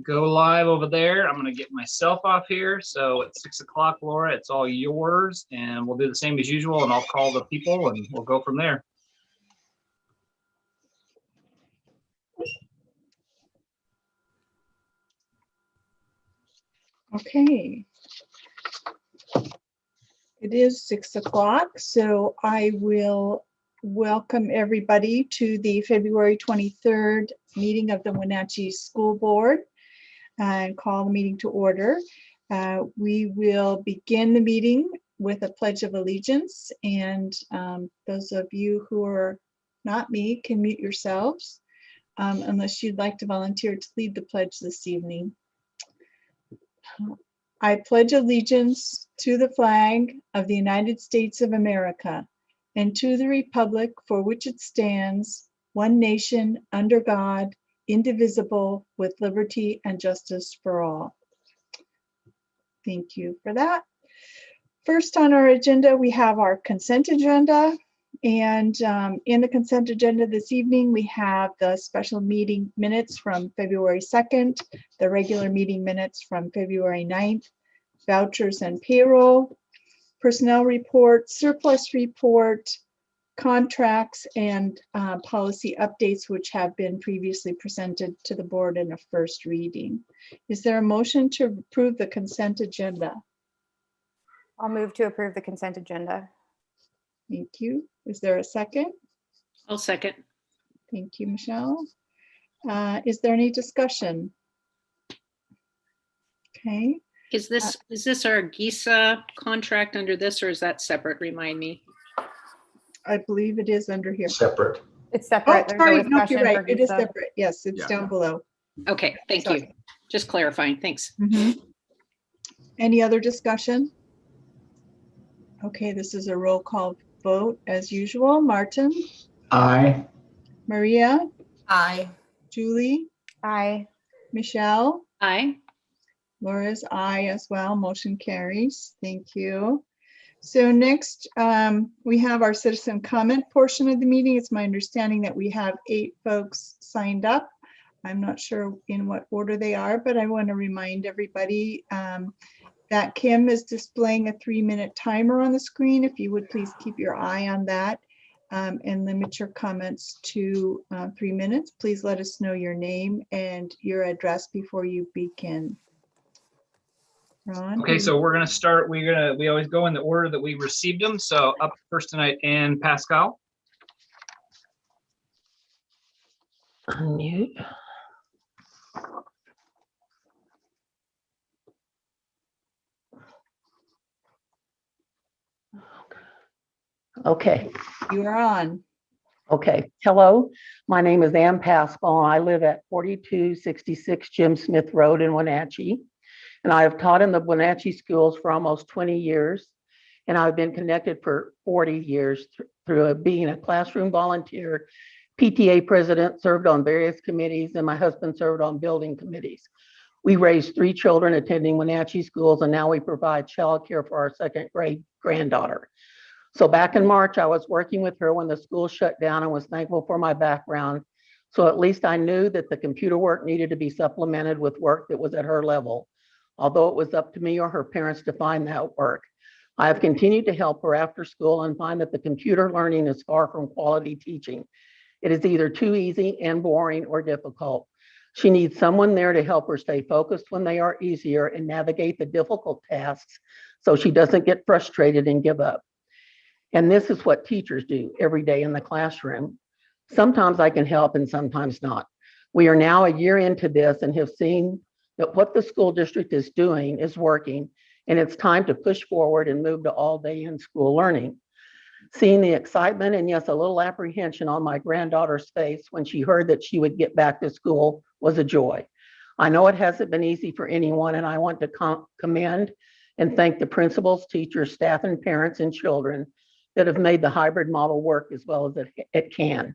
go live over there. I'm going to get myself off here. So at 6 o'clock, Laura, it's all yours, and we'll do the same as usual, and I'll call the people and we'll go from there. Okay. It is 6 o'clock, so I will welcome everybody to the February 23rd meeting of the Wenatchee School Board and call the meeting to order. We will begin the meeting with a pledge of allegiance, and those of you who are not me can mute yourselves unless you'd like to volunteer to lead the pledge this evening. I pledge allegiance to the flag of the United States of America and to the republic for which it stands, one nation, under God, indivisible, with liberty and justice for all. Thank you for that. First on our agenda, we have our consent agenda. And in the consent agenda this evening, we have the special meeting minutes from February 2nd, the regular meeting minutes from February 9th, vouchers and payroll, personnel report, surplus report, contracts, and policy updates, which have been previously presented to the board in a first reading. Is there a motion to approve the consent agenda? I'll move to approve the consent agenda. Thank you. Is there a second? I'll second. Thank you, Michelle. Is there any discussion? Okay. Is this our GSA contract under this, or is that separate? Remind me. I believe it is under here. Separate. It's Oh, separate. There's sorry, no no, you're discussion right. for It is GSA. separate. Yes, it's Yeah. down below. Okay, thank Sorry. you. Just clarifying. Thanks. Any other discussion? Okay, this is a roll call vote as usual. Martin, Aye. Maria, Aye. Julie, Aye. Michelle, Aye. Laura's aye as well. Motion carries. Thank you. So next, we have our citizen comment portion of the meeting. It's my understanding that we have 8 folks signed up. I'm not sure in what order they are, but I want to remind everybody that Kim is displaying a 3-minute timer on the screen. If you would please keep your eye on that and limit your comments to 3 minutes. Please let us know your name and your address before you begin. Ron? Okay, so we're gonna start. We always go in the order that we received them. So up first tonight, and Pascal. Unmute. Okay, You are on. okay. Hello, my name is Ann Pascal, and I live at 4266 Jim Smith Road in Wenatchee. And I have taught in the Wenatchee schools for almost 20 years. And I've been connected for 40 years through being a classroom volunteer, PTA president, served on various committees, and my husband served on building committees. We raised 3 children attending Wenatchee schools, and now we provide childcare for our 2nd grade granddaughter. So back in March, I was working with her when the school shut down and was thankful for my background. So at least I knew that the computer work needed to be supplemented with work that was at her level, although it was up to me or her parents to find that work. I have continued to help her after school and find that the computer learning is far from quality teaching. It is either too easy and boring or difficult. She needs someone there to help her stay focused when they are easier and navigate the difficult tasks so she doesn't get frustrated and give up. And this is what teachers do every day in the classroom. Sometimes I can help and sometimes not. We are now a year into this and have seen that what the school district is doing is working, and it's time to push forward and move to all day in school learning. Seeing the excitement and yes, a little apprehension on my granddaughter's face when she heard that she would get back to school was a joy. I know it hasn't been easy for anyone, and I want to commend and thank the principals, teachers, staff, and parents and children that have made the hybrid model work as well as it can.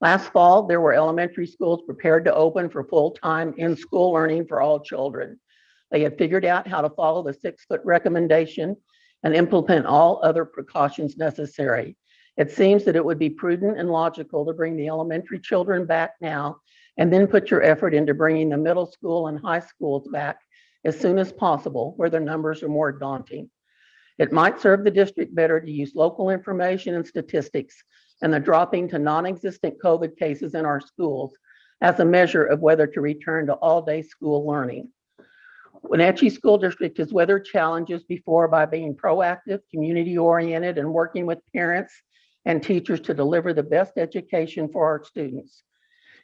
Last fall, there were elementary schools prepared to open for full-time in-school learning for all children. They had figured out how to follow the 6-foot recommendation and implement all other precautions necessary. It seems that it would be prudent and logical to bring the elementary children back now and then put your effort into bringing the middle school and high schools back as soon as possible, where the numbers are more daunting. It might serve the district better to use local information and statistics and the dropping to non-existent COVID cases in our schools as a measure of whether to return to all-day school learning. Wenatchee School District has weathered challenges before by being proactive, community-oriented, and working with parents and teachers to deliver the best education for our students.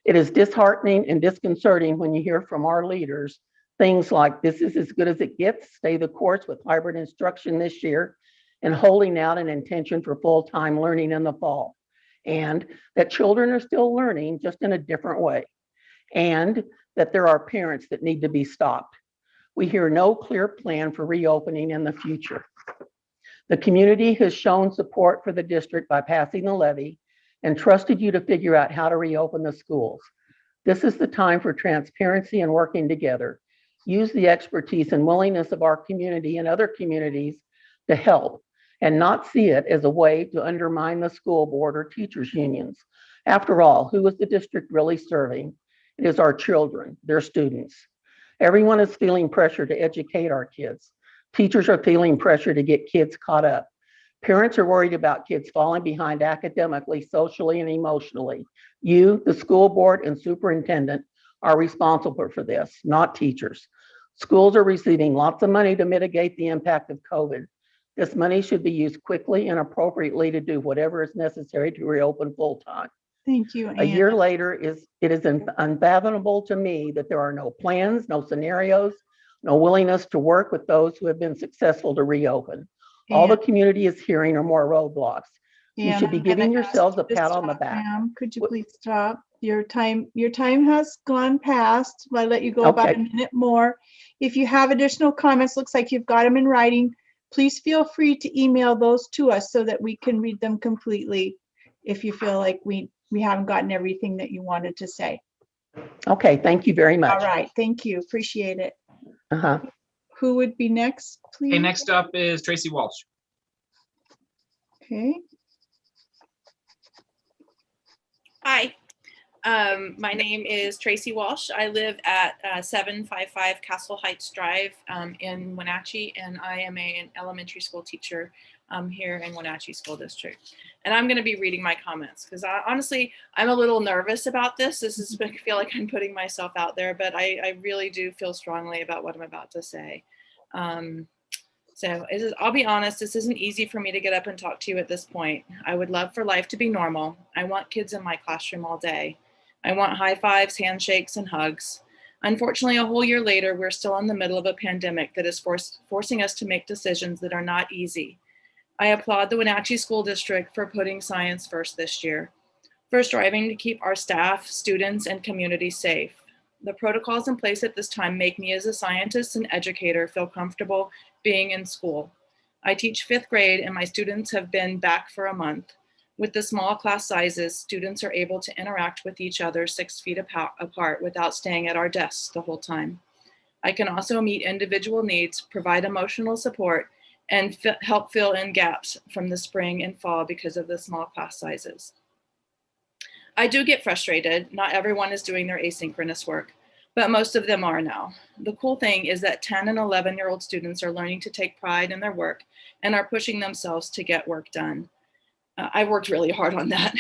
It is disheartening and disconcerting when you hear from our leaders things like, "This is as good as it gets, stay the course with hybrid instruction this year," and holding out an intention for full-time learning in the fall, and that children are still learning just in a different way, and that there are parents that need to be stopped. We hear no clear plan for reopening in the future. The community has shown support for the district by passing the levy and trusted you to figure out how to reopen the schools. This is the time for transparency and working together. Use the expertise and willingness of our community and other communities to help, and not see it as a way to undermine the school board or teachers' unions. After all, who is the district really serving? It is our children, their students. Everyone is feeling pressure to educate our kids. Teachers are feeling pressure to get kids caught up. Parents are worried about kids falling behind academically, socially, and emotionally. You, the school board and superintendent, are responsible for this, not teachers. Schools are receiving lots of money to mitigate the impact of COVID. This money should be used quickly and appropriately to do whatever is necessary to reopen full-time. Thank you, A year Anne. later, it is unfathomable to me that there are no plans, no scenarios, no willingness to work with those who have been successful to reopen. All the community is hearing are more roadblocks. You Anne, should be I'm gonna giving ask yourselves a you to pat on the stop, back. ma'am. Could you please stop? Your time has gone past. I let you go about a Okay. minute more. If you have additional comments, looks like you've got them in writing. Please feel free to email those to us so that we can read them completely if you feel like we haven't gotten everything that you wanted to say. Okay, thank you very All much. right, thank you. Appreciate it. Uh-huh. Who would be next, please? Okay, next up is Tracy Walsh. Okay. Hi, my name is Tracy Walsh. I live at 755 Castle Heights Drive in Wenatchee, and I am an elementary school teacher here in Wenatchee School District. And I'm going to be reading my comments because honestly, I'm a little nervous about this. I feel like I'm putting myself out there, but I really do feel strongly about what I'm about to say. I'll be honest, this isn't easy for me to get up and talk to you at this point. I would love for life to be normal. I want kids in my classroom all day. I want high fives, handshakes, and hugs. Unfortunately, a whole year later, we're still in the middle of a pandemic that is forcing us to make decisions that are not easy. I applaud the Wenatchee School District for putting science first this year, for striving to keep our staff, students, and community safe. The protocols in place at this time make me as a scientist and educator feel comfortable being in school. I teach 5th grade and my students have been back for a month. With the small class sizes, students are able to interact with each other 6 feet apart without staying at our desks the whole time. I can also meet individual needs, provide emotional support, and help fill in gaps from the spring and fall because of the small class sizes. I do get frustrated. Not everyone is doing their asynchronous work, but most of them are now. The cool thing is that 10 and 11-year-old students are learning to take pride in their work and are pushing themselves to get work done. I worked really hard on that.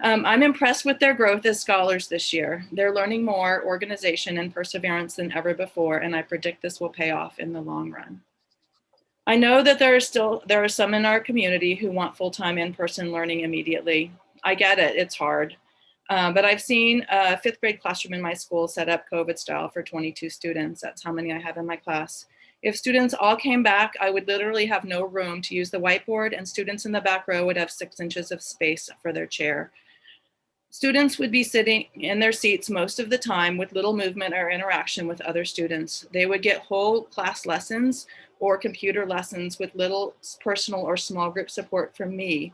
I'm impressed with their growth as scholars this year. They're learning more organization and perseverance than ever before, and I predict this will pay off in the long run. I know that there are some in our community who want full-time in-person learning immediately. I get it, it's hard. But I've seen a 5th grade classroom in my school set up COVID style for 22 students. That's how many I have in my class. If students all came back, I would literally have no room to use the whiteboard, and students in the back row would have 6 inches of space for their chair. Students would be sitting in their seats most of the time with little movement or interaction with other students. They would get whole class lessons or computer lessons with little personal or small group support from me,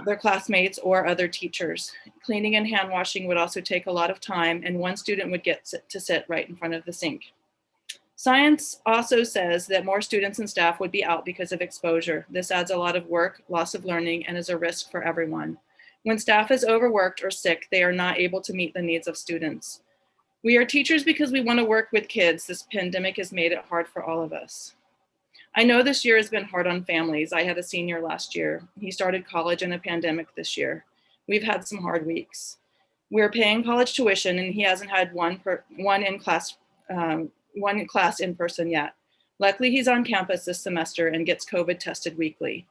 their classmates, or other teachers. Cleaning and hand washing would also take a lot of time, and one student would get to sit right in front of the sink. Science also says that more students and staff would be out because of exposure. This adds a lot of work, loss of learning, and is a risk for everyone. When staff is overworked or sick, they are not able to meet the needs of students. We are teachers because we want to work with kids. This pandemic has made it hard for all of us. I know this year has been hard on families. I had a senior last year. He started college in a pandemic this year. We've had some hard weeks. We're paying college tuition and he hasn't had one class in person yet. Luckily, he's on campus this semester and gets COVID tested weekly.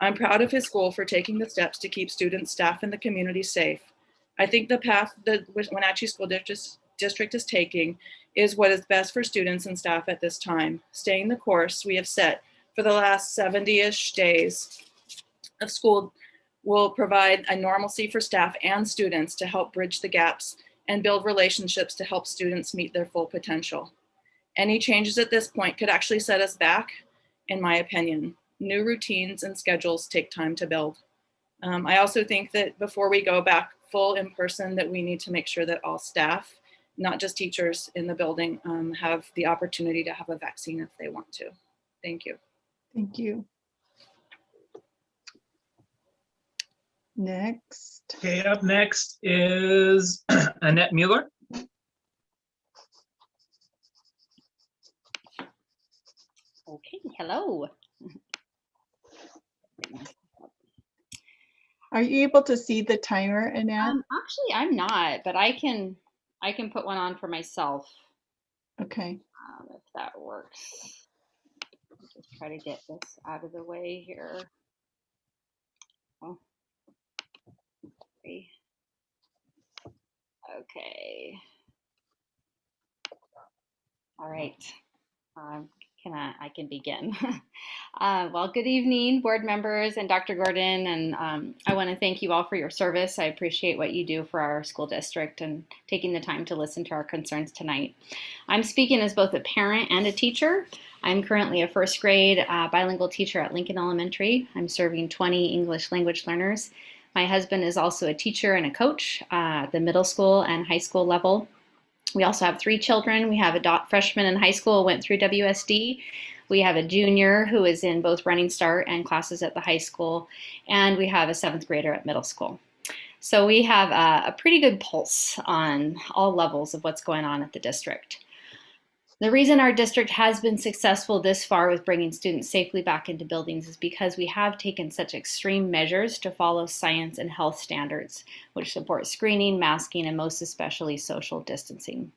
I'm proud of his school for taking the steps to keep students, staff, and the community safe. I think the path the Wenatchee School District is taking is what is best for students and staff at this time. Staying the course we have set for the last 70-ish days of school will provide a normalcy for staff and students to help bridge the gaps and build relationships to help students meet their full potential. Any changes at this point could actually set us back, in my opinion. New routines and schedules take time to build. I also think that before we go back full in person, that we need to make sure that all staff, not just teachers in the building, have the opportunity to have a vaccine if they want to. Thank you. Thank you. Next. Okay, up next is Annette Mueller. Okay, hello. Are you able to see the timer, Annette? Actually, I'm not, but I can put one on for myself Okay. if that works. Just try to get this out of the way here. Oh. Okay. All right. I can begin. Well, good evening, board members and Dr. Gordon, and I want to thank you all for your service. I appreciate what you do for our school district and taking the time to listen to our concerns tonight. I'm speaking as both a parent and a teacher. I'm currently a first grade bilingual teacher at Lincoln Elementary. I'm serving 20 English language learners. My husband is also a teacher and a coach at the middle school and high school level. We also have 3 children. We have a freshman in high school, went through WSD. We have a junior who is in both Running Start and classes at the high school. And we have a 7th grader at middle school. So we have a pretty good pulse on all levels of what's going on at the district. The reason our district has been successful this far with bringing students safely back into buildings is because we have taken such extreme measures to follow science and health standards, which support screening, masking, and most especially social distancing.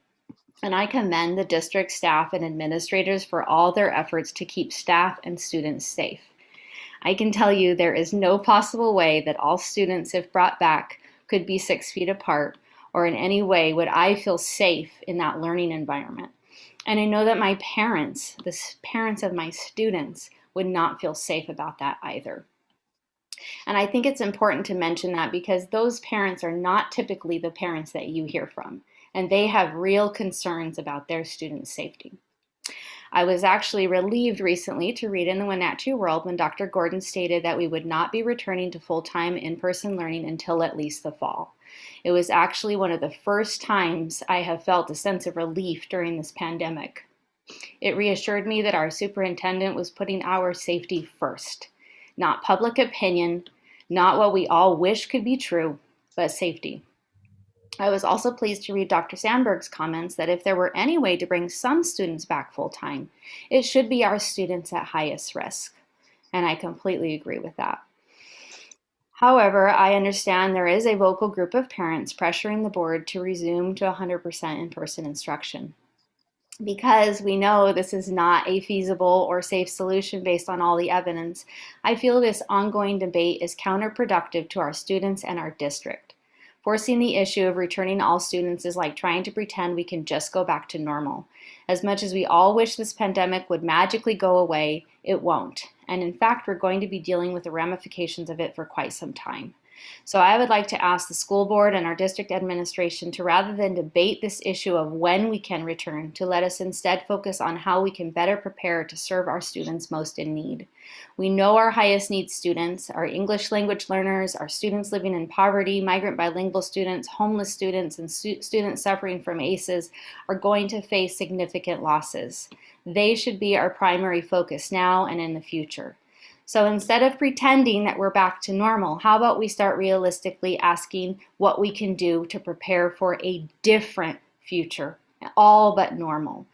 And I commend the district staff and administrators for all their efforts to keep staff and students safe. I can tell you there is no possible way that all students, if brought back, could be 6 feet apart, or in any way would I feel safe in that learning environment. And I know that my parents, the parents of my students, would not feel safe about that either. And I think it's important to mention that because those parents are not typically the parents that you hear from, and they have real concerns about their students' safety. I was actually relieved recently to read in the Wenatchee World when Dr. Gordon stated that we would not be returning to full-time in-person learning until at least the fall. It was actually one of the first times I have felt a sense of relief during this pandemic. It reassured me that our superintendent was putting our safety first, not public opinion, not what we all wish could be true, but safety. I was also pleased to read Dr. Sandberg's comments that if there were any way to bring some students back full-time, it should be our students at highest risk. And I completely agree with that. However, I understand there is a vocal group of parents pressuring the board to resume to 100% in-person instruction. Because we know this is not a feasible or safe solution based on all the evidence, I feel this ongoing debate is counterproductive to our students and our district. Forcing the issue of returning all students is like trying to pretend we can just go back to normal. As much as we all wish this pandemic would magically go away, it won't. And in fact, we're going to be dealing with the ramifications of it for quite some time. So I would like to ask the school board and our district administration to, rather than debate this issue of when we can return, to let us instead focus on how we can better prepare to serve our students most in need. We know our highest need students, our English language learners, our students living in poverty, migrant bilingual students, homeless students, and students suffering from ACEs are going to face significant losses. They should be our primary focus now and in the future. So instead of pretending that we're back to normal, how about we start realistically asking what we can do to prepare for a different future, all but normal?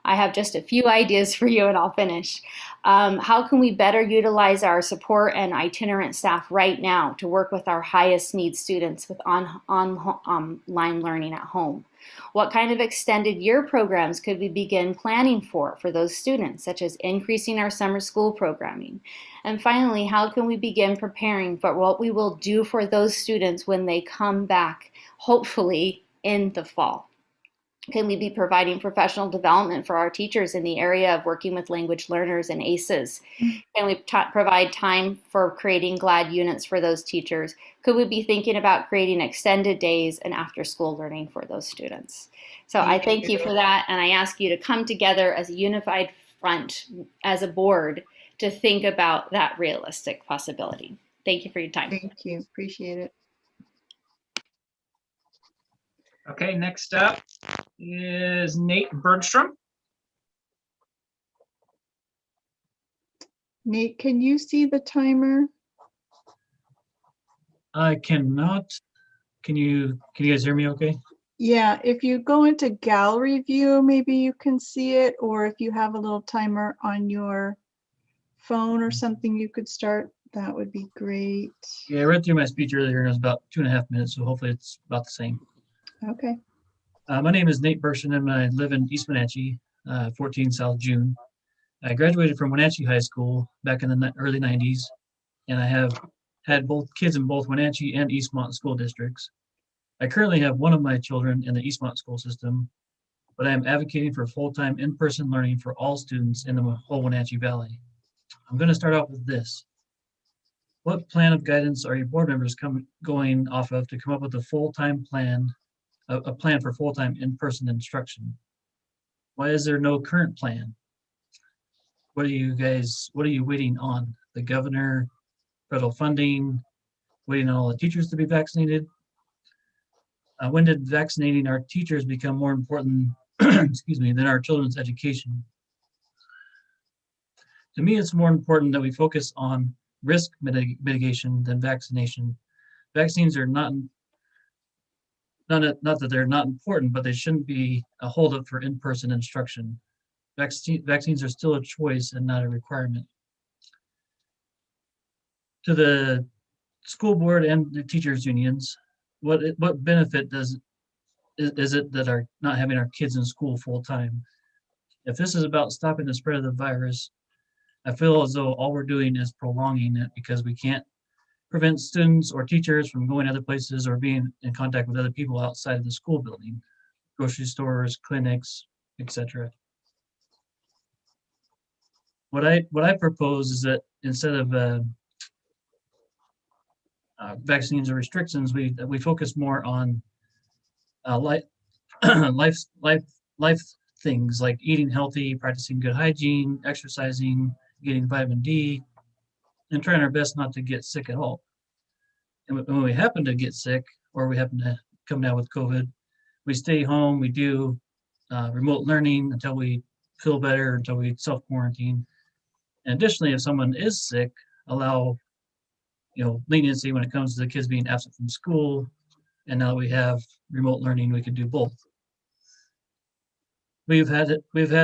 I have just a few ideas for you and I'll finish. How can we better utilize our support and itinerant staff right now to work with our highest need students with online learning at home? What kind of extended year programs could we begin planning for those students, such as increasing our summer school programming? And finally, how can we begin preparing for what we will do for those students when they come back, hopefully in the fall? Can we be providing professional development for our teachers in the area of working with language learners and ACEs? Can we provide time for creating GLAD units for those teachers? Could we be thinking about creating extended days and after school learning for those students? So I thank you for that, and I ask you to come together as a unified front, as a board, to think about that realistic possibility. Thank you for your time. Thank you. Appreciate it. Okay, next up is Nate Bergstrom. Nate, can you see the timer? I cannot. Can you guys hear me okay? Yeah, if you go into gallery view, maybe you can see it, or if you have a little timer on your phone or something you could start, that would be great. Yeah, I read through my speech earlier and it was about 2.5 minutes, so hopefully it's about the same. Okay. My name is Nate Bergstrom and I live in East Wenatchee, 14 South June. I graduated from Wenatchee High School back in the early 90s, and I have had both kids in both Wenatchee and Eastmont school districts. I currently have one of my children in the Eastmont school system, but I am advocating for full-time in-person learning for all students in the whole Wenatchee Valley. I'm going to start out with this. What plan of guidance are your board members going off of to come up with a full-time plan, a plan for full-time in-person instruction? Why is there no current plan? What are you waiting on? The governor, federal funding, waiting on all the teachers to be vaccinated? When did vaccinating our teachers become more important, excuse me, than our children's education? To me, it's more important that we focus on risk mitigation than vaccination. Vaccines are not that they're not important, but they shouldn't be a holdup for in-person instruction. Vaccines are still a choice and not a requirement. To the school board and the teachers unions, what benefit is it that are not having our kids in school full time? If this is about stopping the spread of the virus, I feel as though all we're doing is prolonging it because we can't prevent students or teachers from going other places or being in contact with other people outside of the school building, grocery stores, clinics, etc. What I propose is that instead of vaccines or restrictions, we focus more on life things like eating healthy, practicing good hygiene, exercising, getting vitamin D, and trying our best not to get sick at all. And when we happen to get sick or we happen to come down with COVID, we stay home, we do remote learning until we feel better, until we self-quarantine. And additionally, if someone is sick, allow leniency when it comes to the kids being absent from school. And now we have remote learning, we can do both. We've had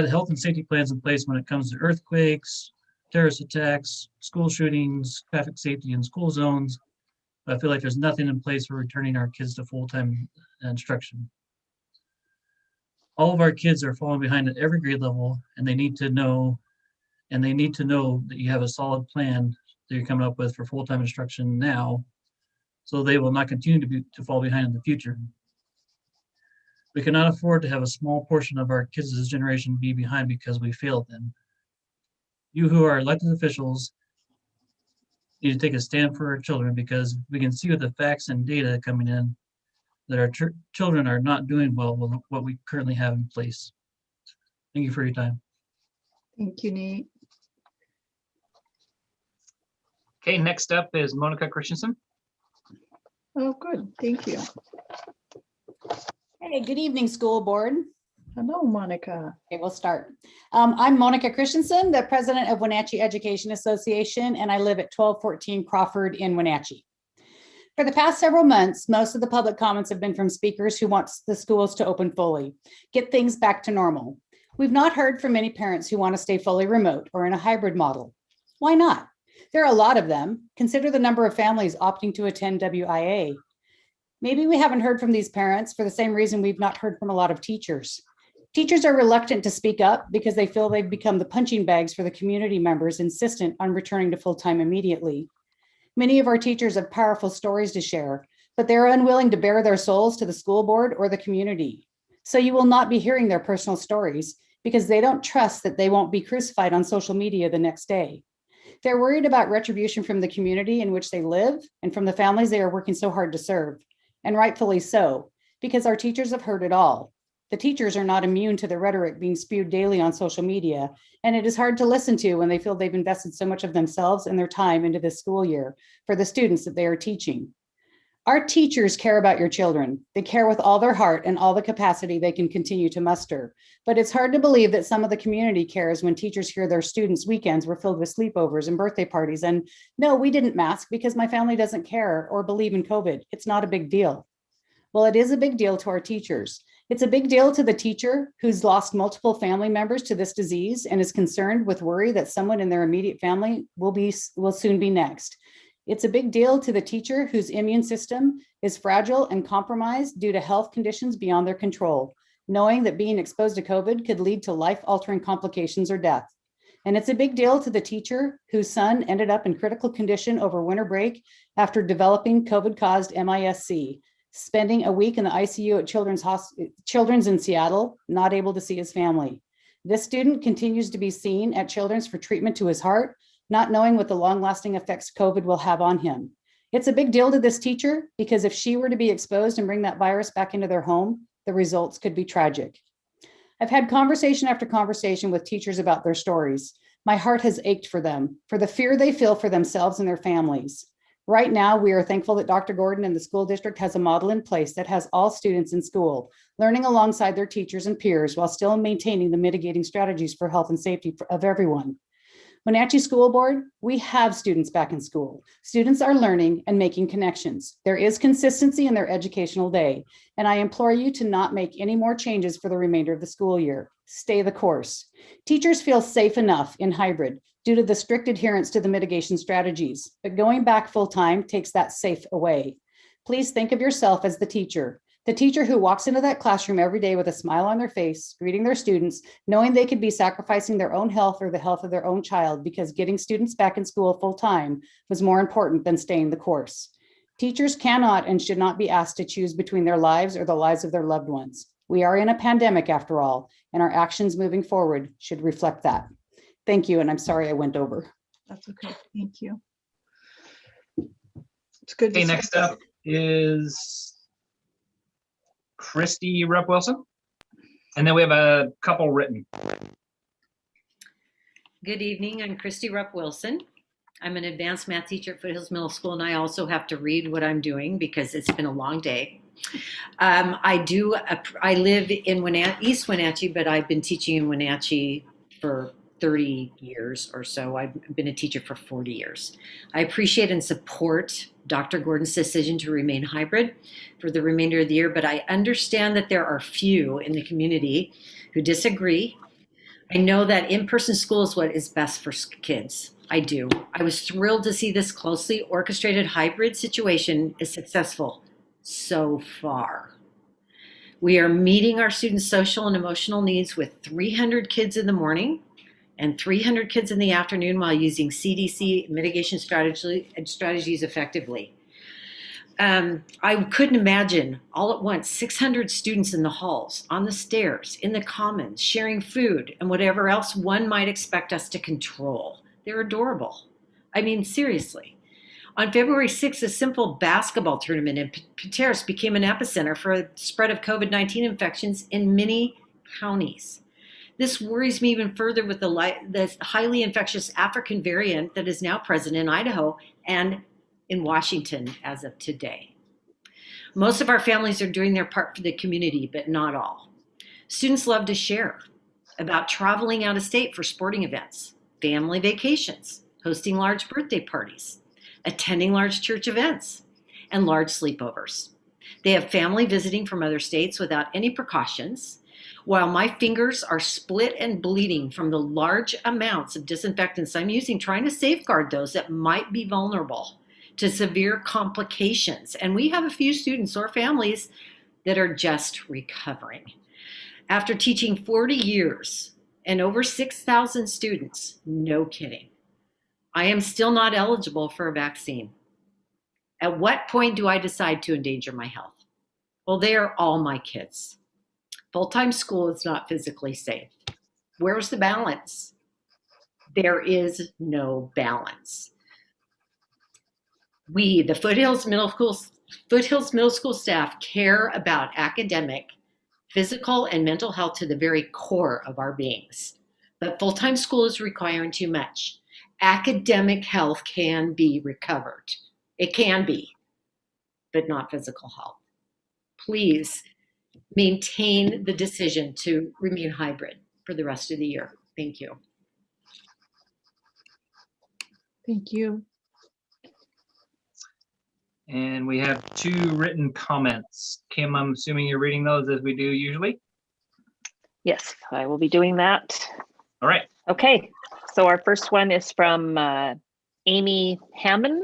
health and safety plans in place when it comes to earthquakes, terrorist attacks, school shootings, traffic safety in school zones. But I feel like there's nothing in place for returning our kids to full-time instruction. All of our kids are falling behind at every grade level, and they need to know that you have a solid plan that you're coming up with for full-time instruction now, so they will not continue to fall behind in the future. We cannot afford to have a small portion of our kids' generation be behind because we failed them. You who are elected officials need to take a stand for our children, because we can see with the facts and data coming in that our children are not doing well with what we currently have in place. Thank you for your time. Thank you, Nate. Okay, next up is Monica Christensen. Oh, good. Thank you. Hey, good evening, school board. Hello, Monica. Okay, we'll start. I'm Monica Christensen, the president of Wenatchee Education Association, and I live at 1214 Crawford in Wenatchee. For the past several months, most of the public comments have been from speakers who want the schools to open fully, get things back to normal. We've not heard from many parents who want to stay fully remote or in a hybrid model. Why not? There are a lot of them. Consider the number of families opting to attend WIA. Maybe we haven't heard from these parents for the same reason we've not heard from a lot of teachers. Teachers are reluctant to speak up because they feel they've become the punching bags for the community members insistent on returning to full-time immediately. Many of our teachers have powerful stories to share, but they're unwilling to bare their souls to the school board or the community. So you will not be hearing their personal stories because they don't trust that they won't be crucified on social media the next day. They're worried about retribution from the community in which they live and from the families they are working so hard to serve, and rightfully so, because our teachers have heard it all. The teachers are not immune to the rhetoric being spewed daily on social media, and it is hard to listen to when they feel they've invested so much of themselves and their time into this school year for the students that they are teaching. Our teachers care about your children. They care with all their heart and all the capacity they can continue to muster. But it's hard to believe that some of the community cares when teachers hear their students' weekends were filled with sleepovers and birthday parties. And no, we didn't mask because my family doesn't care or believe in COVID. It's not a big deal. Well, it is a big deal to our teachers. It's a big deal to the teacher who's lost multiple family members to this disease and is concerned with worry that someone in their immediate family will soon be next. It's a big deal to the teacher whose immune system is fragile and compromised due to health conditions beyond their control, knowing that being exposed to COVID could lead to life-altering complications or death. And it's a big deal to the teacher whose son ended up in critical condition over winter break after developing COVID-caused MIS-C, spending a week in the ICU at Children's in Seattle, not able to see his family. This student continues to be seen at Children's for treatment to his heart, not knowing what the long-lasting effects COVID will have on him. It's a big deal to this teacher because if she were to be exposed and bring that virus back into their home, the results could be tragic. I've had conversation after conversation with teachers about their stories. My heart has ached for them, for the fear they feel for themselves and their families. Right now, we are thankful that Dr. Gordon and the school district has a model in place that has all students in school, learning alongside their teachers and peers while still maintaining the mitigating strategies for health and safety of everyone. Wenatchee School Board, we have students back in school. Students are learning and making connections. There is consistency in their educational day, and I implore you to not make any more changes for the remainder of the school year. Stay the course. Teachers feel safe enough in hybrid due to the strict adherence to the mitigation strategies, but going back full-time takes that safe away. Please think of yourself as the teacher who walks into that classroom every day with a smile on their face, greeting their students, knowing they could be sacrificing their own health or the health of their own child because getting students back in school full-time was more important than staying the course. Teachers cannot and should not be asked to choose between their lives or the lives of their loved ones. We are in a pandemic after all, and our actions moving forward should reflect that. Thank you, and I'm sorry I went over. That's okay. Thank you. It's good. Okay, next up is Christy Rep Wilson. And then we have a couple written. Good evening, I'm Christy Rep Wilson. I'm an advanced math teacher at Foothills Middle School, and I also have to read what I'm doing because it's been a long day. I live in East Wenatchee, but I've been teaching in Wenatchee for 30 years or so. I've been a teacher for 40 years. I appreciate and support Dr. Gordon's decision to remain hybrid for the remainder of the year, but I understand that there are few in the community who disagree. I know that in-person school is what is best for kids. I do. I was thrilled to see this closely orchestrated hybrid situation is successful so far. We are meeting our students' social and emotional needs with 300 kids in the morning and 300 kids in the afternoon while using CDC mitigation strategies effectively. I couldn't imagine all at once 600 students in the halls, on the stairs, in the commons, sharing food and whatever else one might expect us to control. They're adorable. I mean, seriously. On February 6th, a simple basketball tournament in Pateros became an epicenter for a spread of COVID-19 infections in many counties. This worries me even further with the highly infectious African variant that is now present in Idaho and in Washington as of today. Most of our families are doing their part for the community, but not all. Students love to share about traveling out of state for sporting events, family vacations, hosting large birthday parties, attending large church events, and large sleepovers. They have family visiting from other states without any precautions, while my fingers are split and bleeding from the large amounts of disinfectants I'm using, trying to safeguard those that might be vulnerable to severe complications. And we have a few students or families that are just recovering. After teaching 40 years and over 6,000 students, no kidding, I am still not eligible for a vaccine. At what point do I decide to endanger my health? Well, they are all my kids. Full-time school is not physically safe. Where's the balance? There is no balance. We, the Foothills Middle School staff, care about academic, physical, and mental health to the very core of our beings. But full-time school is requiring too much. Academic health can be recovered. It can be, but not physical health. Please maintain the decision to remain hybrid for the rest of the year. Thank you. Thank you. And we have 2 written comments. Kim, I'm assuming you're reading those as we do usually? Yes, I will be doing that. All right. Okay, so our first one is from Amy Hammond.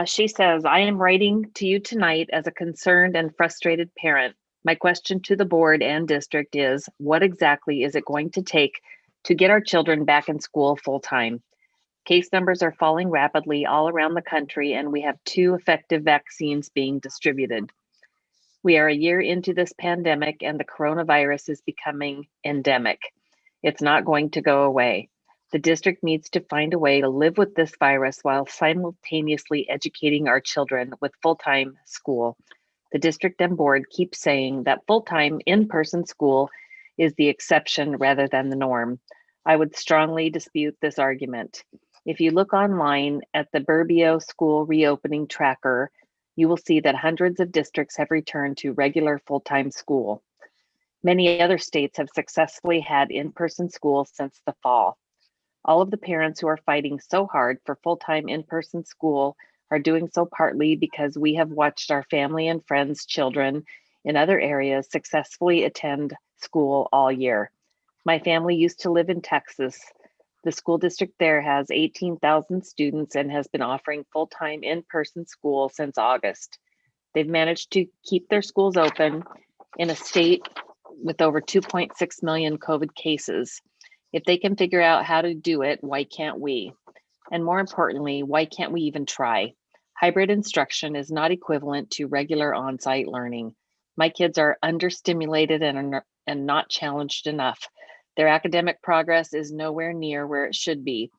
She says, I am writing to you tonight as a concerned and frustrated parent. My question to the board and district is, what exactly is it going to take to get our children back in school full time? Case numbers are falling rapidly all around the country, and we have 2 effective vaccines being distributed. We are a year into this pandemic, and the coronavirus is becoming endemic. It's not going to go away. The district needs to find a way to live with this virus while simultaneously educating our children with full-time school. The district and board keep saying that full-time in-person school is the exception rather than the norm. I would strongly dispute this argument. If you look online at the Burbio School Reopening Tracker, you will see that hundreds of districts have returned to regular full-time school. Many other states have successfully had in-person school since the fall. All of the parents who are fighting so hard for full-time in-person school are doing so partly because we have watched our family and friends' children in other areas successfully attend school all year. My family used to live in Texas. The school district there has 18,000 students and has been offering full-time in-person school since August. They've managed to keep their schools open in a state with over 2.6 million COVID cases. If they can figure out how to do it, why can't we? And more importantly, why can't we even try? Hybrid instruction is not equivalent to regular on-site learning. My kids are understimulated and not challenged enough. Their academic progress is nowhere near where it should be.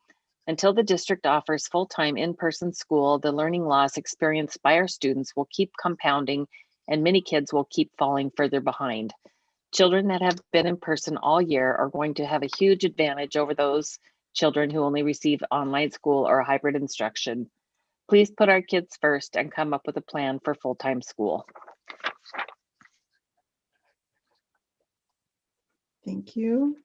Until the district offers full-time in-person school, the learning loss experienced by our students will keep compounding, and many kids will keep falling further behind. Children that have been in person all year are going to have a huge advantage over those children who only receive online school or hybrid instruction. Please put our kids first and come up with a plan for full-time school. Thank you.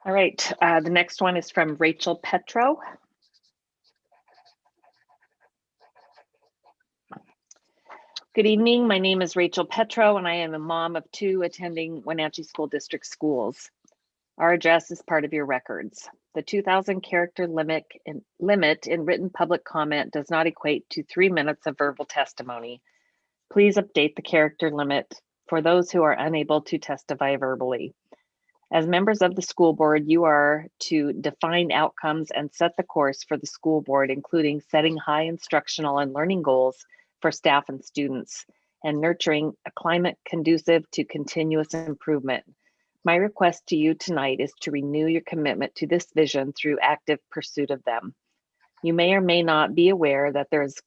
All right, the next one is from Rachel Petro. Good evening, my name is Rachel Petro and I am a mom of 2 attending Wenatchee School District schools. Our address is part of your records. The 2,000 character limit in written public comment does not equate to 3 minutes of verbal testimony. Please update the character limit for those who are unable to testify verbally. As members of the school board, you are to define outcomes and set the course for the school board, including setting high instructional and learning goals for staff and students, and nurturing a climate conducive to continuous improvement. My request to you tonight is to renew your commitment to this vision through active pursuit of them. You may or may not be aware that there is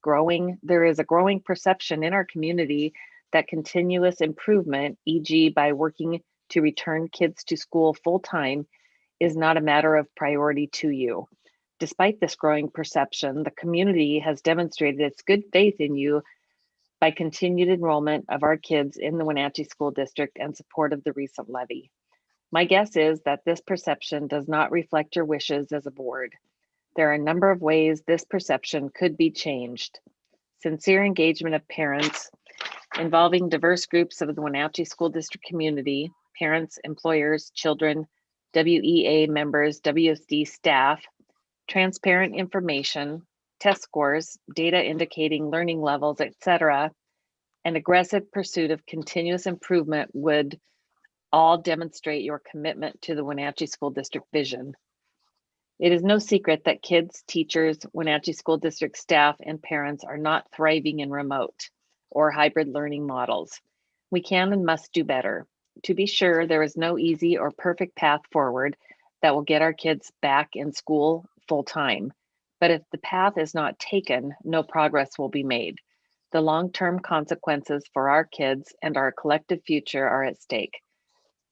a growing perception in our community that continuous improvement, e.g. by working to return kids to school full-time, is not a matter of priority to you. Despite this growing perception, the community has demonstrated its good faith in you by by continued enrollment of our kids in the Wenatchee School District and support of the recent levy. My guess is that this perception does not reflect your wishes as a board. There are a number of ways this perception could be changed. Sincere engagement of parents involving diverse groups of the Wenatchee School District community, parents, employers, children, WEA members, WSD staff, transparent information, test scores, data indicating learning levels, etc., and aggressive pursuit of continuous improvement would all demonstrate your commitment to the Wenatchee School District vision. It is no secret that kids, teachers, Wenatchee School District staff, and parents are not thriving in remote or hybrid learning models. We can and must do better. To be sure, there is no easy or perfect path forward that will get our kids back in school full time. But if the path is not taken, no progress will be made. The long-term consequences for our kids and our collective future are at stake.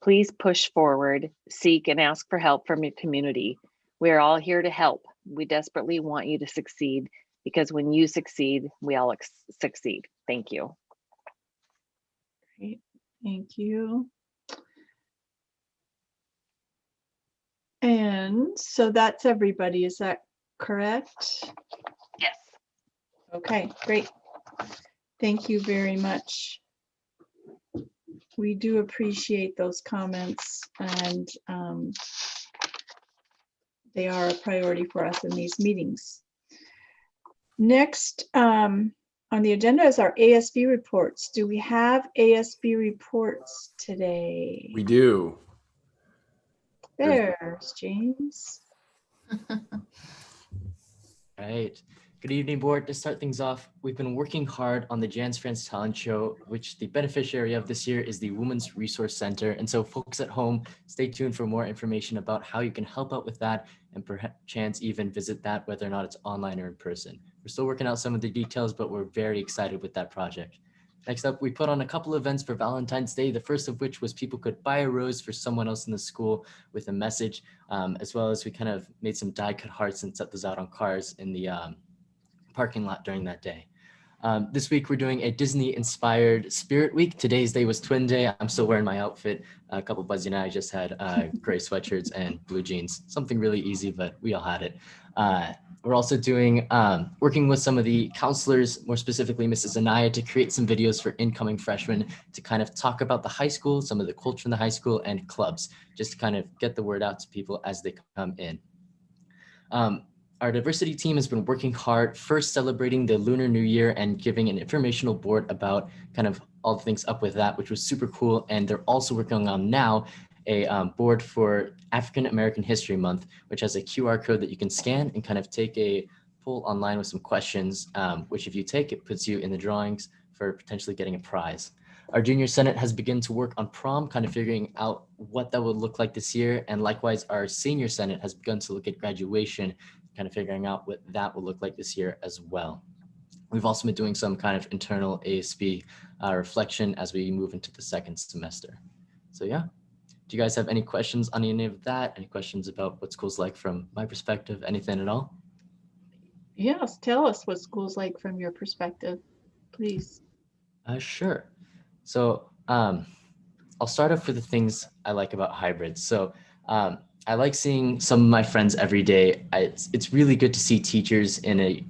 Please push forward, seek and ask for help from your community. We are all here to help. We desperately want you to succeed because when you succeed, we all succeed. Thank you. Great, thank you. And so that's everybody, is that correct? Yes. Okay, great. Thank you very much. We do appreciate those comments, and they are a priority for us in these meetings. Next on the agenda is our ASB reports. Do we have ASB reports today? We do. There's James. Right. Good evening, board. To start things off, we've been working hard on the Jan's Friends Talent Show, which the beneficiary of this year is the Women's Resource Center. And so folks at home, stay tuned for more information about how you can help out with that and perchance even visit that, whether or not it's online or in person. We're still working out some of the details, but we're very excited with that project. Next up, we put on a couple events for Valentine's Day, the first of which was people could buy a rose for someone else in the school with a message, as well as we kind of made some die-cut hearts and set those out on cars in the parking lot during that day. This week, we're doing a Disney-inspired Spirit Week. Today's day was Twin Day. I'm still wearing my outfit. A couple of Buzzy and I just had gray sweatshirts and blue jeans. Something really easy, but we all had it. We're also doing, working with some of the counselors, more specifically Mrs. Anaya, to create some videos for incoming freshmen to kind of talk about the high school, some of the culture in the high school, and clubs, just to kind of get the word out to people as they come in. Our diversity team has been working hard, first celebrating the Lunar New Year and giving an informational board about kind of all the things up with that, which was super cool. And they're also working on now a board for African American History Month, which has a QR code that you can scan and kind of take a poll online with some questions, which if you take, it puts you in the drawings for potentially getting a prize. Our junior senate has begun to work on prom, kind of figuring out what that would look like this year. And likewise, our senior senate has begun to look at graduation, kind of figuring out what that will look like this year as well. We've also been doing some kind of internal ASB reflection as we move into the second semester. So yeah, do you guys have any questions on any of that? Any questions about what school's like from my perspective, anything at all? Yes, tell us what school's like from your perspective, please. Sure. So I'll start off with the things I like about hybrids. So I like seeing some of my friends every day. It's really good to see teachers in a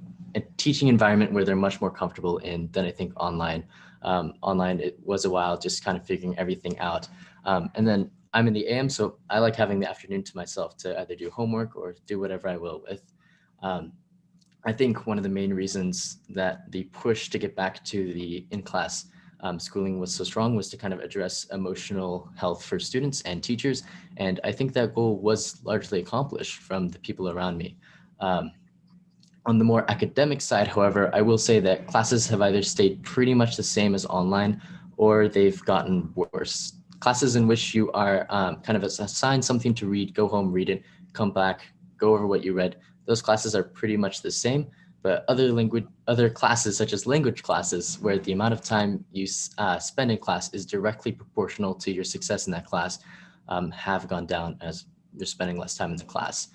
teaching environment where they're much more comfortable in than I think online. Online, it was a while just kind of figuring everything out. And then I'm in the AM, so I like having the afternoon to myself to either do homework or do whatever I will with. I think one of the main reasons that the push to get back to the in-class schooling was so strong was to kind of address emotional health for students and teachers. And I think that goal was largely accomplished from the people around me. On the more academic side, however, I will say that classes have either stayed pretty much the same as online or they've gotten worse. Classes in which you are kind of assigned something to read, go home, read it, come back, go over what you read. Those classes are pretty much the same. But other classes, such as language classes, where the amount of time you spend in class is directly proportional to your success in that class, have gone down as you're spending less time in the class.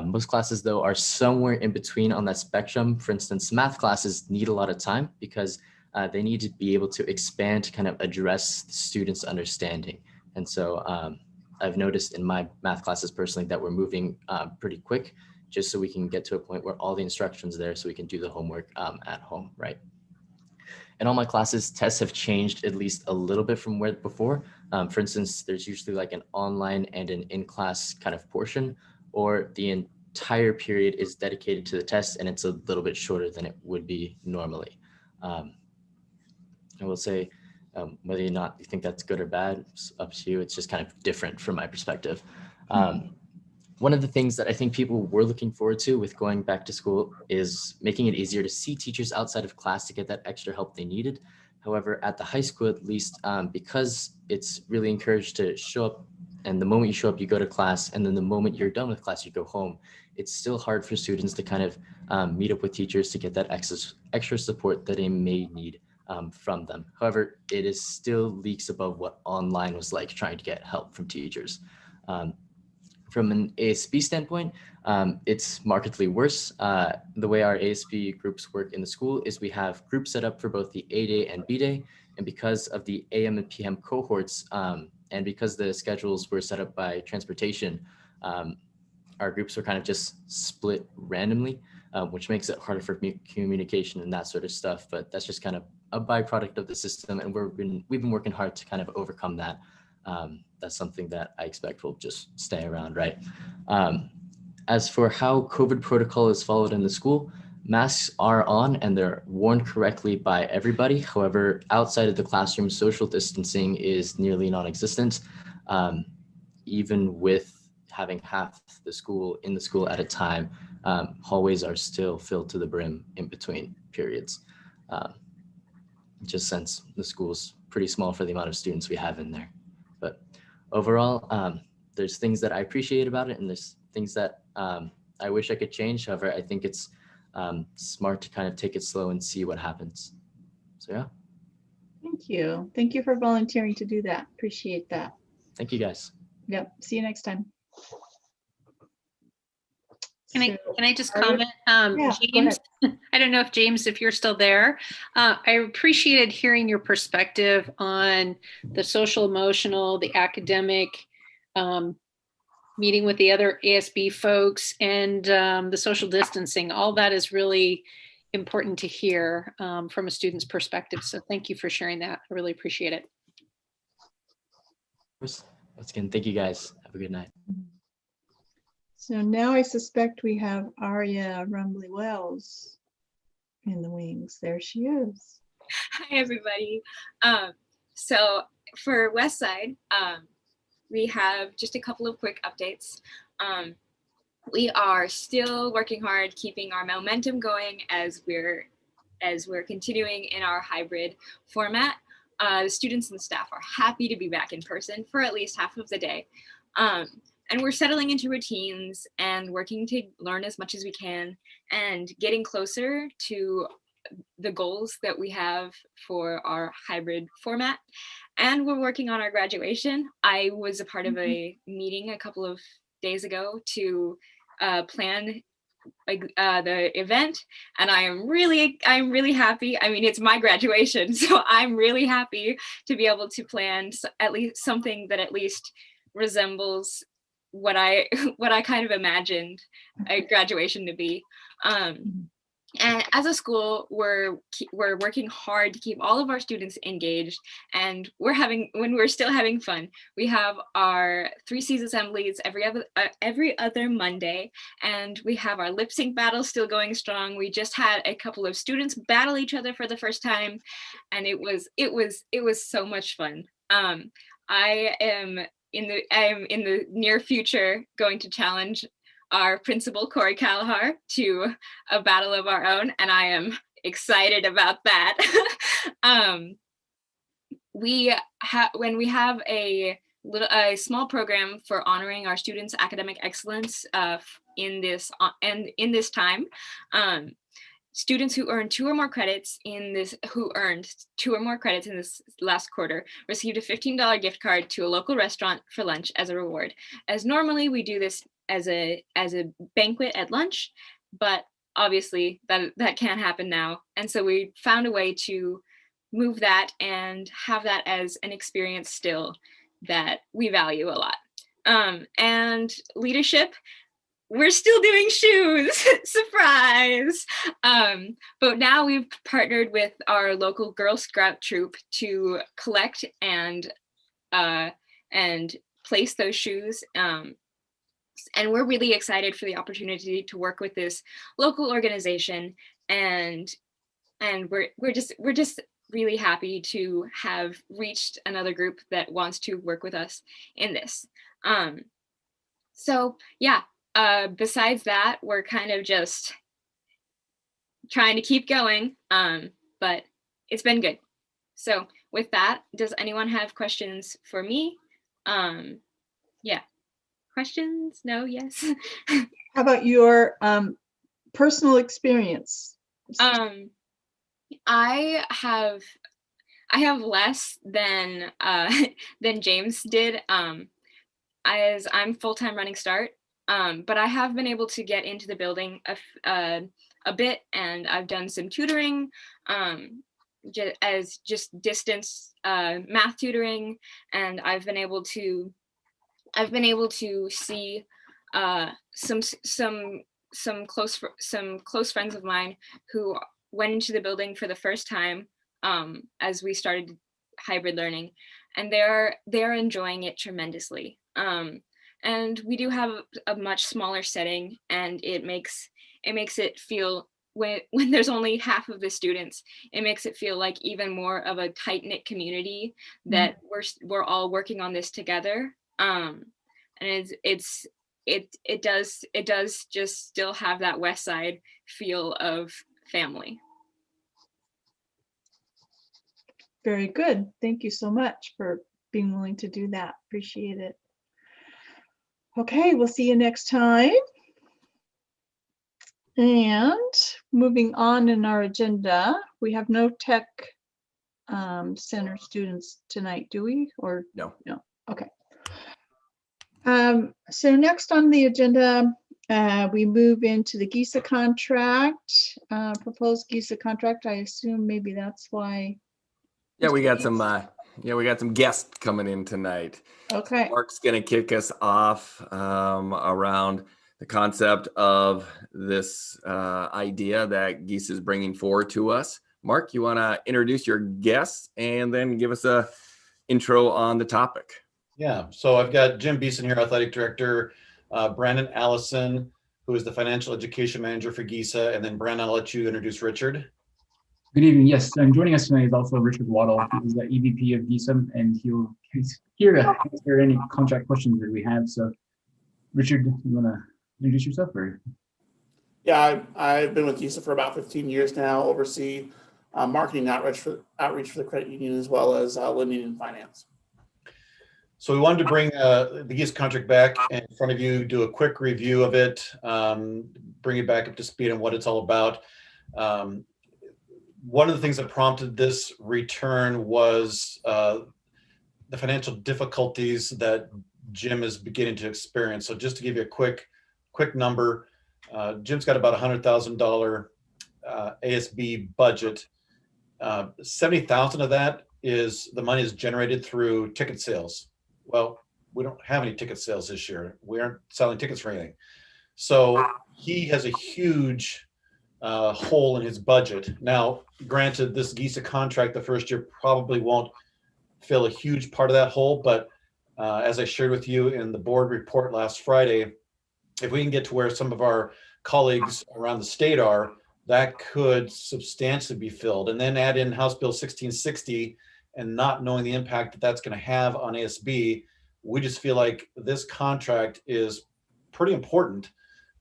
Most classes, though, are somewhere in between on that spectrum. For instance, math classes need a lot of time because they need to be able to expand to kind of address the students' understanding. And so I've noticed in my math classes personally that we're moving pretty quick, just so we can get to a point where all the instructions are there so we can do the homework at home, right? In all my classes, tests have changed at least a little bit from where before. For instance, there's usually like an online and an in-class kind of portion, or the entire period is dedicated to the test and it's a little bit shorter than it would be normally. I will say, whether or not you think that's good or bad, it's up to you. It's just kind of different from my perspective. One of the things that I think people were looking forward to with going back to school is making it easier to see teachers outside of class to get that extra help they needed. However, at the high school, at least, because it's really encouraged to show up, and the moment you show up, you go to class, and then the moment you're done with class, you go home. It's still hard for students to kind of meet up with teachers to get that extra support that they may need from them. However, it is still leagues above what online was like trying to get help from teachers. From an ASB standpoint, it's markedly worse. The way our ASB groups work in the school is we have groups set up for both the A day and B day. And because of the AM and PM cohorts, and because the schedules were set up by transportation, our groups are kind of just split randomly, which makes it harder for communication and that sort of stuff. But that's just kind of a byproduct of the system. And we've been working hard to kind of overcome that. That's something that I expect will just stay around, right? As for how COVID protocol is followed in the school, masks are on and they're worn correctly by everybody. However, outside of the classroom, social distancing is nearly non-existent, even with having half the school in the school at a time. Hallways are still filled to the brim in between periods, just since the school's pretty small for the amount of students we have in there. But overall, there's things that I appreciate about it, and there's things that I wish I could change. However, I think it's smart to kind of take it slow and see what happens. So yeah. Thank you. Thank you for volunteering to do that. Appreciate that. Thank you guys. Yep. See you next time. Can I just So, comment? yeah, James, I don't know if James, if you're still there. I appreciated hearing your perspective on the social emotional, the academic, meeting with the other ASB folks, and the social distancing. All that is really important to hear from a student's perspective. So thank you for sharing that. I really appreciate it. Once again, thank you guys. Have a good night. So now I suspect we have Aria Rumbly Wells in the wings. There she is. Hi, everybody. So for Westside, we have just a couple of quick updates. We are still working hard, keeping our momentum going as we're continuing in our hybrid format. The students and staff are happy to be back in person for at least half of the day. And we're settling into routines and working to learn as much as we can and getting closer to the goals that we have for our hybrid format. And we're working on our graduation. I was a part of a meeting a couple of days ago to plan the event, and I'm really happy. I mean, it's my graduation, so I'm really happy to be able to plan at least something that at least resembles what I kind of imagined a graduation to be. And as a school, we're working hard to keep all of our students engaged, and when we're still having fun. We have our 3Cs assemblies every other Monday, and we have our lip sync battle still going strong. We just had a couple of students battle each other for the first time, and it was so much fun. I am in the near future going to challenge our principal, Corey Kalahar, to a battle of our own, and I am excited about that. When we have a small program for honoring our students' academic excellence in this time, students who earned 2 or more credits in this last quarter received a $15 gift card to a local restaurant for lunch as a reward. As normally we do this as a banquet at lunch, but obviously that can't happen now. And so we found a way to move that and have that as an experience still that we value a lot. And leadership, we're still doing shoes, surprise. But now we've partnered with our local Girl Scout troop to collect and place those shoes. And we're really excited for the opportunity to work with this local organization, and we're just really happy to have reached another group that wants to work with us in this. So yeah, besides that, we're kind of just trying to keep going, but it's been good. So with that, does anyone have questions for me? Yeah. Questions? No? Yes? How about your personal experience? I have less than James did, as I'm full-time running START, but I have been able to get into the building a bit, and I've done some tutoring, as just distance math tutoring, and I've been able to see some close friends of mine who went into the building for the first time as we started hybrid learning, and they're enjoying it tremendously. And we do have a much smaller setting, and it makes it feel, when there's only half of the students, it makes it feel like even more of a tight-knit community that we're all working on this together. And it does just still have that West Side feel of family. Very good. Thank you so much for being willing to do that. Appreciate it. Okay, we'll see you next time. And moving on in our agenda, we have no tech center students tonight, do we? Or no? No. Okay. So next on the agenda, we move into the GSA contract, proposed GSA contract. I assume maybe that's why. Yeah, we got some guests coming in tonight. Okay. Mark's going to kick us off around the concept of this idea that GSA is bringing forward to us. Mark, you want to introduce your guests and then give us a intro on the topic? Yeah, so I've got Jim Beeson here, Athletic Director, Brandon Allison, who is the Financial Education Manager for GSA, and then Brandon, I'll let you introduce Richard. Good evening. Yes, and joining us tonight is also Richard Waddle, who is the EVP of GSA, and he's here to answer any contract questions that we have. So, Richard, you want to introduce yourself? Or? Yeah, I've been with GSA for about 15 years now, oversee marketing outreach for the credit union, as well as lending and finance. So we wanted to bring the GSA contract back in front of you, do a quick review of it, bring it back up to speed on what it's all about. One of the things that prompted this return was the financial difficulties that Jim is beginning to experience. So just to give you a quick number, Jim's got about $100,000 ASB budget. 70,000 of that is the money is generated through ticket sales. Well, we don't have any ticket sales this year. We aren't selling tickets for anything. So he has a huge hole in his budget. Now, granted, this GSA contract the first year probably won't fill a huge part of that hole, but as I shared with you in the board report last Friday, if we can get to where some of our colleagues around the state are, that could substantially be filled. And then add in House Bill 1660 and not knowing the impact that that's going to have on ASB, we just feel like this contract is pretty important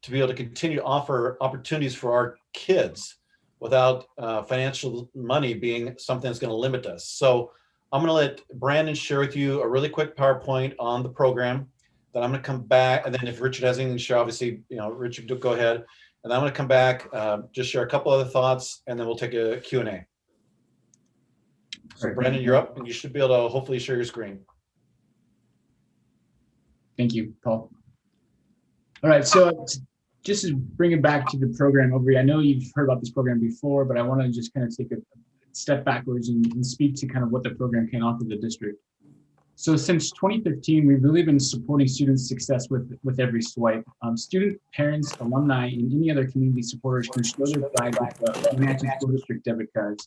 to be able to continue to offer opportunities for our kids without financial money being something that's going to limit us. So I'm going to let Brandon share with you a really quick PowerPoint on the program. Then I'm going to come back, and then if Richard has anything to share, obviously, Richard, go ahead. And I'm going to come back, just share a couple other thoughts, and then we'll take a Q&A. So Brandon, you're up, and you should be able to hopefully share your screen. Thank you, Paul. All right, so just to bring it back to the program overview, I know you've heard about this program before, but I want to just kind of take a step backwards and speak to kind of what the program can offer the district. So since 2015, we've really been supporting students' success with every swipe. Student, parents, alumni, and any other community supporters can show their pride with the Wenatchee School District debit cards.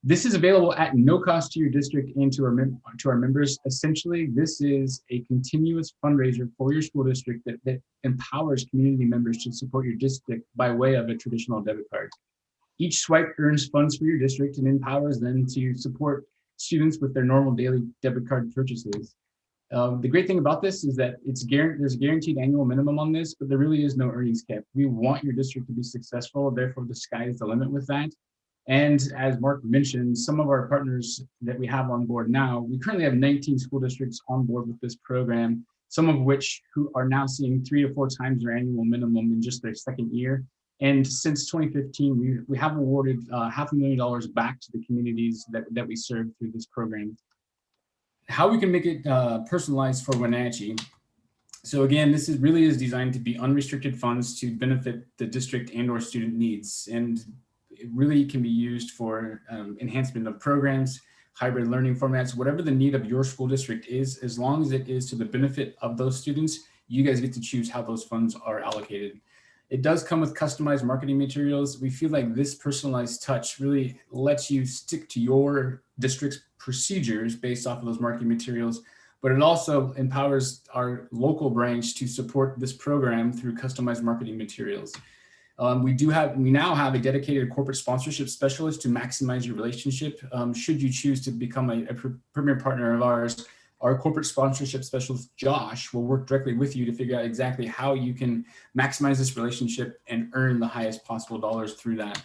This is available at no cost to your district and to our members. Essentially, this is a continuous fundraiser for your school district that empowers community members to support your district by way of a traditional debit card. Each swipe earns funds for your district and empowers them to support students with their normal daily debit card purchases. The great thing about this is that there's a guaranteed annual minimum on this, but there really is no earnings cap. We want your district to be successful, therefore the sky is the limit with that. And as Mark mentioned, some of our partners that we have on board now, we currently have 19 school districts on board with this program, some of which who are now seeing 3 to 4 times their annual minimum in just their second year. And since 2015, we have awarded $500,000 back to the communities that we serve through this program. How we can make it personalized for Wenatchee. So again, this really is designed to be unrestricted funds to benefit the district and or student needs. And it really can be used for enhancement of programs, hybrid learning formats, whatever the need of your school district is, as long as it is to the benefit of those students, you guys get to choose how those funds are allocated. It does come with customized marketing materials. We feel like this personalized touch really lets you stick to your district's procedures based off of those marketing materials, but it also empowers our local branch to support this program through customized marketing materials. We now have a dedicated corporate sponsorship specialist to maximize your relationship. Should you choose to become a premier partner of ours, our corporate sponsorship specialist, Josh, will work directly with you to figure out exactly how you can maximize this relationship and earn the highest possible dollars through that.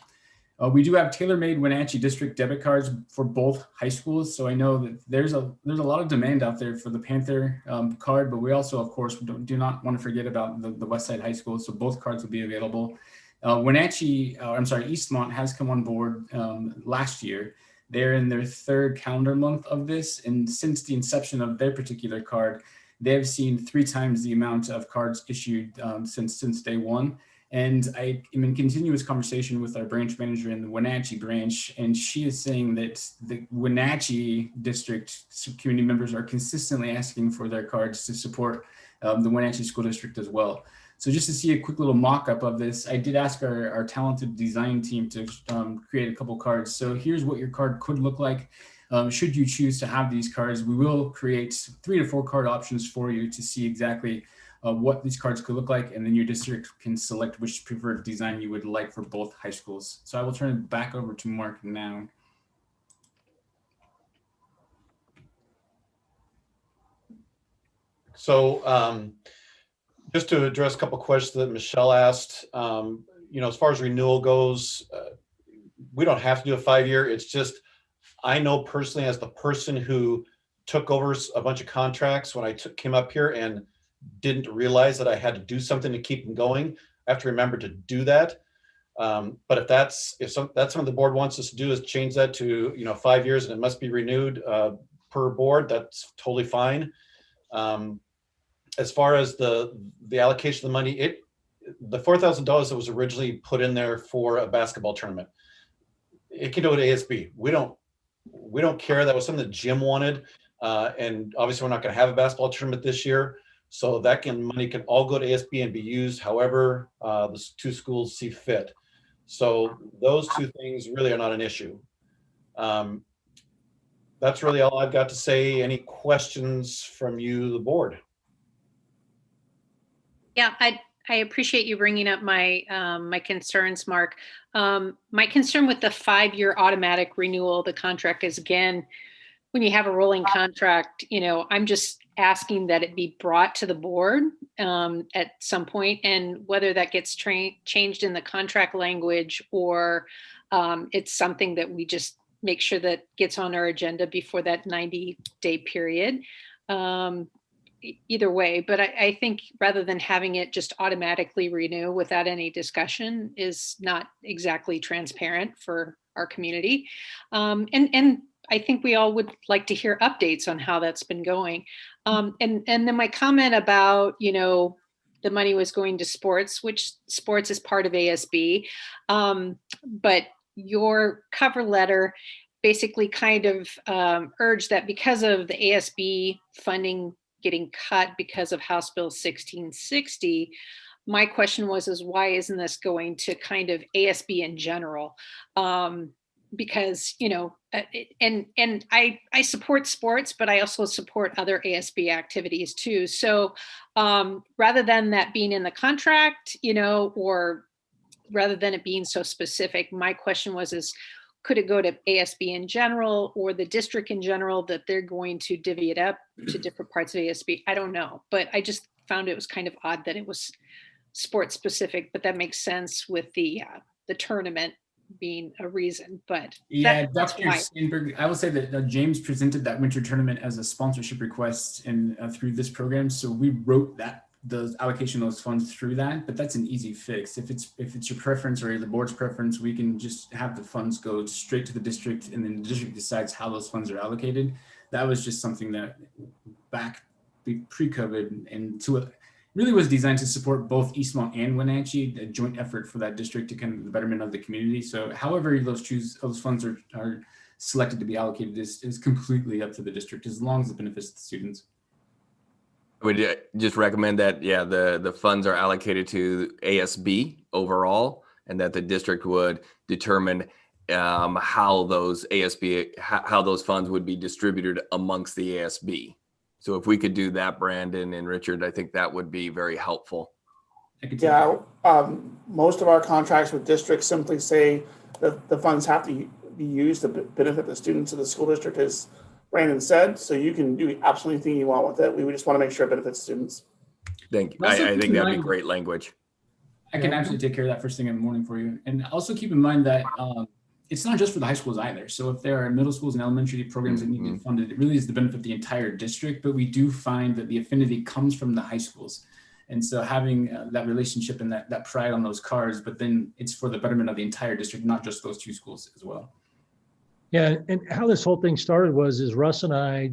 We do have tailor-made Wenatchee district debit cards for both high schools. So I know that there's a lot of demand out there for the Panther card, but we also, of course, do not want to forget about the Westside High School. So both cards will be available. Eastmont has come on board last year. They're in their 3rd calendar month of this. And since the inception of their particular card, they've seen 3 times the amount of cards issued since day one. And I am in continuous conversation with our branch manager in the Wenatchee branch, and she is saying that the Wenatchee district community members are consistently asking for their cards to support the Wenatchee School District as well. So just to see a quick little mock-up of this, I did ask our talented design team to create a couple cards. So here's what your card could look like. Should you choose to have these cards, we will create 3 to 4 card options for you to see exactly what these cards could look like, and then your district can select which preferred design you would like for both high schools. So I will turn it back over to Mark now. So just to address a couple of questions that Michelle asked, as far as renewal goes, we don't have to do a 5-year. It's just, I know personally as the person who took over a bunch of contracts when I came up here and didn't realize that I had to do something to keep them going. I have to remember to do that. But if that's something the board wants us to do is change that to 5 years and it must be renewed per board, that's totally fine. As far as the allocation of the money, the $4,000 that was originally put in there for a basketball tournament, it can go to ASB. We don't care. That was something that Jim wanted, and obviously we're not going to have a basketball tournament this year, so that money can all go to ASB and be used however the 2 schools see fit. So those 2 things really are not an issue. That's really all I've got to say. Any questions from you, the board? Yeah, I appreciate you bringing up my my concerns, Mark. My concern with the 5-year automatic renewal of the contract is, again, when you have a rolling contract, I'm just asking that it be brought to the board at some point, and whether that gets changed in the contract language or it's something that we just make sure that gets on our agenda before that 90-day period. Either way, but I think rather than having it just automatically renew without any discussion is not exactly transparent for our community. And I think we all would like to hear updates on how that's been going. And then my comment about, the money was going to sports, which sports is part of ASB. But your cover letter basically kind of urged that because of the ASB funding getting cut because of House Bill 1660, my question is why isn't this going to kind of ASB in general? Because, you know, and I support sports, but I also support other ASB activities too. So rather than that being in the contract, you know, or rather than it being so specific, my question is could it go to ASB in general or the district in general that they're going to divvy it up to different parts of ASB? I don't know, but I just found it was kind of odd that it was sports specific, but that makes sense with the tournament being a reason. But yeah, that's Dr. why. Steinberg, I will say that James presented that winter tournament as a sponsorship request and through this program. So we wrote that the allocation of those funds through that, but that's an easy fix. If it's your preference or the board's preference, we can just have the funds go straight to the district, and then the district decides how those funds are allocated. That was just something that back pre-COVID and to it really was designed to support both Eastmont and Wenatchee, a joint effort for that district to kind of the betterment of the community. So however those funds are selected to be allocated is completely up to the district as long as it benefits the students. I would just recommend that, yeah, the funds are allocated to ASB overall, and that the district would determine how those funds would be distributed amongst the ASB. So if we could do that, Brandon and Richard, I think that would be very helpful. Yeah, most of our contracts with districts simply say that the funds have to be used to benefit the students of the school district, as Brandon said. So you can do absolutely anything you want with it. We would just want to make sure it benefits students. Thank you. I think that'd be great language. I can actually take care of that first thing in the morning for you. And also keep in mind that it's not just for the high schools either. So if there are middle schools and elementary programs that need to be funded, it really is the benefit of the entire district. But we do find that the affinity comes from the high schools. And so having that relationship and that pride on those cards, but then it's for the betterment of the entire district, not just those two schools as well. Yeah, and how this whole thing started is Russ and I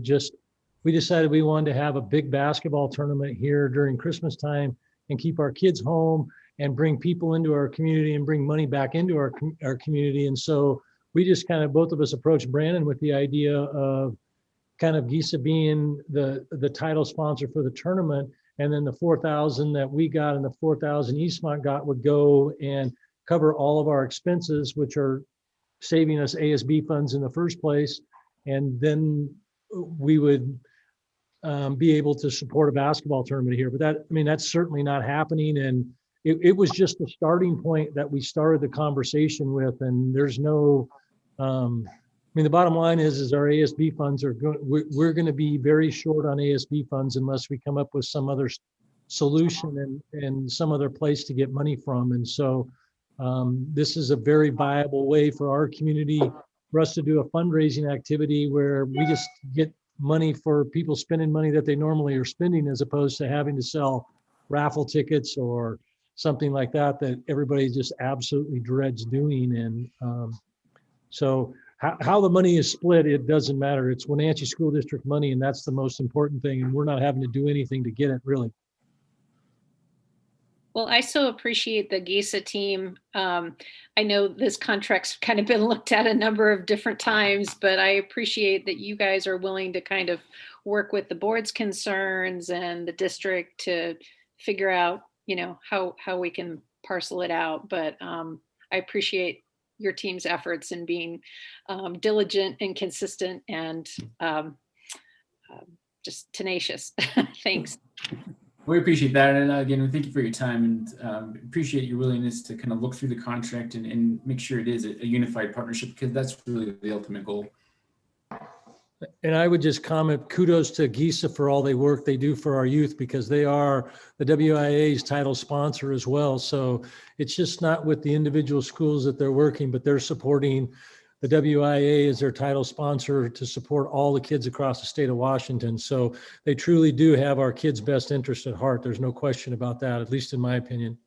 we decided we wanted to have a big basketball tournament here during Christmas time and keep our kids home and bring people into our community and bring money back into our community. And so we just kind of, both of us approached Brandon with the idea of kind of GSA being the title sponsor for the tournament. And then the 4,000 that we got and the 4,000 Eastmont got would go and cover all of our expenses, which are saving us ASB funds in the first place. And then we would be able to support a basketball tournament here. But that's certainly not happening. And it was just the starting point that we started the conversation with. And there's no, the bottom line is our ASB funds we're going to be very short on ASB funds unless we come up with some other solution and some other place to get money from. And so this is a very viable way for our community, for us to do a fundraising activity where we just get money for people spending money that they normally are spending, as opposed to having to sell raffle tickets or something like that everybody just absolutely dreads doing. And so how the money is split, it doesn't matter. It's Wenatchee School District money, and that's the most important thing. And we're not having to do anything to get it, really. Well, I so appreciate the GSA team. I know this contract's kind of been looked at a number of different times, but I appreciate that you guys are willing to kind of work with the board's concerns and the district to figure out, how we can parcel it out. But I appreciate your team's efforts in being diligent and consistent and just tenacious. Thanks. We appreciate that. And again, we thank you for your time and appreciate your willingness to kind of look through the contract and make sure it is a unified partnership, because that's really the ultimate goal. And I would just comment, kudos to GSA for all the work they do for our youth, because they are the WIA's title sponsor as well. So it's just not with the individual schools that they're working, but they're supporting the WIA as their title sponsor to support all the kids across the state of Washington. So they truly do have our kids' best interest at heart. There's no question about that, at least in my opinion.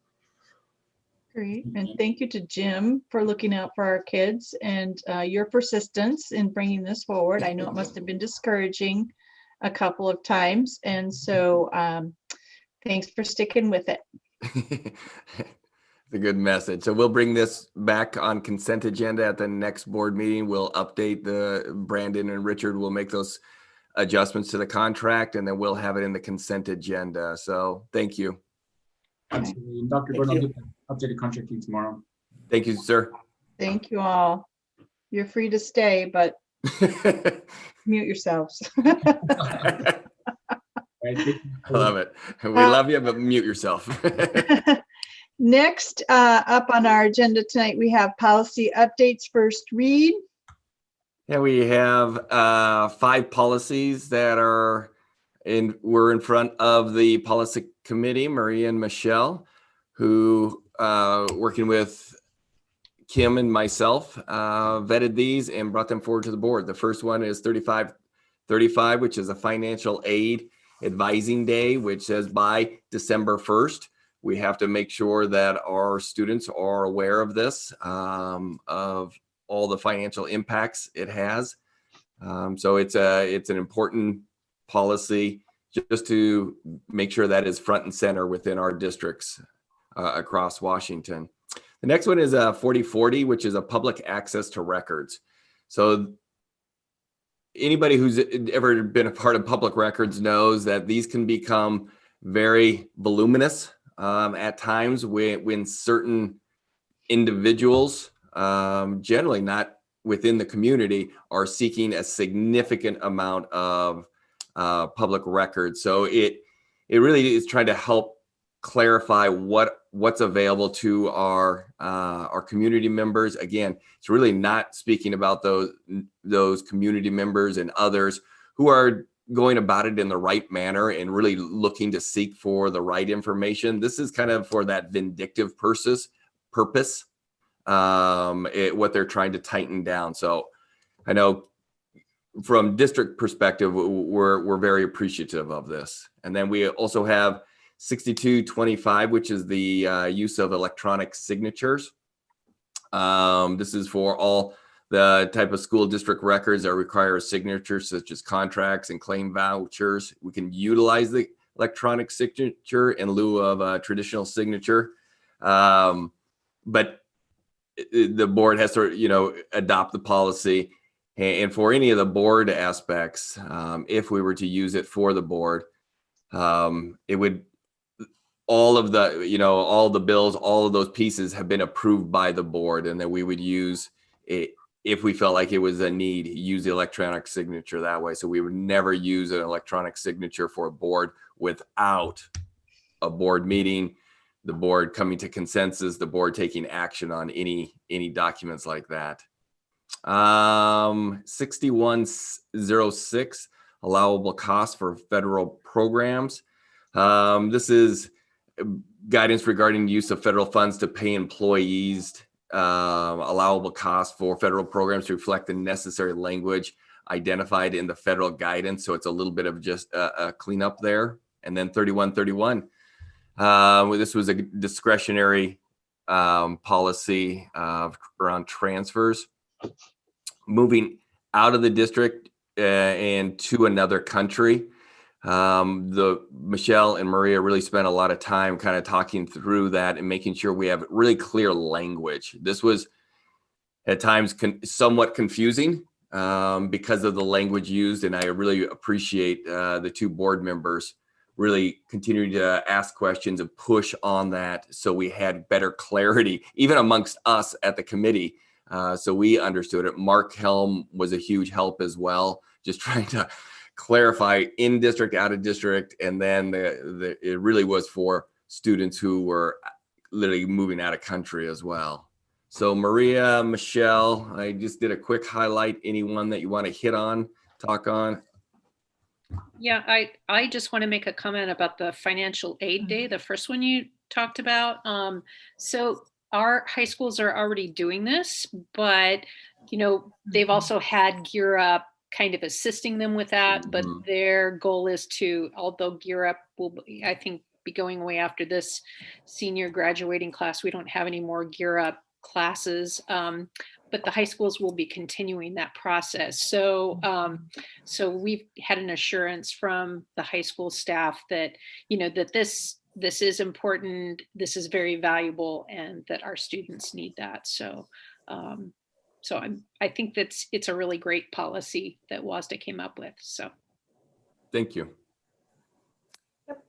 Great. And thank you to Jim for looking out for our kids and your persistence in bringing this forward. I know it must have been discouraging a couple of times. And so thanks for sticking with it. a good message. So we'll bring this back on consent agenda at the next board meeting. We'll update Brandon and Richard will make those adjustments to the contract, and then we'll have it in the consent agenda. So thank you. Absolutely. And Dr. Gordon, I'll get the updated contract to you tomorrow. Thank you, sir. Thank you all. You're free to stay, but mute yourselves. I love it. We love you, but mute yourself. Next up on our agenda tonight, we have policy updates first read. Yeah, we have 5 policies that we're in front of the policy committee, Maria and Michelle, who working with Kim and myself vetted these and brought them forward to the board. The first one is 3535, which is a financial aid advising day, which says by December 1st, we have to make sure that our students are aware of this, of all the financial impacts it has. So it's an important policy just to make sure that is front and center within our districts across Washington. The next one is 4040, which is a public access to records. So anybody who's ever been a part of public records knows that these can become very voluminous at times when certain individuals, generally not within the community, are seeking a significant amount of public records. So it really is trying to help clarify what's available to our community members. Again, it's really not speaking about those community members and others who are going about it in the right manner and really looking to seek for the right information. This is kind of for that vindictive purpose, what they're trying to tighten down. So I know from district perspective, we're very appreciative of this. And then we also have 6225, which is the use of electronic signatures. This is for all the type of school district records that require a signature, such as contracts and claim vouchers. We can utilize the electronic signature in lieu of a traditional signature. But the board has to, adopt the policy. And for any of the board aspects, if we were to use it for the board, it would, all of the, all the bills, all of those pieces have been approved by the board, and then we would use it if we felt like it was a need, use the electronic signature that way. So we would never use an electronic signature for a board without a board meeting, the board coming to consensus, the board taking action on any documents like that. 6106, allowable costs for federal programs. This is guidance regarding use of federal funds to pay employees, allowable costs for federal programs to reflect the necessary language identified in the federal guidance. So it's a little bit of just a cleanup there. And then 3131, this was a discretionary policy around transfers, moving out of the district and to another country. Michelle and Maria really spent a lot of time kind of talking through that and making sure we have really clear language. This was at times somewhat confusing because of the language used, and I really appreciate the 2 board members really continuing to ask questions and push on that so we had better clarity, even amongst us at the committee. So we understood it. Mark Helm was a huge help as well, just trying to clarify in district, out of district, and then it really was for students who were literally moving out of country as well. So Maria, Michelle, I just did a quick highlight. Anyone that you want to hit on, talk on? Yeah, I just want to make a comment about the financial aid day, the first one you talked about. So our high schools are already doing this, but they've also had Gear Up kind of assisting them with that, but their goal is to, although Gear Up will, I think, be going away after this senior graduating class, we don't have any more Gear Up classes, but the high schools will be continuing that process. So we've had an assurance from the high school staff that, that this this is important, this is very valuable, and that our students need that. So, I think it's a really great policy that WSD came up with. So, Thank you.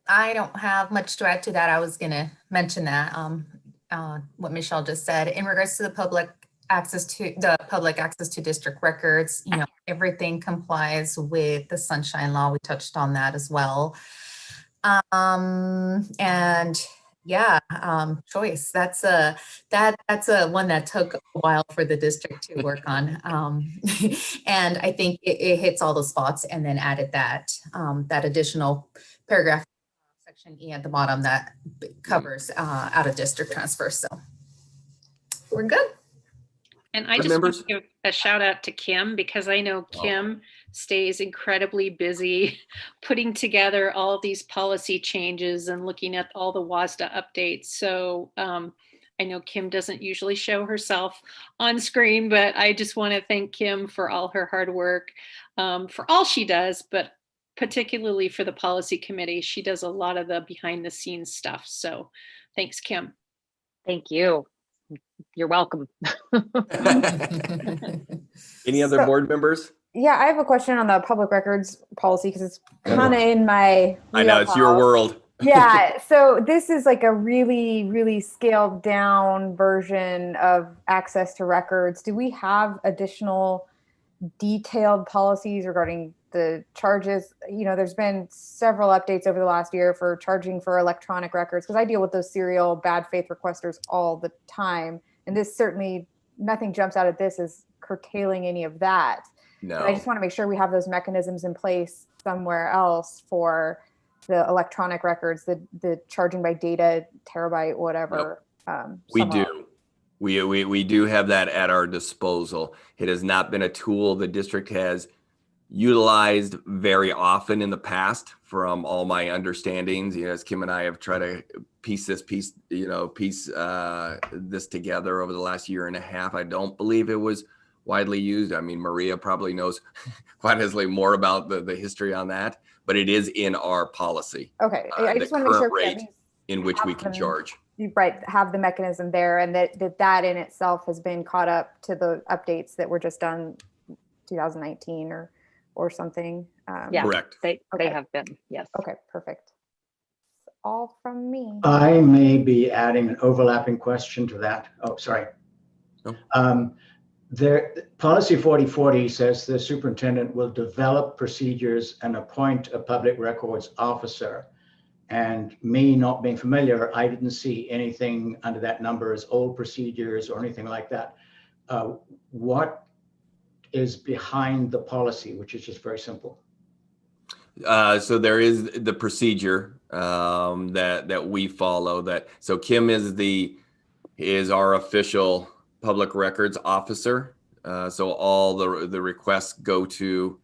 I don't have much to add to that. I was going to mention that what Michelle just said in regards to the public access to district records. You know, everything complies with the Sunshine Law. We touched on that as well. And yeah, choice. That's a one that took a while for the district to work on. And I think it hits all the spots, and then added that additional paragraph, section E at the bottom, that covers out of district transfer. So we're good. And I just want to give a shout out to Kim, because I know Kim stays incredibly busy putting together all of these policy changes and looking at all the WSD updates. So I know Kim doesn't usually show herself on screen, but I just want to thank Kim for all her hard work, for all she does, but particularly for the policy committee. She does a lot of the behind the scenes stuff. So thanks, Kim. Thank you. You're welcome. Any other board members? Yeah, I have a question on the public records policy, because it's kind of in my I know, it's your world. Yeah, so this is like a really, really scaled down version of access to records. Do we have additional detailed policies regarding the charges? You know, there's been several updates over the last year for charging for electronic records, because I deal with those serial bad faith requesters all the time. And this certainly, nothing jumps out at this as curtailing any of that. No. But I just want to make sure we have those mechanisms in place somewhere else for the electronic records, the charging by data, terabyte, whatever. We do. We do have that at our disposal. It has not been a tool the district has utilized very often in the past, from all my understandings. You know, as Kim and I have tried to piece this together over the last year and a half, I don't believe it was widely used. I mean, Maria probably knows quite more about the history on that, but it is in our policy. Okay, I just want to make sure rate in which we can charge. Right, have the mechanism there, and that in itself has been caught up to the updates that were just done 2019 or something. Yeah, correct. They have been, yes. Okay, perfect. That's all from me. I may be adding an overlapping question to that. Oh, sorry. No. Policy 4040 says the superintendent will develop procedures and appoint a public records officer. And me not being familiar, I didn't see anything under that number as old procedures or anything like that. What is behind the policy, which is just very simple? So there is the procedure that we follow. So Kim is our official public records officer. So all the requests go to.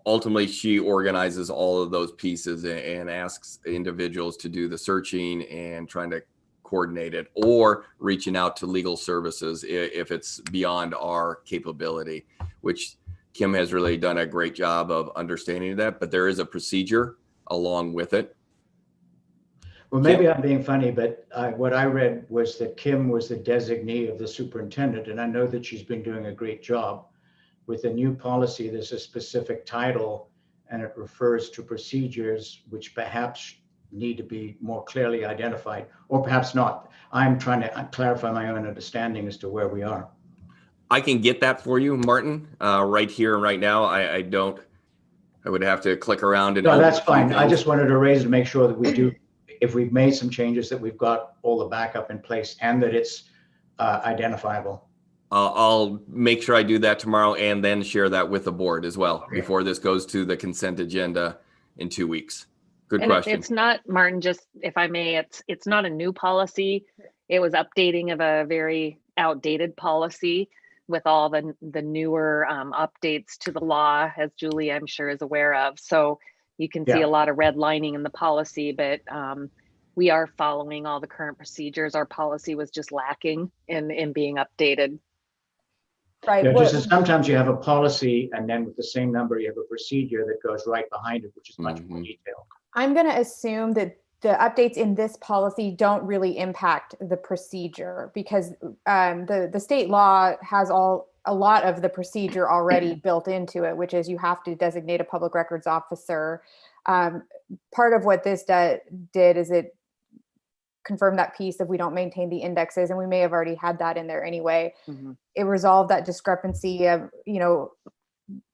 Ultimately, she organizes all of those pieces and asks individuals to do the searching and trying to coordinate it, or reaching out to legal services if it's beyond our capability, which Kim has really done a great job of understanding that, but there is a procedure along with it. Well, maybe I'm being funny, but what I read was that Kim was the designee of the superintendent, and I know that she's been doing a great job. With the new policy, there's a specific title, and it refers to procedures which perhaps need to be more clearly identified, or perhaps not. I'm trying to clarify my own understanding as to where we are. I can get that for you, Martin, right here and right now. I would have to click around. No, that's fine. I just wanted to raise it to make sure that we do, if we've made some changes, that we've got all the backup in place and that it's identifiable. I'll make sure I do that tomorrow and then share that with the board as well before this goes to the consent agenda in 2 weeks. Good question. It's not, Martin, just if I may, it's not a new policy. It was updating of a very outdated policy with all the newer updates to the law, as Julie, I'm sure, is aware of. So you can see a lot of redlining in the policy, but we are following all the current procedures. Our policy was just lacking in being updated. Right. Yeah, just as sometimes you have a policy and then with the same number, you have a procedure that goes right behind it, which is much more detailed. I'm going to assume that updates in this policy don't really impact the procedure because the state law has a lot of the procedure already built into it, which is you have to designate a public records officer. Part of what this did is it confirmed that piece of we don't maintain the indexes, and we may have already had that in there anyway. It resolved that discrepancy of,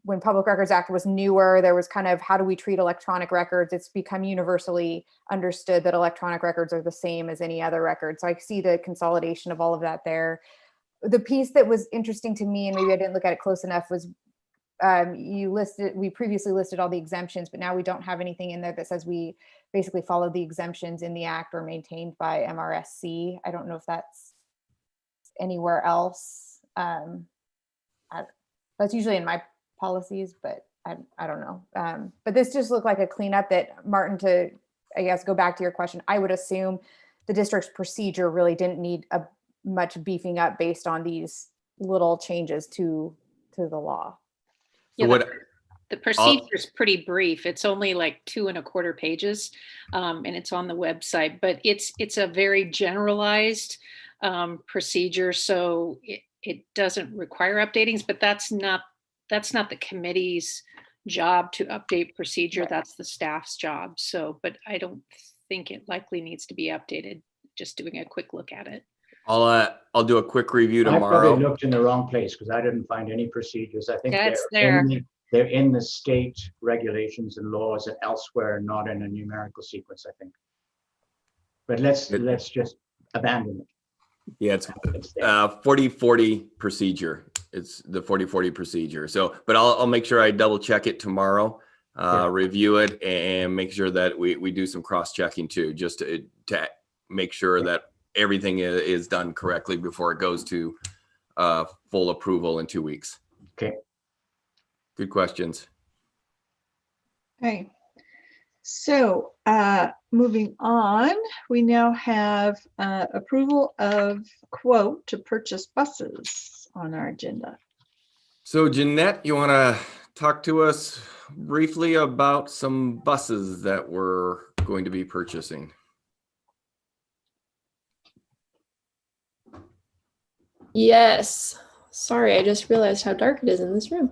when Public Records Act was newer, there was kind of how do we treat electronic records? It's become universally understood that electronic records are the same as any other record. So I see the consolidation of all of that there. The piece that was interesting to me, and maybe I didn't look at it close enough, was we previously listed all the exemptions, but now we don't have anything in there that says we basically follow the exemptions in the act or maintained by MRSC. I don't know if that's anywhere else. That's usually in my policies, but I don't know. But this just looked like a cleanup that, Martin, to, I guess, go back to your question, I would assume the district's procedure really didn't need much beefing up based on these little changes to the law. Yeah, the procedure is pretty brief. It's only like 2.25 pages, and it's on the website, but it's a very generalized procedure. So it doesn't require updatings, but that's not the committee's job to update procedure. That's the staff's job. So, but I don't think it likely needs to be updated. Just doing a quick look at it. I'll do a quick review I tomorrow. probably looked in the wrong place because I didn't find any procedures. I think That's they're in the state regulations and laws and elsewhere, not in a numerical sequence, I think. But let's just abandon it. Yeah, it's 40/40 procedure. It's the 40/40 procedure. So, but I'll make sure I double check it tomorrow, review it, and make sure that we do some cross checking too, just to make sure that everything is done correctly before it goes to full approval in 2 weeks. Okay. Good questions. Okay. So moving on, we now have approval of quote to purchase buses on our agenda. So Jeanette, you want to talk to us briefly about some buses that we're going to be purchasing? Yes. Sorry, I just realized how dark it is in this room.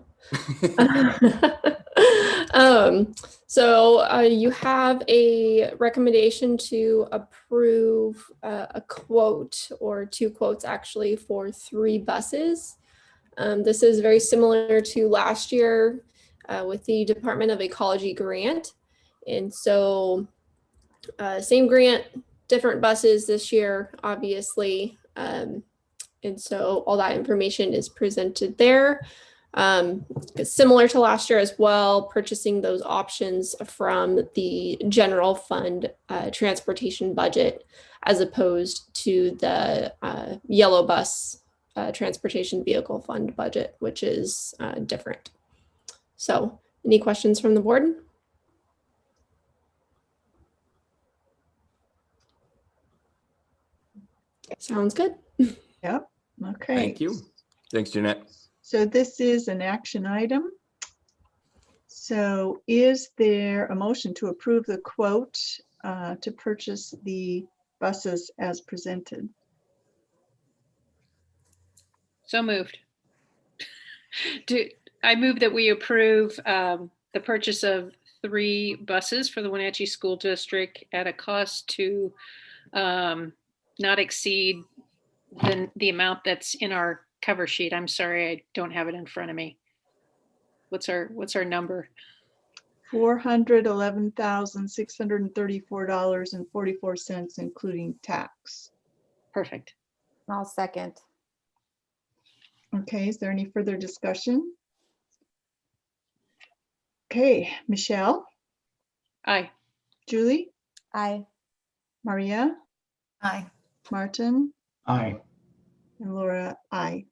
So you have a recommendation to approve a quote, or 2 quotes actually, for 3 buses. This is very similar to last year with the Department of Ecology grant. And so same grant, different buses this year, obviously. And so all that information is presented there. Similar to last year as well, purchasing those options from the general fund transportation budget, as opposed to the yellow bus transportation vehicle fund budget, which is different. So any questions from the board? Sounds good. Yep. Okay. Thank you. Thanks, Jeanette. So this is an action item. So is there a motion to approve the quote to purchase the buses as presented? So moved. I move that we approve the purchase of 3 buses for the Wenatchee School District at a cost to not exceed the amount that's in our cover sheet. I'm sorry, I don't have it in front of me. What's our number? $411,634.44, including tax. Perfect. I'll second. Okay, is there any further discussion? Okay, Michelle? Aye. Julie? Aye. Maria? Aye. Martin? Aye. And Laura, aye.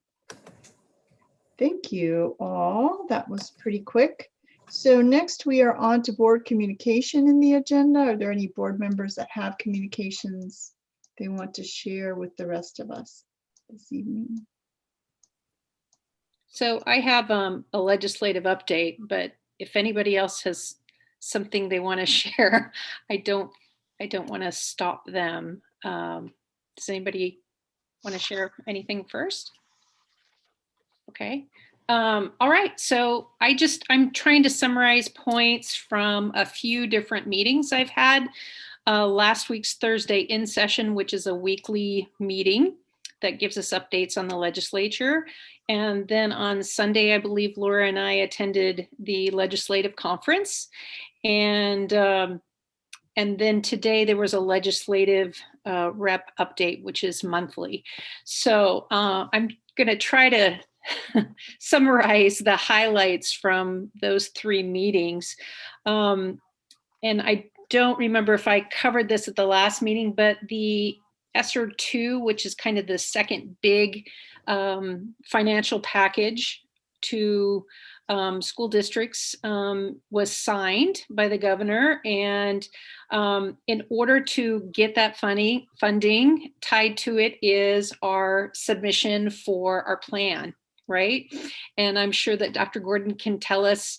Thank you all. That was pretty quick. So next we are on to board communication in the agenda. Are there any board members that have communications they want to share with the rest of us this evening? So I have a legislative update, but if anybody else has something they want to share, I don't I don't want to stop them. Does anybody want to share anything first? Okay. All right. So I'm trying to summarize points from a few different meetings I've had. Last week's Thursday in session, which is a weekly meeting that gives us updates on the legislature. And then on Sunday, I believe Laura and I attended the legislative conference. And then today there was a legislative rep update, which is monthly. So I'm going to try to summarize the highlights from those three meetings. And I don't remember if I covered this at the last meeting, but the ESSER 2, which is kind of the second big financial package to school districts, was signed by the governor. And in order to get that funding tied to it is our submission for our plan, right? And I'm sure that Dr. Gordon can tell us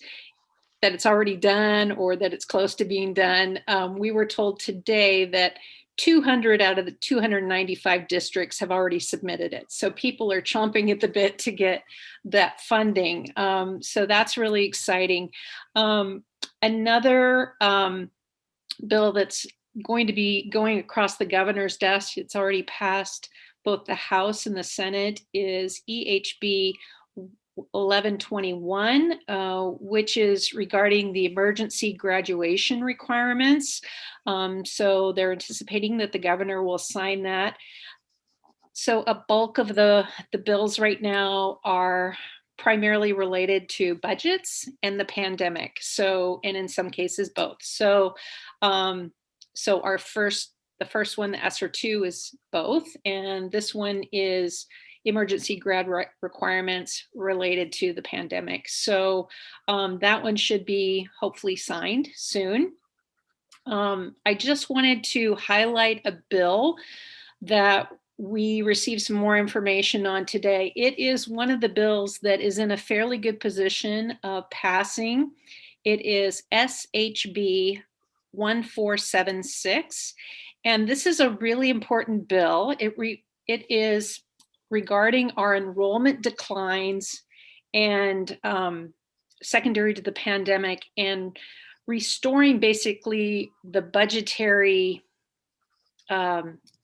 that it's already done or that it's close to being done. We were told today that 200 out of the 295 districts have already submitted it. So people are chomping at the bit to get that funding. So that's really exciting. Another bill that's going to be going across the governor's desk, it's already passed both the House and the Senate, is EHB 1121, which is regarding the emergency graduation requirements. So they're anticipating that the governor will sign that. So a bulk of the bills right now are primarily related to budgets and the pandemic. So, and in some cases both. So, so the first one, the ESSER 2, is both, and this one is emergency grad requirements related to the pandemic. So that one should be hopefully signed soon. I just wanted to highlight a bill that we received some more information on today. It is one of the bills that is in a fairly good position of passing. It is SHB 1476. And this is a really important bill. It is regarding our enrollment declines and secondary to the pandemic, and restoring basically the budgetary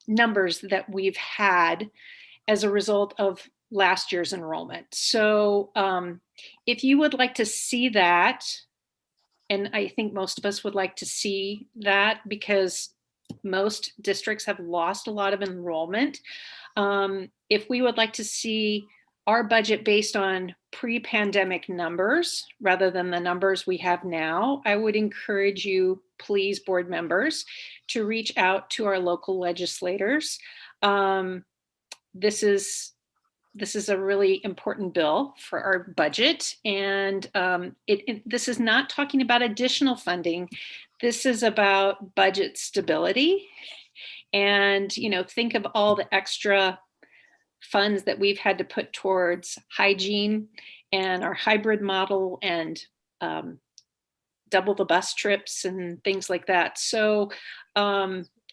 numbers that we've had as a result of last year's enrollment. So if you would like to see that, and I think most of us would like to see that because most districts have lost a lot of enrollment. If we would like to see our budget based on pre-pandemic numbers rather than the numbers we have now, I would encourage you, please, board members, to reach out to our local legislators. This is a really important bill for our budget, and this is not talking about additional funding. This is about budget stability. And, think of all the extra funds that we've had to put towards hygiene and our hybrid model and double the bus trips and things like that. So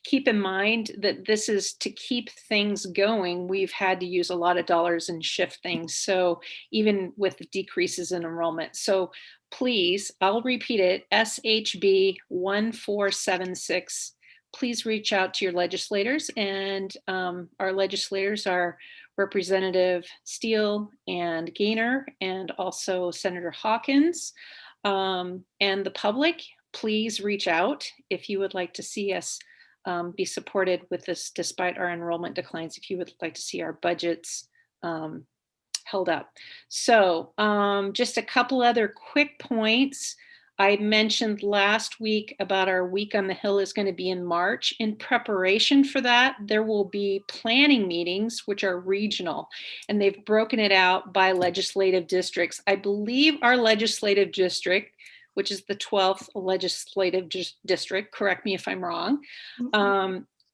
keep in mind that this is to keep things going. We've had to use a lot of dollars and shift things. So even with decreases in enrollment. So please, I'll repeat it, SHB 1476. Please reach out to your legislators, and our legislators are Representative Steele and Gaynor, and also Senator Hawkins. And the public, please reach out if you would like to see us be supported with this despite our enrollment declines, if you would like to see our budgets held up. So just a couple other quick points. I mentioned last week about our Week on the Hill is going to be in March. In preparation for that, there will be planning meetings, which are regional, and they've broken it out by legislative districts. I believe our legislative district, which is the 12th legislative district, correct me if I'm wrong,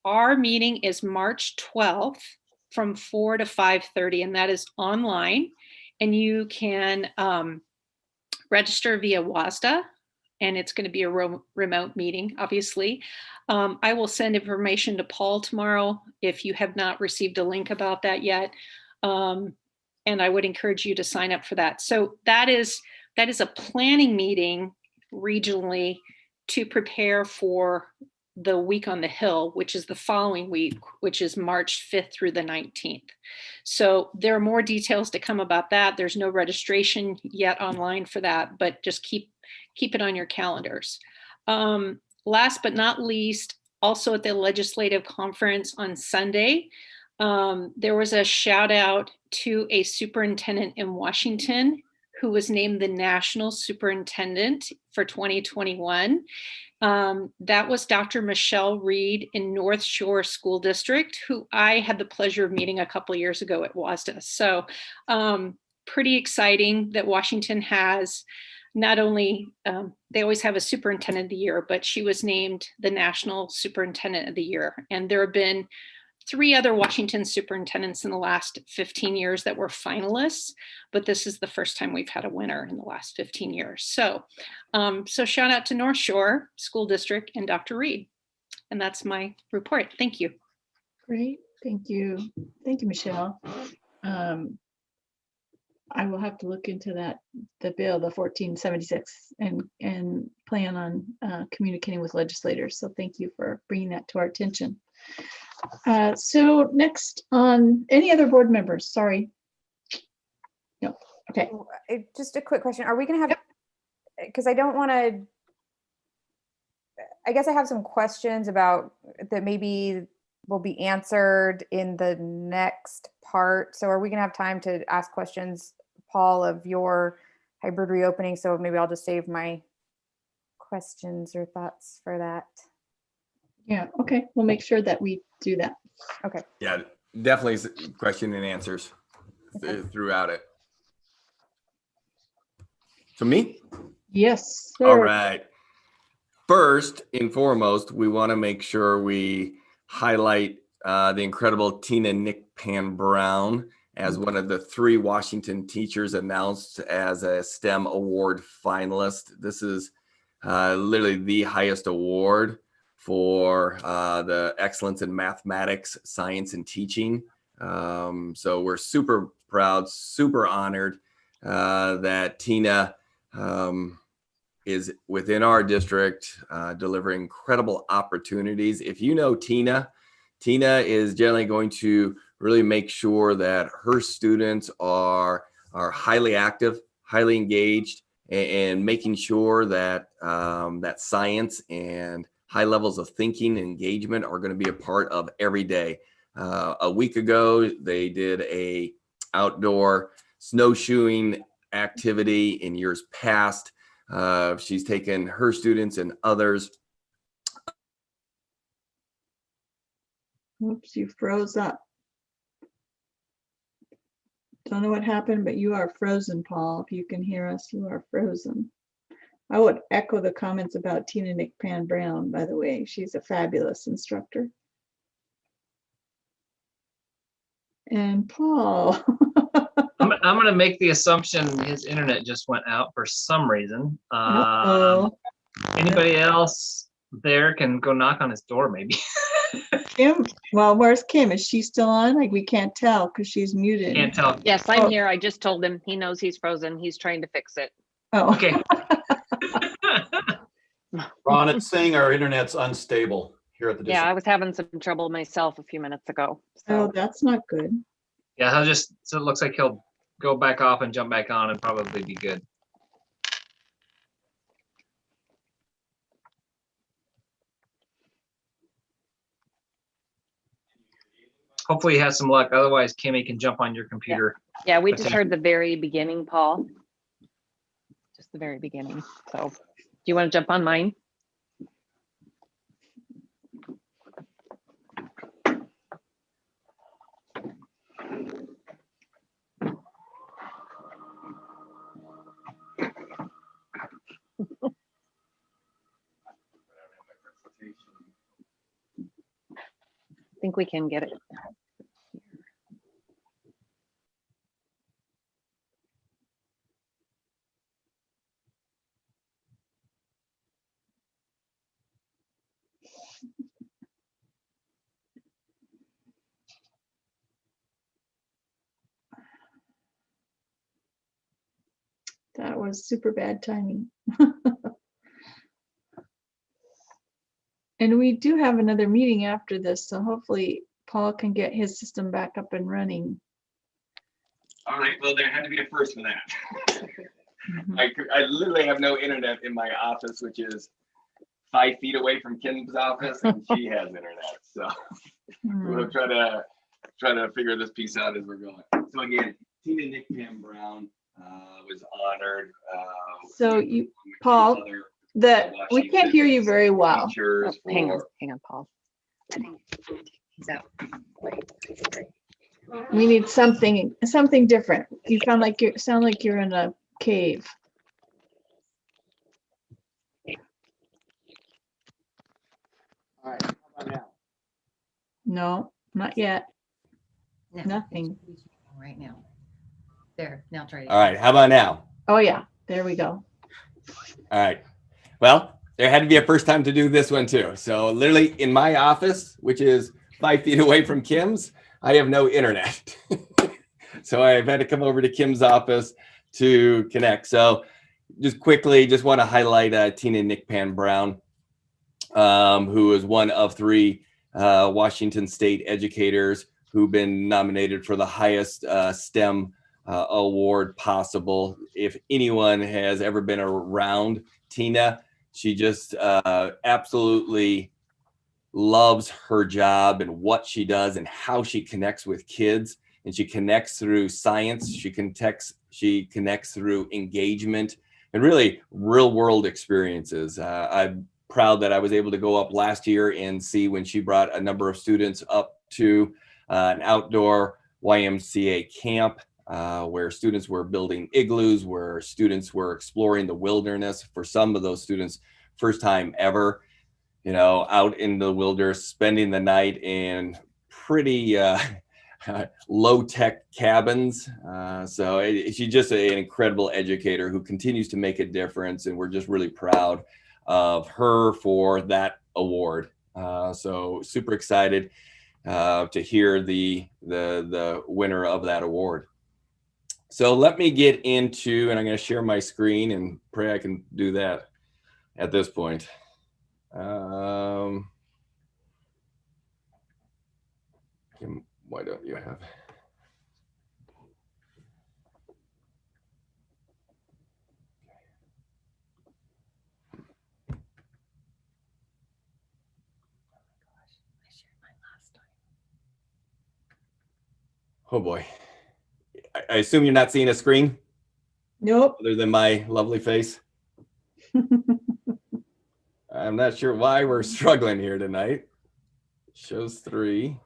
our meeting is March 12th from 4 to 5:30, and that is online, and you can register via WSD and it's going to be a remote meeting, obviously. I will send information to Paul tomorrow if you have not received a link about that yet. And I would encourage you to sign up for that. So that is a planning meeting regionally to prepare for the week on the Hill, which is the following week, which is March 5th through the 19th. So there are more details to come about that. There's no registration yet online for that, but just keep it on your calendars. Last but not least, also at the legislative conference on Sunday, there was a shout out to a superintendent in Washington who was named the national superintendent for 2021. That was Dr. Michelle Reed in North Shore School District, who I had the pleasure of meeting a couple of years ago at WSD. So pretty exciting that Washington has not only, they always have a superintendent of the year, but she was named the national superintendent of the year. And there have been 3 other Washington superintendents in the last 15 years that were finalists, but this is the first time we've had a winner in the last 15 years. So, so shout out to North Shore School District and Dr. Reed. And that's my report. Thank you. Great, thank you. Thank you, Michelle. I will have to look into that, the bill, the 1476, and plan on communicating with legislators. So thank you for bringing that to our attention. So next on any other board members, sorry. No, okay. Just a quick question. Are we going to have, because I don't want to, I guess I have some questions about that maybe will be answered in the next part. So are we going to have time to ask questions, Paul, of your hybrid reopening? So maybe I'll just save my questions or thoughts for that. Yeah, okay. We'll make sure that we do that. Okay. Yeah, definitely question and answers throughout it. So me? Yes, sir. All right. First and foremost, we want to make sure we highlight the incredible Tina Nick Pan Brown as one of the 3 Washington teachers announced as a STEM award finalist. This is literally the highest award for the excellence in mathematics, science, and teaching. So we're super proud, super honored that Tina is within our district, delivering incredible opportunities. If you know Tina, Tina is generally going to really make sure that her students are highly active, highly engaged, and making sure that that science and high levels of thinking and engagement are going to be a part of every day. A week ago, they did a outdoor snowshoeing activity. In years past, she's taken her students and others. Oops, you froze up. Don't know what happened, but you are frozen, Paul. If you can hear us, you are frozen. I would echo the comments about Tina Nick Pan Brown, by the way. She's a fabulous instructor. And Paul. I'm going to make the assumption his internet just went out for some reason. Anybody else there can go knock on his door, maybe. Kim? Well, where's Kim? Is she still on? Like, we can't tell because she's muted. Can't tell. Yes, I'm here. I just told him. He knows he's frozen. He's trying to fix it. Oh, okay. Ron, it's saying our internet's unstable here at the district. Yeah, I was having some trouble myself a few minutes ago. Oh, that's not good. Yeah, so it looks like he'll go back off and jump back on and probably be good. Hopefully he has some luck. Otherwise, Kimmy can jump on your computer. Yeah, we just heard the very beginning, Paul. Just the very beginning. So do you want to jump on mine? I think we can get it. That was super bad timing. And we do have another meeting after this, so hopefully Paul can get his system back up and running. All right, well, there had to be a first for that. I literally have no internet in my office, which is 5 feet away from Kim's office, and she has internet. So we'll try to figure this piece out as we're going. So again, Tina Nick Pam Brown was honored. So you, Paul, we can't hear you very well. Oh, hang on, Paul. He's out. We need something different. You sound like you're in a cave. All right, how about now? No, not yet. No. Nothing. Right now. There, now try it. All right, how about now? Oh yeah, there we go. All right. Well, there had to be a first time to do this one too. So literally in my office, which is 5 feet away from Kim's, I have no internet. So I've had to come over to Kim's office to connect. So just quickly, just want to highlight Tina Nick Pan Brown, who is one of 3 Washington State educators who've been nominated for the highest STEM award possible. If anyone has ever been around Tina, she just absolutely loves her job and what she does and how she connects with kids. And she connects through science. She connects through engagement and really real world experiences. I'm proud that I was able to go up last year and see when she brought a number of students up to an outdoor YMCA camp where students were building igloos, where students were exploring the wilderness. For some of those students, first time ever, out in the wilderness, spending the night in pretty low-tech cabins. So she's just an incredible educator who continues to make a difference, and we're just really proud of her for that award. So super excited to hear the winner of that award. So let me get into, and I'm going to share my screen and pray I can do that at this point. Kim, why don't you have? Oh boy. I assume you're not seeing a screen? Nope. Other than my lovely face? I'm not sure why we're struggling here tonight. Shows 3.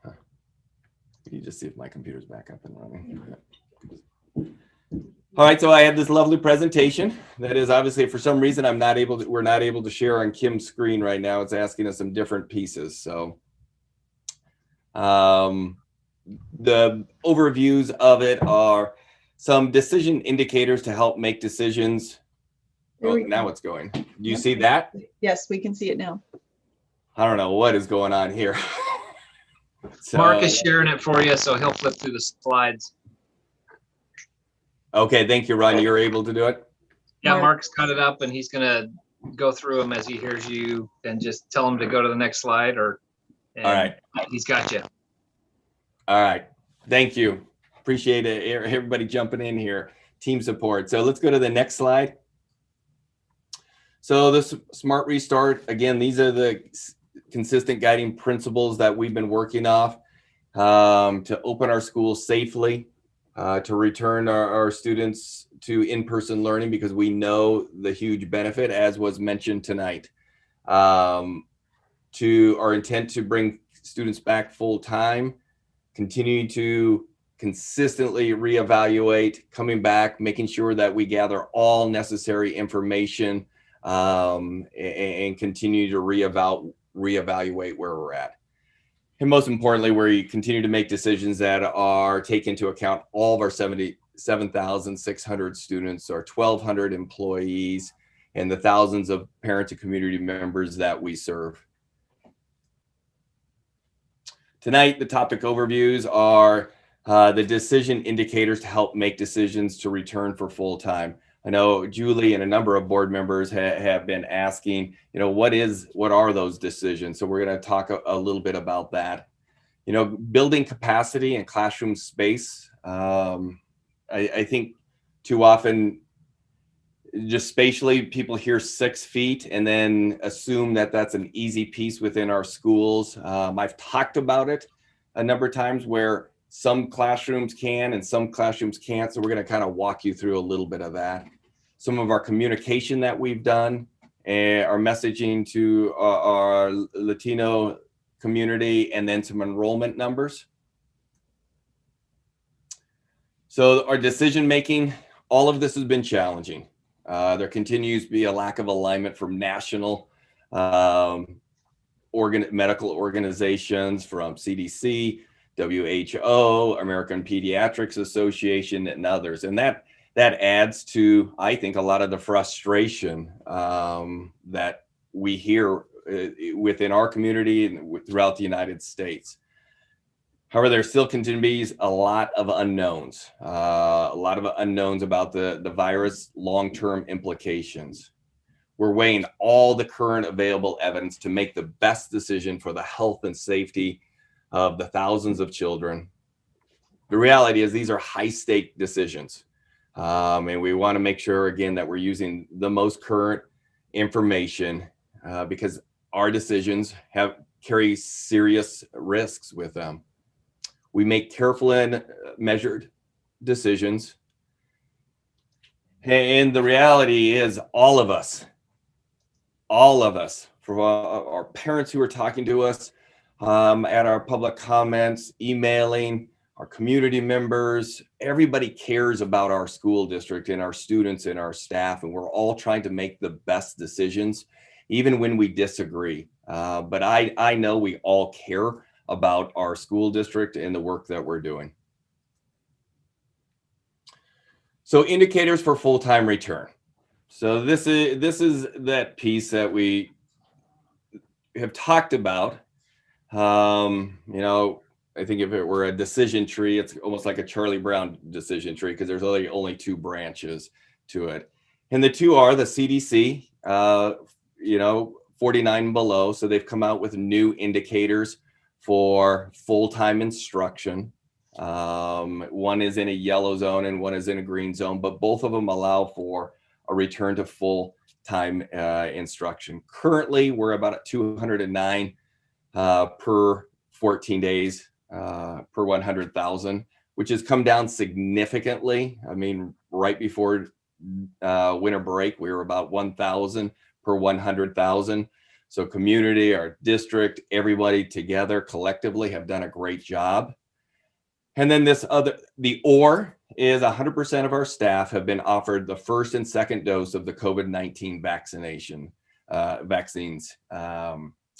Huh. You just see if my computer's back up and running. All right, so I had this lovely presentation that is obviously for some reason we're not able to share on Kim's screen right now. It's asking us some different pieces. So the overviews of it are some decision indicators to help make decisions. Oh, now it's going. Do you see that? Yes, we can see it now. I don't know what is going on here. So, Mark is sharing it for you, so he'll flip through the slides. Okay, thank you, Ron. You're able to do it? Yeah, Mark's cut it up and he's gonna go through them as he hears you and just tell him to go to the next slide or. All right. He's got you. All right, thank you. Appreciate it, everybody jumping in here. Team support. So let's go to the next slide. So this Smart Restart, again, these are the consistent guiding principles that we've been working off to open our schools safely, to return our students to in-person learning because we know the huge benefit, as was mentioned tonight, to our intent to bring students back full time, continue to consistently reevaluate, coming back, making sure that we gather all necessary information and continue to reevaluate where we're at. And most importantly, where you continue to make decisions that are take into account all of our 7,600 students, or 1,200 employees, and the thousands of parents and community members that we serve. Tonight, the topic overviews are the decision indicators to help make decisions to return for full-time. I know Julie and a number of board members have been asking, you know, what are those decisions? So we're going to talk a little bit about that. You know, building capacity and classroom space. I think too often, just spatially, people hear 6 feet and then assume that that's an easy piece within our schools. I've talked about it a number of times where some classrooms can and some classrooms can't. So we're going to kind of walk you through a little bit of that. Some of our communication that we've done, our messaging to our Latino community, and then some enrollment numbers. So our decision making, all of this has been challenging. There continues to be a lack of alignment from national medical organizations, from CDC, WHO, American Pediatrics Association, and others. And that adds to, I think, a lot of the frustration that we hear within our community and throughout the United States. However, there still continues a lot of unknowns, about the virus long-term implications. We're weighing all the current available evidence to make the best decision for the health and safety of the thousands of children. The reality is these are high-stake decisions. And we want to make sure, again, that we're using the most current information because our decisions carry serious risks with them. We make careful and measured decisions. And the reality is all of us, for our parents who are talking to us at our public comments, emailing, our community members, everybody cares about our school district and our students and our staff, and we're all trying to make the best decisions, even when we disagree. But I know we all care about our school district and the work that we're doing. So indicators for full-time return. So this is that piece that we have talked about. You know, I think if it were a decision tree, it's almost like a Charlie Brown decision tree because there's only 2 branches to it. And the 2 are the CDC, you know, 49 and below. So they've come out with new indicators for full-time instruction. One is in a yellow zone and one is in a green zone, but both of them allow for a return to full-time instruction. Currently, we're about at 209 per 14 days per 100,000, which has come down significantly. I mean, right before winter break, we were about 1,000 per 100,000. So community, our district, everybody together collectively have done a great job. And then the OR is 100% of our staff have been offered the first and second dose of the COVID-19 vaccines.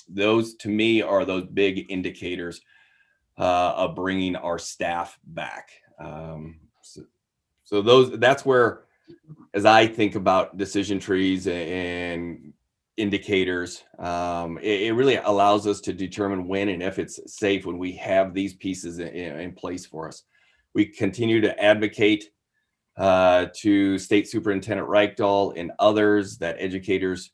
Those to me are those big indicators of bringing our staff back. So that's where, as I think about decision trees and indicators, it really allows us to determine when and if it's safe when we have these pieces in place for us. We continue to advocate to State Superintendent Reichdahl and others that educators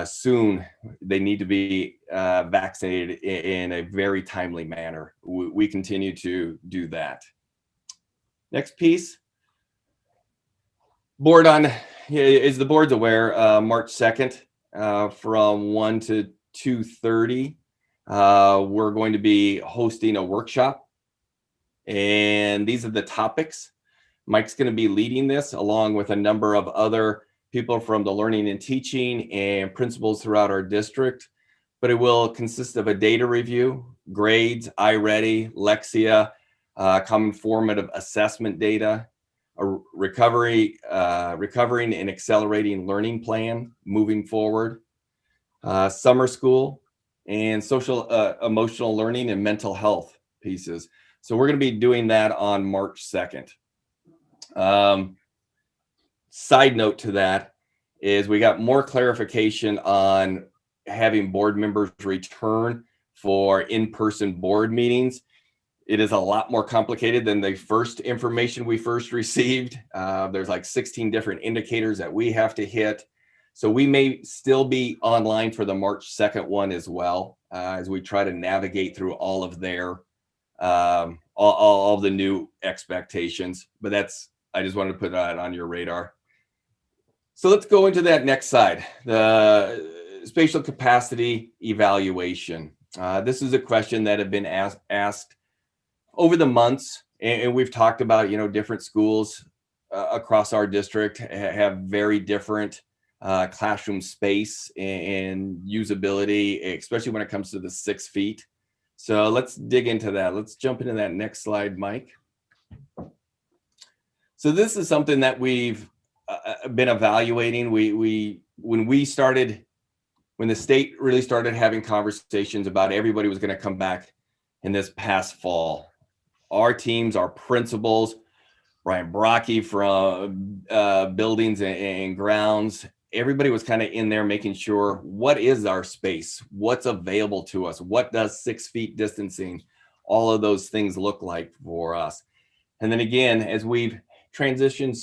soon they need to be vaccinated in a very timely manner. We continue to do that. Next piece. Board on, is the board's aware, March 2nd from 1 to 2:30, we're going to be hosting a workshop. And these are the topics. Mike's going to be leading this along with a number of other people from the learning and teaching and principals throughout our district. But it will consist of a data review, grades, iReady, Lexia, common formative assessment data, a recovering and accelerating learning plan moving forward, summer school, and social emotional learning and mental health pieces. So we're going to be doing that on March 2nd. Side note to that is we got more clarification on having board members return for in-person board meetings. It is a lot more complicated than the first information we first received. There's like 16 different indicators that we have to hit. So we may still be online for the March 2nd one as well, as we try to navigate through all of their, all the new expectations. But I just wanted to put that on your radar. So let's go into that next slide, the spatial capacity evaluation. This is a question that had been asked over the months, and we've talked about, different schools across our district have very different classroom space and usability, especially when it comes to the 6 feet. So let's dig into that. Let's jump into that next slide, Mike. So this is something that we've been evaluating. When the state really started having conversations about everybody was going to come back in this past fall, our teams, our principals, Brian Brocky from buildings and grounds, everybody was kind of in there making sure, what is our space? What's available to us? What does 6 feet distancing, all of those things look like for us? And then again, as we've transitioned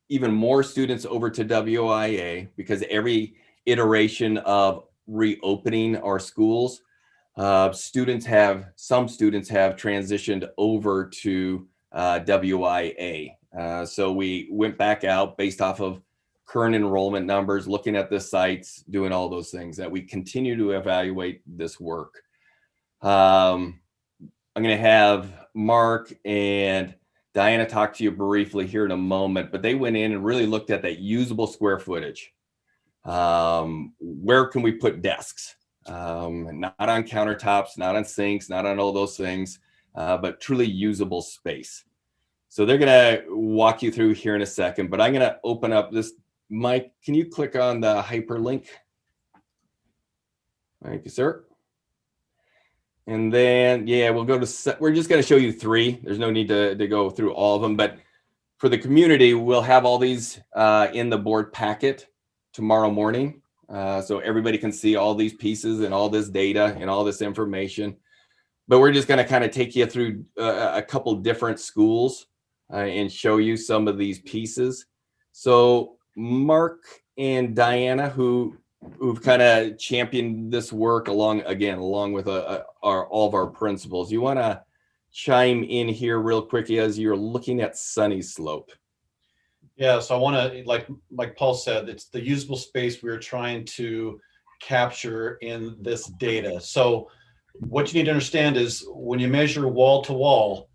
even more students over to WIA, because every iteration of reopening our schools, some students have transitioned over to WIA. So we went back out based off of current enrollment numbers, looking at the sites, doing all those things that we continue to evaluate this work. I'm going to have Mark and Diana talk to you briefly here in a moment, but they went in and really looked at that usable square footage. Where can we put desks? Not on countertops, not on sinks, not on all those things, but truly usable space. So they're going to walk you through here in a second, but I'm going to open up this. Mike, can you click on the hyperlink? Thank you, sir. And then, yeah, we'll go to, we're just going to show you 3. There's no need to go through all of them, but for the community, we'll have all these in the board packet tomorrow morning. So everybody can see all these pieces and all this data and all this information. But we're just going to kind of take you through a couple different schools and show you some of these pieces. So Mark and Diana, who've kind of championed this work along with all of our principals, you want to chime in here real quick as you're looking at Sunny Slope? Yeah, so I want to, like Paul said, it's the usable space we're trying to capture in this data. So what you need to understand is when you measure wall to wall,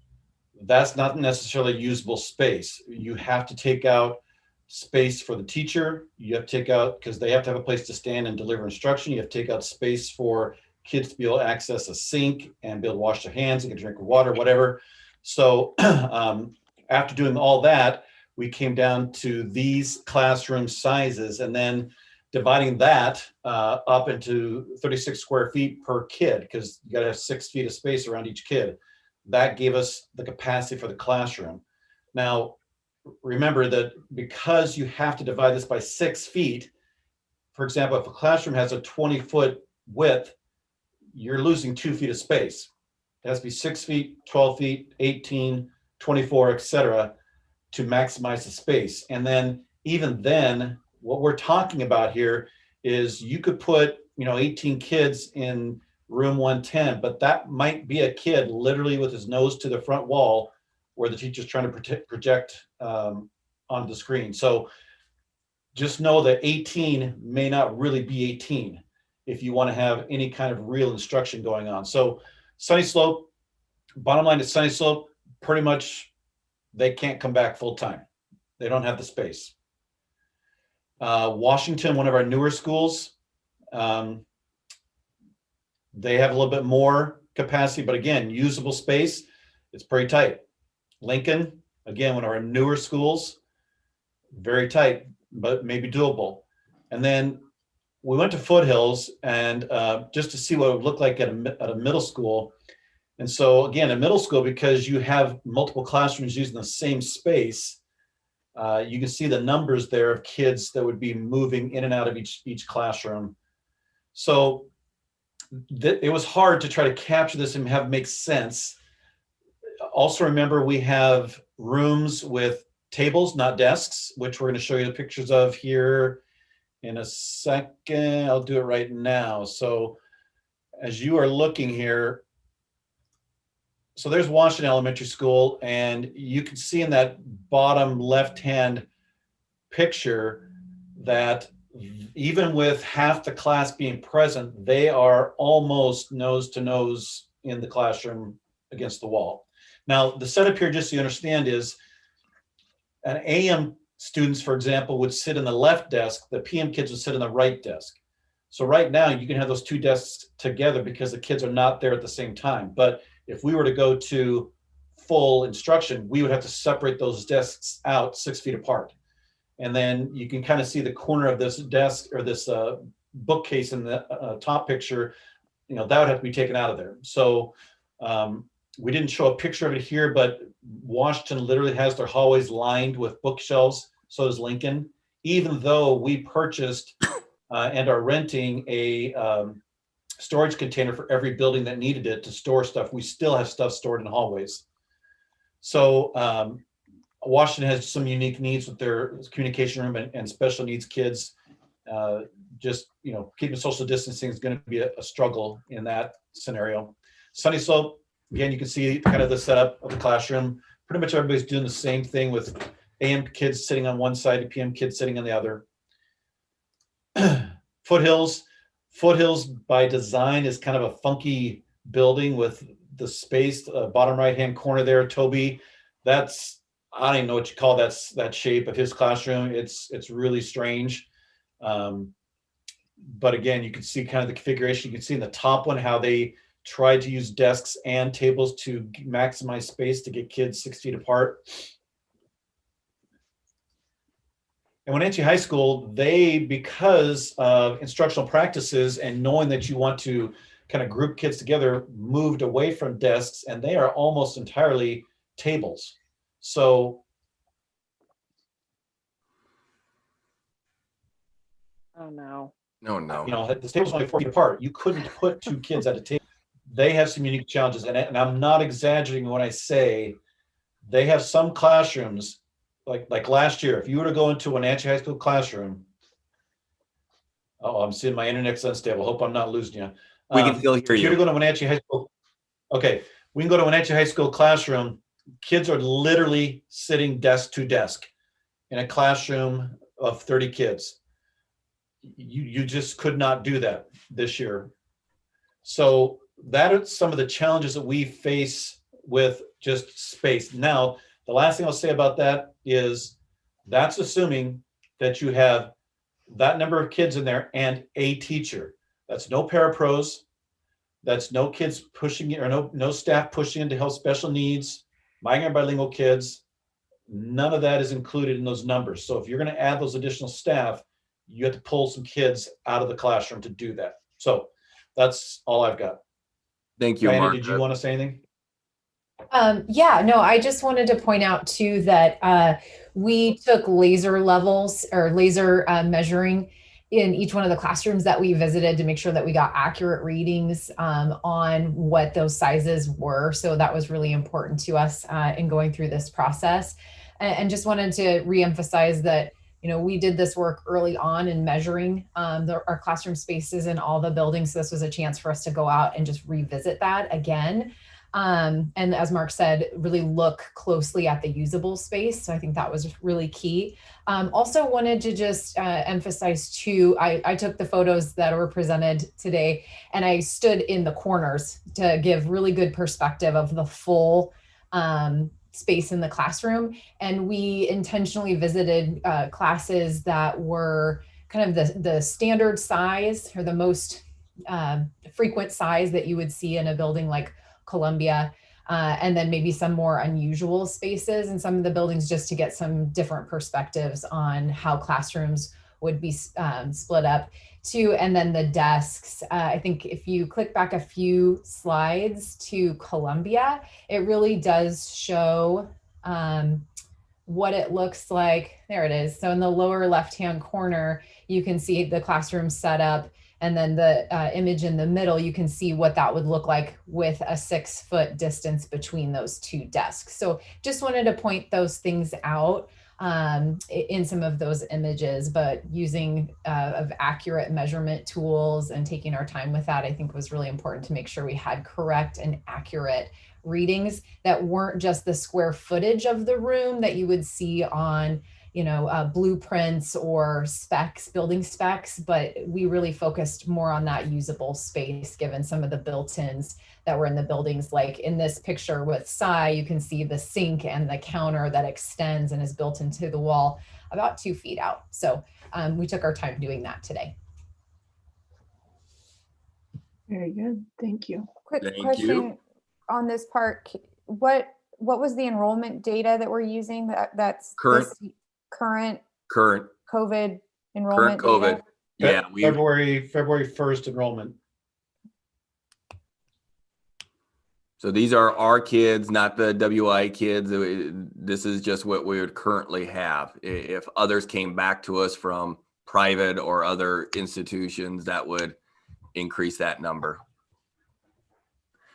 that's not necessarily usable space. You have to take out space for the teacher. You have to take out, because they have to have a place to stand and deliver instruction. You have to take out space for kids to be able to access a sink and be able to wash their hands and get a drink of water, whatever. So after doing all that, we came down to these classroom sizes and then dividing that up into 36 square feet per kid, because you got to have 6 feet of space around each kid. That gave us the capacity for the classroom. Now, remember that because you have to divide this by 6 feet, for example, if a classroom has a 20-foot width, you're losing 2 feet of space. It has to be 6 feet, 12 feet, 18, 24, etc., to maximize the space. And then even then, what we're talking about here is you could put 18 kids in room 110, but that might be a kid literally with his nose to the front wall where the teacher's trying to project onto the screen. So just know that 18 may not really be 18 if you want to have any kind of real instruction going on. So Sunny Slope, bottom line is Sunny Slope, pretty much they can't come back full time. They don't have the space. Washington, one of our newer schools, they have a little bit more capacity, but again, usable space, it's pretty tight. Lincoln, again, one of our newer schools, very tight, but maybe doable. And then we went to Foothills and just to see what it would look like at a middle school. And so again, a middle school, because you have multiple classrooms using the same space, You can see the numbers there of kids that would be moving in and out of each classroom. So it was hard to try to capture this and have it make sense. Also remember, we have rooms with tables, not desks, which we're going to show you the pictures of here in a second. I'll do it right now. So as you are looking here, so there's Washington Elementary School, and you can see in that bottom left-hand picture that even with half the class being present, they are almost nose to nose in the classroom against the wall. Now, the setup here, just so you understand, is an AM students, for example, would sit in the left desk, the PM kids would sit in the right desk. So right now you can have those two desks together because the kids are not there at the same time. But if we were to go to full instruction, we would have to separate those desks out 6 feet apart. And then you can kind of see the corner of this desk or this bookcase in the top picture, you know, that would have to be taken out of there. So we didn't show a picture of it here, but Washington literally has their hallways lined with bookshelves. So does Lincoln. Even though we purchased and are renting a storage container for every building that needed it to store stuff, we still have stuff stored in hallways. So Washington has some unique needs with their communication room and special needs kids. Just, you know, keeping social distancing is going to be a struggle in that scenario. Sunny Slope, again, you can see kind of the setup of the classroom. Pretty much everybody's doing the same thing with AM kids sitting on one side and PM kids sitting on the other. Foothills by design is kind of a funky building with the space, bottom right-hand corner there, Toby. That's, I don't even know what you call that shape of his classroom. It's really strange. But again, you can see kind of the configuration. You can see in the top one how they tried to use desks and tables to maximize space to get kids 6 feet apart. And Wenatchee High School, they, because of instructional practices and knowing that you want to kind of group kids together, moved away from desks, and they are almost entirely tables. So, oh no. No. You know, the table's only 4 feet apart. You couldn't put two kids at a table. They have some unique challenges, and I'm not exaggerating when I say they have some classrooms, like last year, if you were to go into a Wenatchee High School classroom, oh, I'm seeing my internet's unstable. Hope I'm not losing you. We can still hear you. If you were to go to Wenatchee High School, okay, we can go to Wenatchee High School classroom. Kids are literally sitting desk to desk in a classroom of 30 kids. You just could not do that this year. So that are some of the challenges that we face with just space. Now, the last thing I'll say about that is that's assuming that you have that number of kids in there and a teacher. That's no parapros. That's no kids pushing or no staff pushing in to help special needs, migrant and bilingual kids. None of that is included in those numbers. So if you're going to add those additional staff, you have to pull some kids out of the classroom to do that. So that's all I've got. Thank you, Diana, Mark. did you want to say anything? Yeah, no, I just wanted to point out too that we took laser levels or laser measuring in each one of the classrooms that we visited to make sure that we got accurate readings on what those sizes were. So that was really important to us in going through this process. And just wanted to reemphasize that, you know, we did this work early on in measuring our classroom spaces in all the buildings. So this was a chance for us to go out and just revisit that again. And as Mark said, really look closely at the usable space. So I think that was really key. Also wanted to just emphasize too, I took the photos that were presented today and I stood in the corners to give really good perspective of the full space in the classroom. And we intentionally visited classes that were kind of the standard size or the most frequent size that you would see in a building like Columbia, and then maybe some more unusual spaces in some of the buildings just to get some different perspectives on how classrooms would be split up too. And then the desks, I think if you click back a few slides to Columbia, it really does show what it looks like. There it is. So in the lower left-hand corner, you can see the classroom setup, and then the image in the middle, you can see what that would look like with a 6-foot distance between those two desks. So just wanted to point those things out in some of those images, but using of accurate measurement tools and taking our time with that, I think was really important to make sure we had correct and accurate readings that weren't just the square footage of the room that you would see on, you know, blueprints or specs, building specs, but we really focused more on that usable space given some of the built-ins that were in the buildings. Like in this picture with Cy, you can see the sink and the counter that extends and is built into the wall about 2 feet out. So we took our time doing that today. Very good. Thank you. Quick question on this part. What was the enrollment data that we're using? That's current COVID enrollment current COVID. data? Yeah, February 1st enrollment. So these are our kids, not the WI kids. This is just what we would currently have. If others came back to us from private or other institutions, that would increase that number.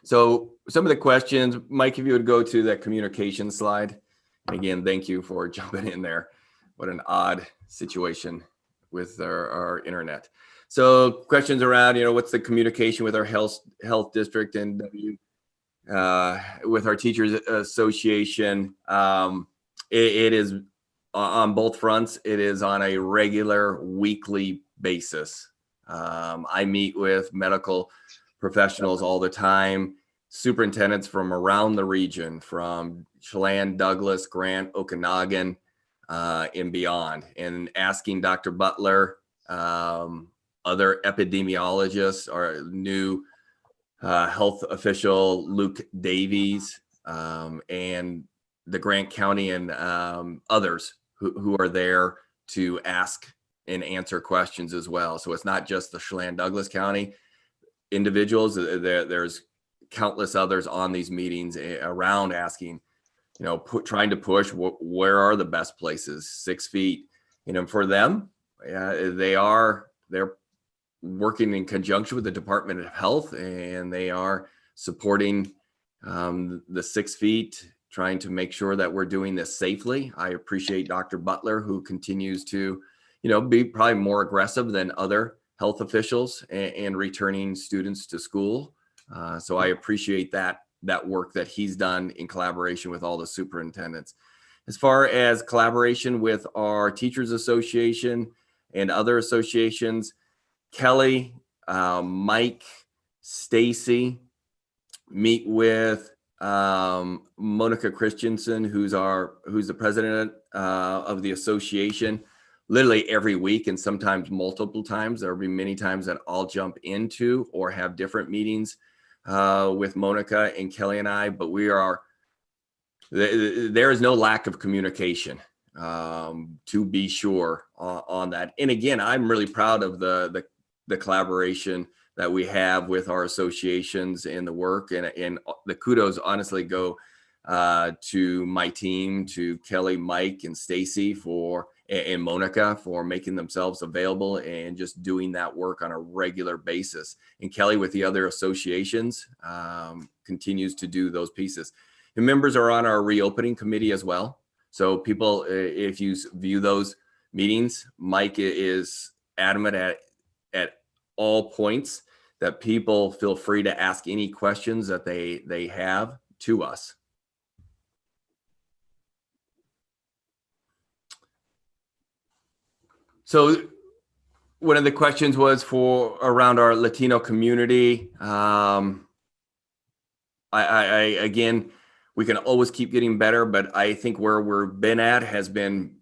So some of the questions, Mike, if you would go to that communication slide. And again, thank you for jumping in there. What an odd situation with our internet. So questions around, what's the communication with our health district and with our teachers association. It is on both fronts. It is on a regular weekly basis. I meet with medical professionals all the time, superintendents from around the region, from Chelan, Douglas, Grant, Okanagan, and beyond, and asking Dr. Butler, other epidemiologists, our new health official, Luke Davies, and the Grant County and others who are there to ask and answer questions as well. So it's not just the Chelan Douglas County individuals. There's countless others on these meetings around asking, trying to push where are the best places, 6 feet, for them. They're working in conjunction with the Department of Health, and they are supporting the 6 feet, trying to make sure that we're doing this safely. I appreciate Dr. Butler, who continues to, be probably more aggressive than other health officials and returning students to school. So I appreciate that work that he's done in collaboration with all the superintendents. As far as collaboration with our Teachers Association and other associations, Kelly, Mike, Stacy, meet with Monica Christensen, who's the president of the association, literally every week, and sometimes multiple times. There will be many times that I'll jump into or have different meetings with Monica and Kelly and I, but there is no lack of communication, to be sure on that. And again, I'm really proud of the collaboration that we have with our associations and the work, and the kudos honestly go to my team, to Kelly, Mike, and Stacy and Monica for making themselves available and just doing that work on a regular basis. And Kelly with the other associations continues to do those pieces. And members are on our reopening committee as well. So people, if you view those meetings, Mike is adamant at all points that people feel free to ask any questions that they have to us. So one of the questions was around our Latino community. Again, we can always keep getting better, but I think where we've been at has been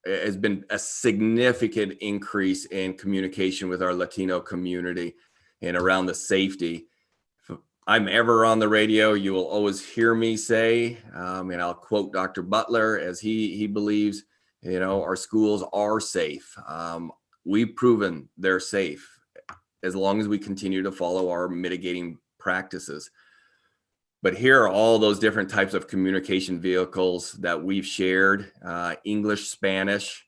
a significant increase in communication with our Latino community and around the safety. If I'm ever on the radio, you will always hear me say, and I'll quote Dr. Butler as he believes, our schools are safe. We've proven they're safe as long as we continue to follow our mitigating practices. But here are all those different types of communication vehicles that we've shared, English, Spanish,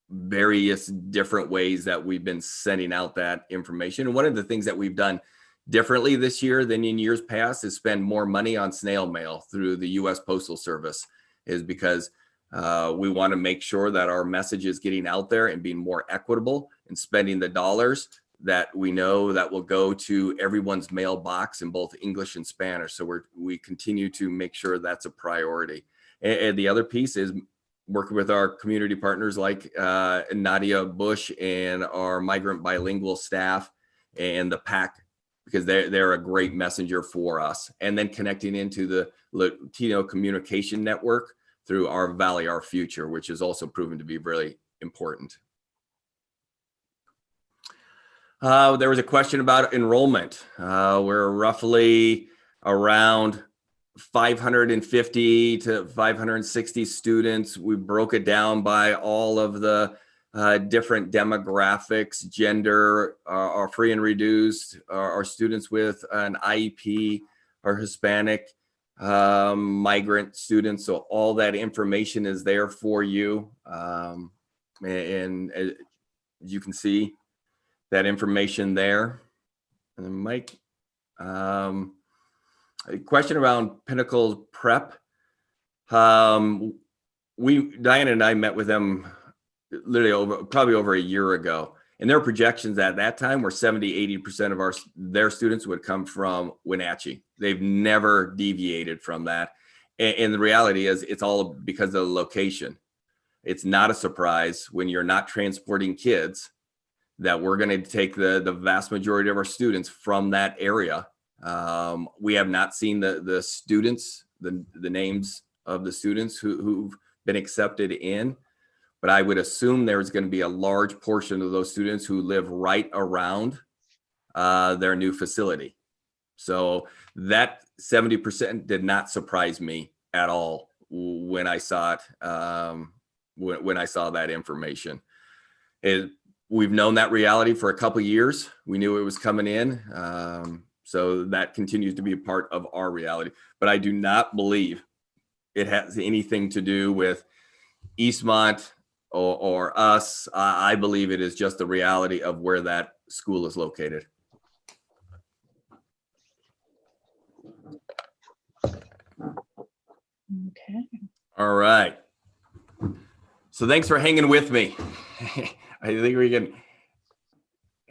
various different ways that we've been sending out that information. And one of the things that we've done differently this year than in years past is spend more money on snail mail through the U.S. Postal Service, is because we want to make sure that our message is getting out there and being more equitable and spending the dollars that we know that will go to everyone's mailbox in both English and Spanish. So we continue to make sure that's a priority. And the other piece is working with our community partners like Nadia Bush and our migrant bilingual staff and the PAC, because they're a great messenger for us. And then connecting into the Latino Communication Network through our Valley, Our Future, which has also proven to be really important. There was a question about enrollment. We're roughly around 550 to 560 students. We broke it down by all of the different demographics, gender, our free and reduced, our students with an IEP, our Hispanic, migrant students. So all that information is there for you. And as you can see that information there. And then Mike, a question around Pinnacle Prep. Diana and I met with them literally probably over a year ago, and their projections at that time were 70-80% of their students would come from Wenatchee. They've never deviated from that, and the reality is it's all because of the location. It's not a surprise when you're not transporting kids that we're going to take the vast majority of our students from that area. We have not seen the students, the names of the students who've been accepted in, but I would assume there's going to be a large portion of those students who live right around their new facility. So that 70% did not surprise me at all when I saw it, when I saw that information. We've known that reality for a couple of years. We knew it was coming in. So that continues to be a part of our reality. But I do not believe it has anything to do with Eastmont or us. I believe it is just the reality of where that school is located. Okay. All right. So thanks for hanging with me. I think we can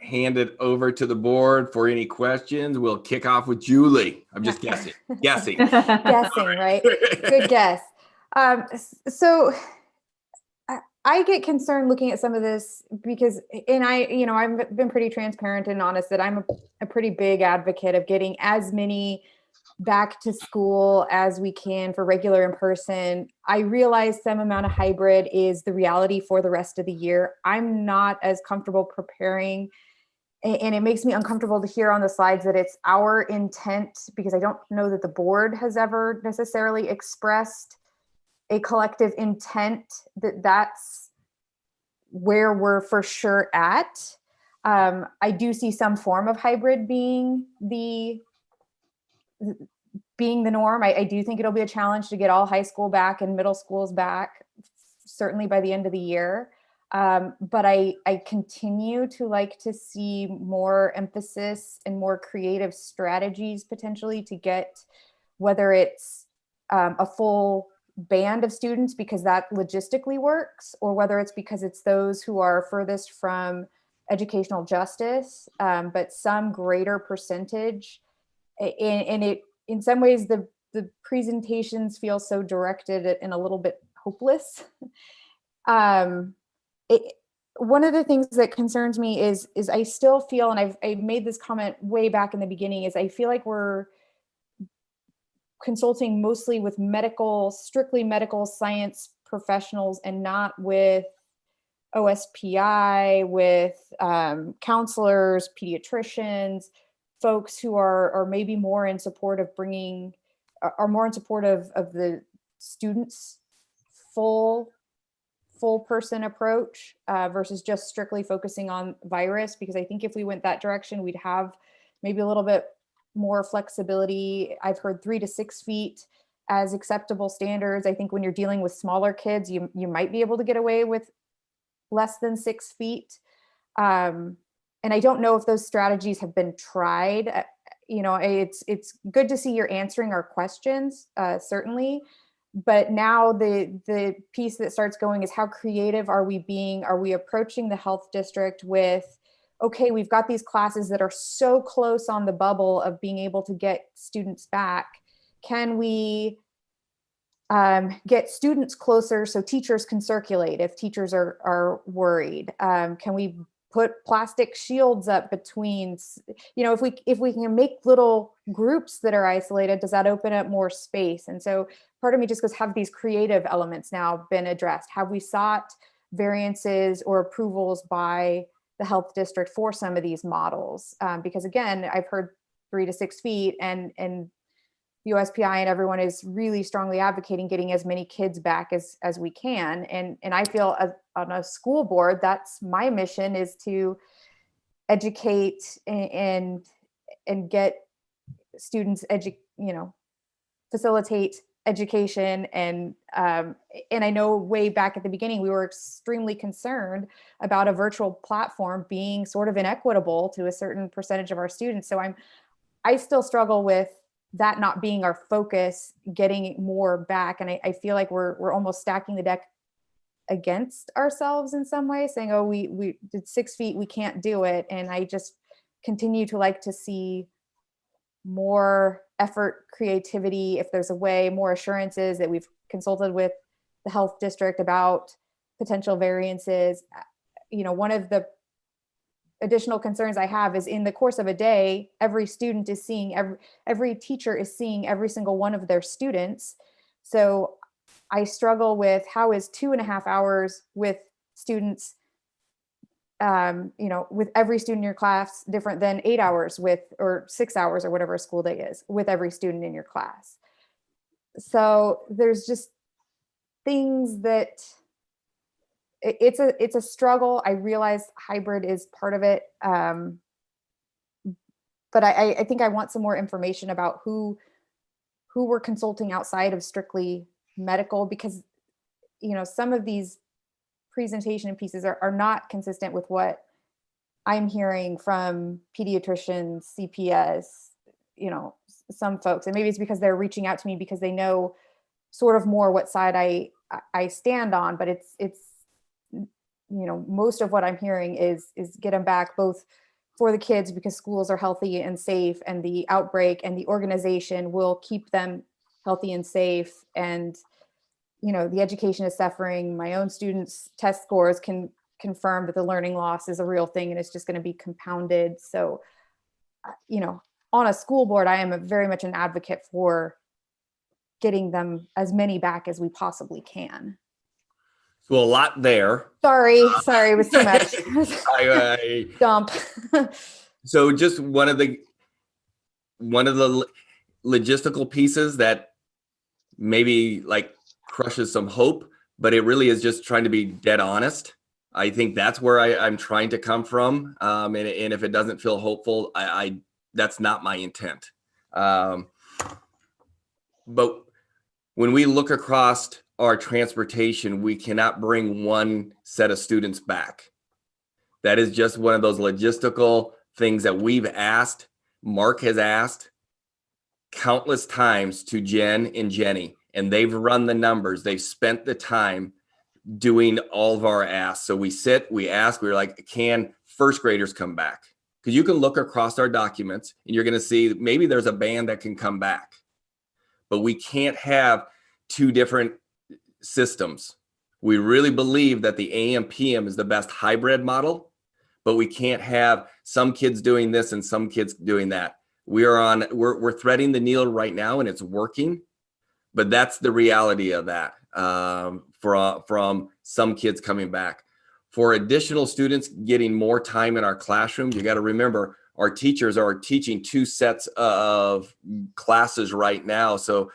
hand it over to the board for any questions. We'll kick off with Julie. I'm just guessing. Guessing, right? Good guess. So I get concerned looking at some of this because, and I've been pretty transparent and honest that I'm a pretty big advocate of getting as many back to school as we can for regular in person. I realize some amount of hybrid is the reality for the rest of the year. I'm not as comfortable preparing, and it makes me uncomfortable to hear on the slides that it's our intent, because I don't know that the board has ever necessarily expressed a collective intent that that's where we're for sure at. I do see some form of hybrid being the norm. I do think it'll be a challenge to get all high school back and middle schools back, certainly by the end of the year. But I continue to like to see more emphasis and more creative strategies potentially to get, whether it's a full band of students because that logistically works, or whether it's because it's those who are furthest from educational justice, but some greater percentage. And it, in some ways, the presentations feel so directed and a little bit hopeless. One of the things that concerns me is I still feel, and I've made this comment way back in the beginning, is I feel like we're consulting mostly with strictly medical science professionals and not with OSPI, with counselors, pediatricians, folks who are maybe more in support of of the students' full person approach versus just strictly focusing on virus. Because I think if we went that direction, we'd have maybe a little bit more flexibility. I've heard 3 to 6 feet as acceptable standards. I think when you're dealing with smaller kids, you might be able to get away with less than 6 feet. And I don't know if those strategies have been tried. You know, it's good to see you're answering our questions, certainly. But now the piece that starts going is how creative are we being? Are we approaching the health district with, okay, we've got these classes that are so close on the bubble of being able to get students back. Can we get students closer so teachers can circulate if teachers are worried? Can we put plastic shields up between, you know, if we can make little groups that are isolated, does that open up more space? And so part of me just goes, have these creative elements now been addressed? Have we sought variances or approvals by the health district for some of these models? Because again, I've heard 3 to 6 feet, and the USPI and everyone is really strongly advocating getting as many kids back as we can. And I feel on a school board, that's my mission, is to educate and get students, facilitate education. And I know way back at the beginning, we were extremely concerned about a virtual platform being sort of inequitable to a certain percentage of our students. So I still struggle with that not being our focus, getting more back. And I feel like we're almost stacking the deck against ourselves in some way, saying, oh, we did 6 feet, we can't do it. And I just continue to like to see more effort, creativity, if there's a way, more assurances that we've consulted with the health district about potential variances. You know, one of the additional concerns I have is in the course of a day, every student is seeing, every teacher is seeing every single one of their students. So I struggle with, how is 2.5 hours with students, with every student in your class different than 8 hours or 6 hours or whatever a school day is with every student in your class. So there's just things that it's a struggle. I realize hybrid is part of it. But I think I want some more information about who we're consulting outside of strictly medical, because, some of these presentation pieces are not consistent with what I'm hearing from pediatricians, CPS, some folks. And maybe it's because they're reaching out to me because they know sort of more what side I stand on, but it's most of what I'm hearing is get them back, both for the kids because schools are healthy and safe, and the outbreak and the organization will keep them healthy and safe. And, the education is suffering. My own students' test scores can confirm that the learning loss is a real thing and it's just going to be compounded. So, on a school board, I am very much an advocate for getting them as many back as we possibly can. So a lot there. Sorry, it was too much. Dump. So just one of the logistical pieces that maybe crushes some hope, but it really is just trying to be dead honest. I think that's where I'm trying to come from. And if it doesn't feel hopeful, I that's not my intent. But when we look across our transportation, we cannot bring one set of students back. That is just one of those logistical things that we've asked. Mark has asked countless times to Jen and Jenny, and they've run the numbers. They've spent the time doing all of our asks. So we sit, we ask, we're like, can first graders come back? Because you can look across our documents and you're going to see maybe there's a band that can come back, but we can't have two different systems. We really believe that the AM PM is the best hybrid model, but we can't have some kids doing this and some kids doing that. We're threading the needle right now and it's working, but that's the reality of that from some kids coming back. For additional students getting more time in our classroom, you got to remember our teachers are teaching 2 sets of classes right now. So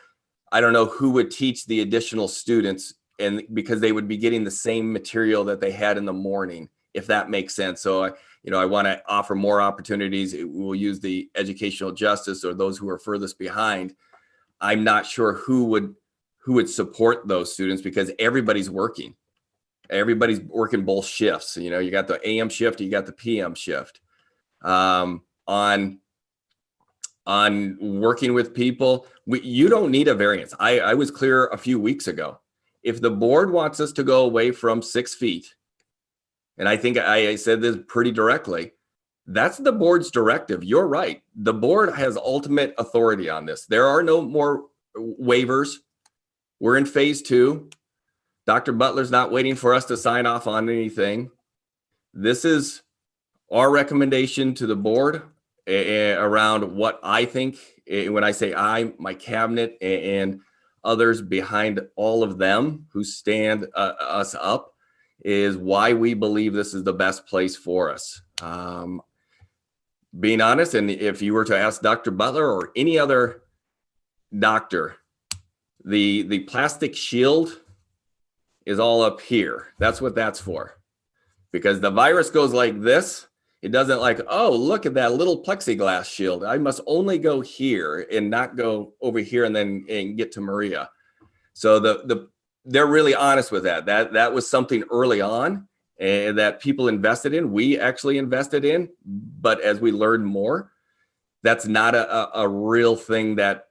I don't know who would teach the additional students, and because they would be getting the same material that they had in the morning. if that makes sense. So I want to offer more opportunities. We'll use the educational justice or those who are furthest behind. I'm not sure who would support those students because everybody's working. Everybody's working both shifts. You got the AM shift, you got the PM shift. On working with people, you don't need a variance. I was clear a few weeks ago. If the board wants us to go away from 6 feet, and I think I said this pretty directly, that's the board's directive. You're right. The board has ultimate authority on this. There are no more waivers. We're in phase 2. Dr. Butler's not waiting for us to sign off on anything. This is our recommendation to the board around what I think, when I say I, my cabinet and others behind all of them who stand us up, is why we believe this is the best place for us. Being honest, and if you were to ask Dr. Butler or any other doctor, the plastic shield is all up here. That's what that's for. Because the virus goes like this. It doesn't like, oh, look at that little plexiglass shield. I must only go here and not go over here and get to Maria. So they're really honest with that. That was something early on that people invested in. We actually invested in, but as we learned more, that's not a real thing that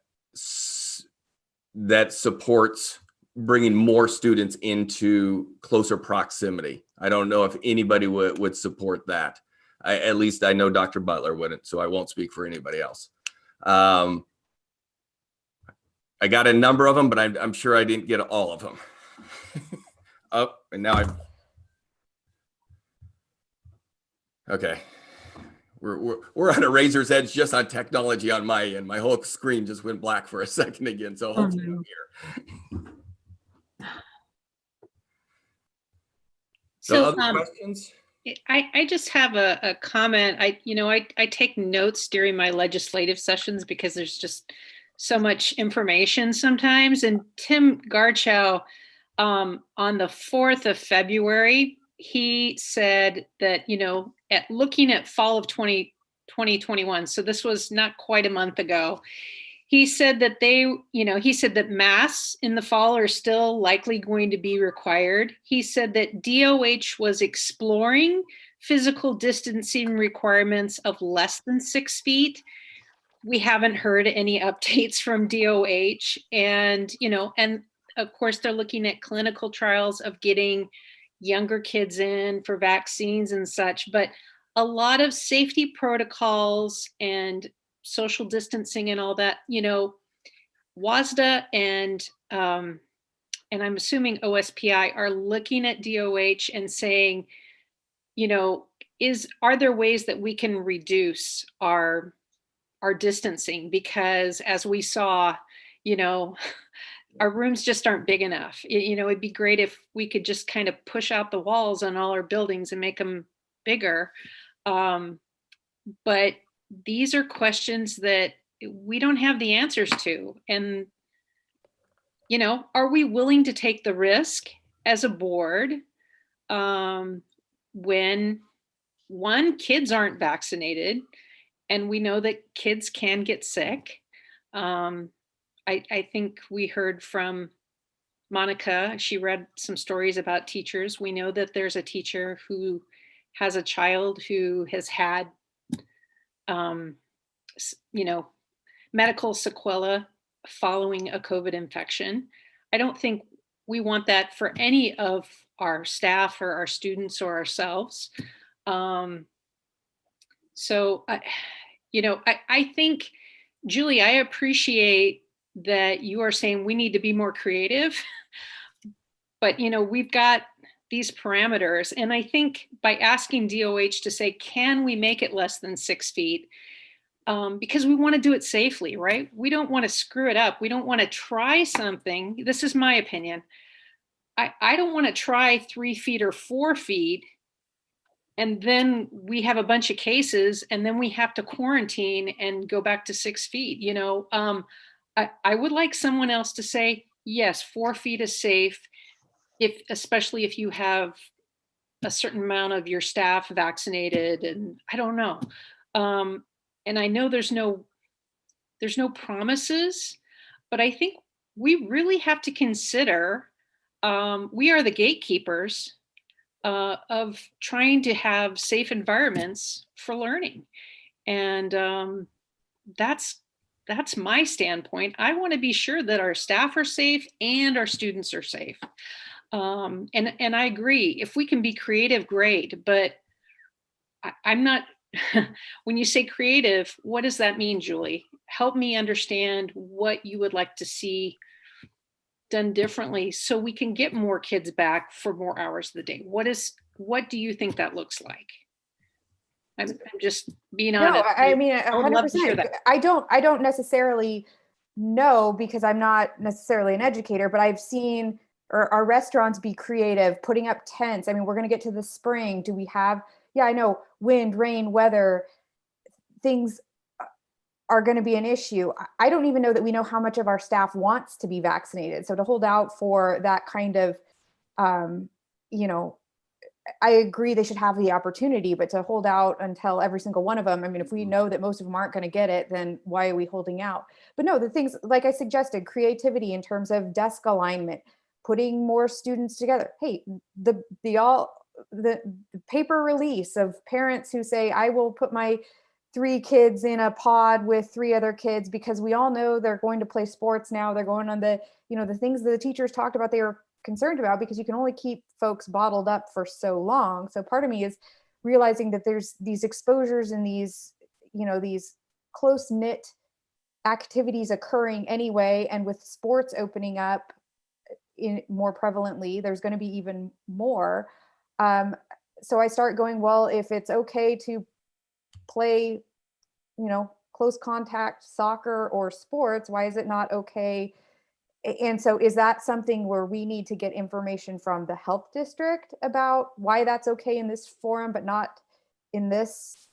supports bringing more students into closer proximity. I don't know if anybody would support that. At least I know Dr. Butler wouldn't, so I won't speak for anybody else. I got a number of them, but I'm sure I didn't get all of them. Oh, and now okay. We're on a razor's edge just on technology on my end. My whole screen just went black for a second again, so hopefully I'm here. So other questions? I just have a comment. I take notes during my legislative sessions because there's just so much information sometimes. And Tim Garchow, on the 4th of February, he said that, looking at fall of 2021, so this was not quite a month ago, he said that that masks in the fall are still likely going to be required. He said that DOH was exploring physical distancing requirements of less than 6 feet. We haven't heard any updates from DOH. And of course, they're looking at clinical trials of getting younger kids in for vaccines and such. But a lot of safety protocols and social distancing and all that, WSD and I'm assuming OSPI are looking at DOH and saying, are there ways that we can reduce our distancing? Because as we saw, our rooms just aren't big enough. It'd be great if we could just kind of push out the walls on all our buildings and make them bigger. But these are questions that we don't have the answers to. And, are we willing to take the risk as a board when, one, kids aren't vaccinated, and we know that kids can get sick. I think we heard from Monica. She read some stories about teachers. We know that there's a teacher who has a child who has had medical sequela following a COVID infection. I don't think we want that for any of our staff or our students or ourselves. So I think, Julie, I appreciate that you are saying we need to be more creative, but we've got these parameters. And I think by asking DOH to say, can we make it less than 6 feet? Because we want to do it safely, right? We don't want to screw it up. We don't want to try something. This is my opinion. I don't want to try 3 feet or 4 feet, and then we have a bunch of cases, and then we have to quarantine and go back to 6 feet. I would like someone else to say, yes, 4 feet is safe, especially if you have a certain amount of your staff vaccinated, and I don't know. And I know there's no promises, but I think we really have to consider, we are the gatekeepers of trying to have safe environments for learning. And that's my standpoint. I want to be sure that our staff are safe and our students are safe. And I agree, if we can be creative, great, but I'm not, when you say creative, what does that mean, Julie? Help me understand what you would like to see done differently so we can get more kids back for more hours of the day. What do you think that looks like? I'm just being honest. No, I mean, I would love to hear 100%. that. I don't necessarily know, because I'm not necessarily an educator, but I've seen our restaurants be creative, putting up tents. I mean, we're going to get to the spring. Do we have, yeah, I know wind, rain, weather, things are going to be an issue. I don't even know that we know how much of our staff wants to be vaccinated. So to hold out for that kind of, I agree they should have the opportunity, but to hold out until every single one of them, I mean, if we know that most of them aren't going to get it, then why are we holding out? But no, the things like I suggested, creativity in terms of desk alignment, putting more students together. Hey, the paper release of parents who say, I will put my 3 kids in a pod with 3 other kids, because we all know they're going to play sports now. They're going on the things that the teachers talked about they were concerned about, because you can only keep folks bottled up for so long. So part of me is realizing that there's these exposures and these close knit activities occurring anyway. And with sports opening up more prevalently, there's going to be even more. So I start going, well, if it's okay to play, close contact soccer or sports, why is it not okay? And so is that something where we need to get information from the health district about why that's okay in this forum, but not in this,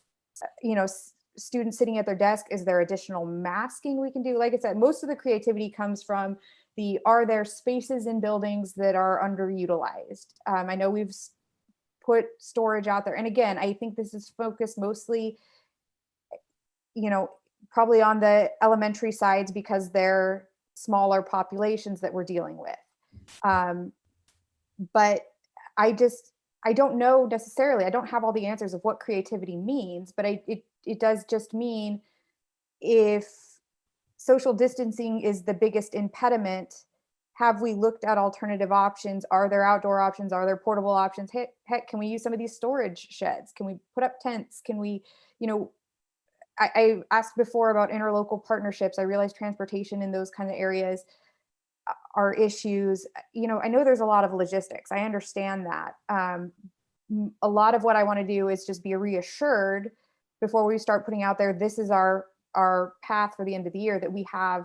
students sitting at their desk? Is there additional masking we can do? Like I said, most of the creativity comes from are there spaces in buildings that are underutilized? I know we've put storage out there. And again, I think this is focused mostly, probably on the elementary sides, because they're smaller populations that we're dealing with. But I don't know necessarily, I don't have all the answers of what creativity means, but it does just mean if social distancing is the biggest impediment, have we looked at alternative options? Are there outdoor options? Are there portable options? Heck, can we use some of these storage sheds? Can we put up tents? Can we, I asked before about interlocal partnerships. I realize transportation in those kind of areas are issues. I know there's a lot of logistics. I understand that. A lot of what I want to do is just be reassured before we start putting out there, this is our path for the end of the year, that we have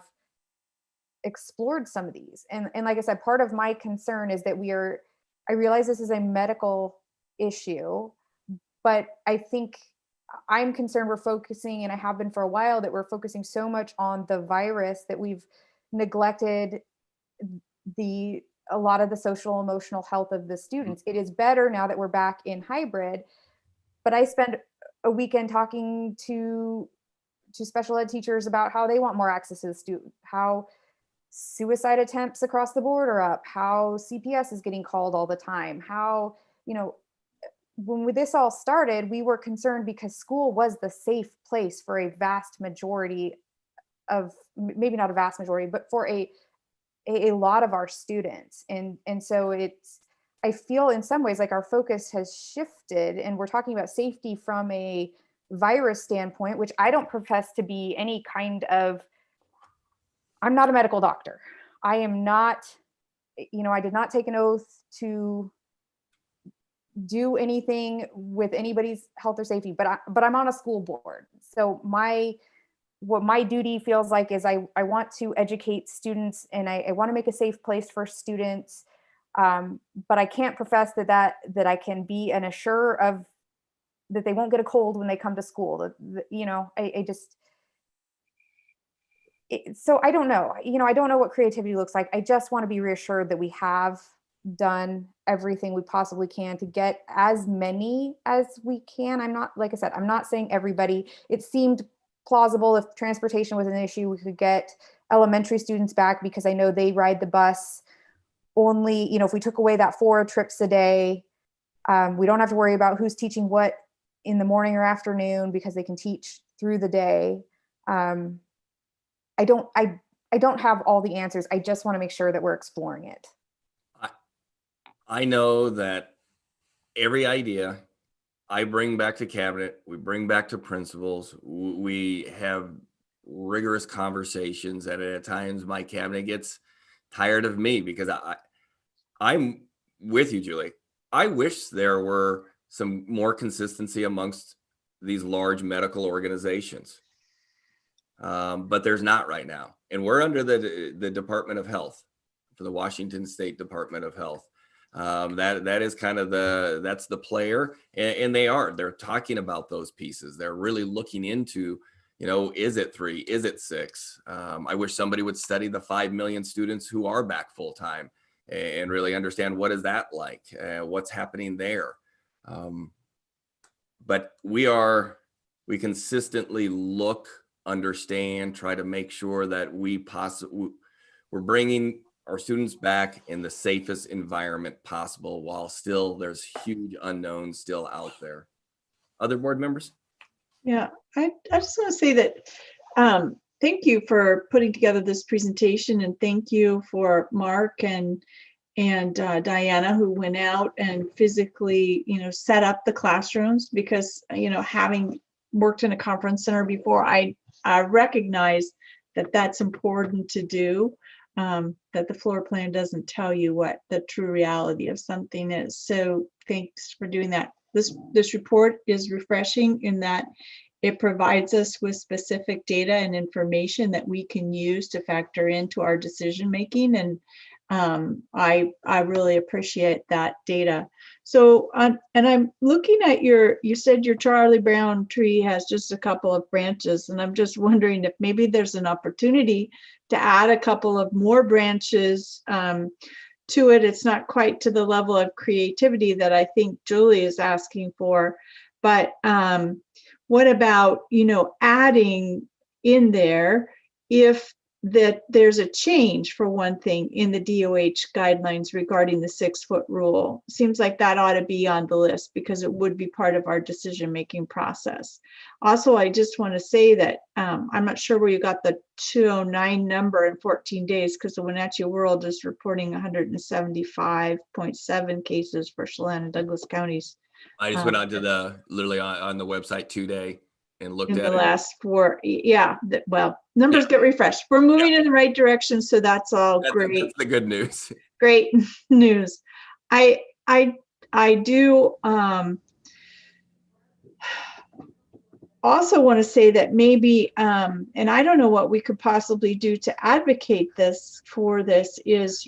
explored some of these. And like I said, part of my concern is that I realize this is a medical issue, but I think I'm concerned we're focusing, and I have been for a while, that we're focusing so much on the virus that we've neglected a lot of the social emotional health of the students. It is better now that we're back in hybrid, but I spent a weekend talking to special ed teachers about how they want more access to the student, how suicide attempts across the board are up, how CPS is getting called all the time, how, when this all started, we were concerned because school was the safe place for a vast majority of, maybe not a vast majority, but for a lot of our students. And so I feel in some ways like our focus has shifted, and we're talking about safety from a virus standpoint, which I don't profess to be any kind of, I'm not a medical doctor. I am not, I did not take an oath to do anything with anybody's health or safety, but I'm on a school board. So what my duty feels like is I want to educate students, and I want to make a safe place for students. But I can't profess that I can be an assurer of that they won't get a cold when they come to school. So I don't know. I don't know what creativity looks like. I just want to be reassured that we have done everything we possibly can to get as many as we can. I'm not, like I said, I'm not saying everybody. It seemed plausible if transportation was an issue, we could get elementary students back because I know they ride the bus only, if we took away that 4 trips a day, we don't have to worry about who's teaching what in the morning or afternoon because they can teach through the day. I don't have all the answers. I just want to make sure that we're exploring it. I know that every idea I bring back to cabinet, we bring back to principals, we have rigorous conversations, and at times my cabinet gets tired of me because I'm with you, Julie. I wish there were some more consistency amongst these large medical organizations, but there's not right now. And we're under the Department of Health, for the Washington State Department of Health. That is kind of that's the player, and they're talking about those pieces. They're really looking into, is it 3? Is it 6? I wish somebody would study the 5 million students who are back full time and really understand what is that like, what's happening there. But we consistently look, understand, try to make sure that we're bringing our students back in the safest environment possible, while still there's huge unknowns still out there. Other board members? Yeah, I just want to say that thank you for putting together this presentation, and thank you for Mark and Diana, who went out and physically, set up the classrooms, because, having worked in a conference center before, I recognize that that's important to do. That the floor plan doesn't tell you what the true reality of something is. So thanks for doing that. This report is refreshing in that it provides us with specific data and information that we can use to factor into our decision making. And I really appreciate that data. So, and I'm looking at you said your Charlie Brown tree has just a couple of branches, and I'm just wondering if maybe there's an opportunity to add a couple of more branches to it. It's not quite to the level of creativity that I think Julie is asking for, but what about, adding in there if that there's a change, for one thing, in the DOH guidelines regarding the 6-foot rule. Seems like that ought to be on the list because it would be part of our decision-making process. Also, I just want to say that I'm not sure where you got the 209 number in 14 days, because the Wenatchee World is reporting 175.7 cases for Chelan and Douglas counties. I just went on to literally on the website today and looked in at the it. last 4, well, numbers get refreshed. We're moving in the right direction, so that's all great. That's the good news. Great news. I do also want to say that maybe, and I don't know what we could possibly do to advocate this for this is,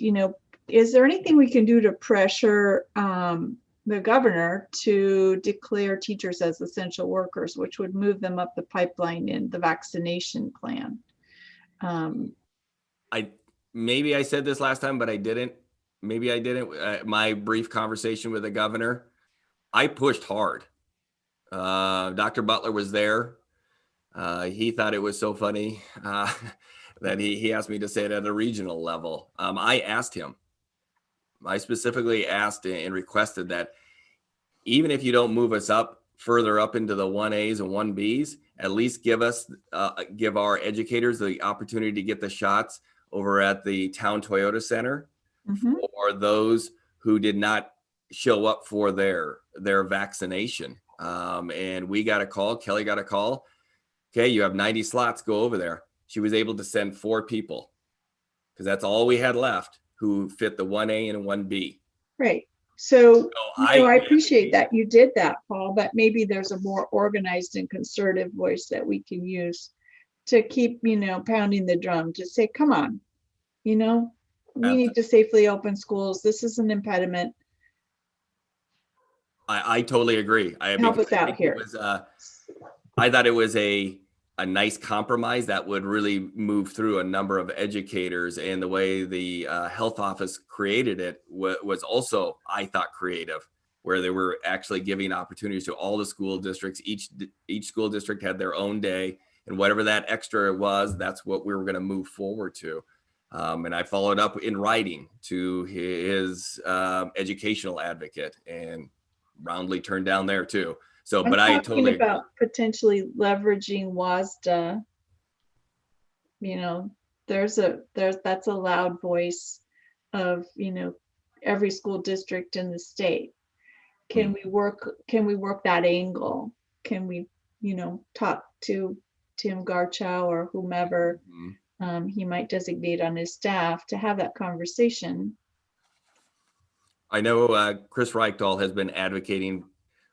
is there anything we can do to pressure the governor to declare teachers as essential workers, which would move them up the pipeline in the vaccination plan? Maybe I said this last time, but I didn't. Maybe I didn't. My brief conversation with the governor, I pushed hard. Dr. Butler was there. He thought it was so funny that he asked me to say it at a regional level. I asked him. I specifically asked and requested that even if you don't move us up further up into the 1As and 1Bs, at least give our educators the opportunity to get the shots over at the Town Toyota Center for those who did not show up for their vaccination. And we got a call, Kelly got a call. Okay, you have 90 slots, go over there. She was able to send 4 people because that's all we had left who fit the 1A and 1B. Right. So I appreciate that you did that, Paul, but maybe there's a more organized and concerted voice that we can use to keep, pounding the drum, to say, come on, we need to safely open schools. This is an impediment. I totally agree. Help us out here. I thought it was a a nice compromise that would really move through a number of educators, and the way the health office created it was also, I thought, creative, where they were actually giving opportunities to all the school districts. Each school district had their own day, and whatever that extra was, that's what we were going to move forward to. And I followed up in writing to his educational advocate, and roundly turned down there too. So, but I totally about potentially leveraging WSD. You know, that's a loud voice of, you know, every school district in the state. Can we work that angle? Can we, you know, talk to Tim Garchow or whomever he might designate on his staff to have that conversation? I know Chris Reichdahl has been advocating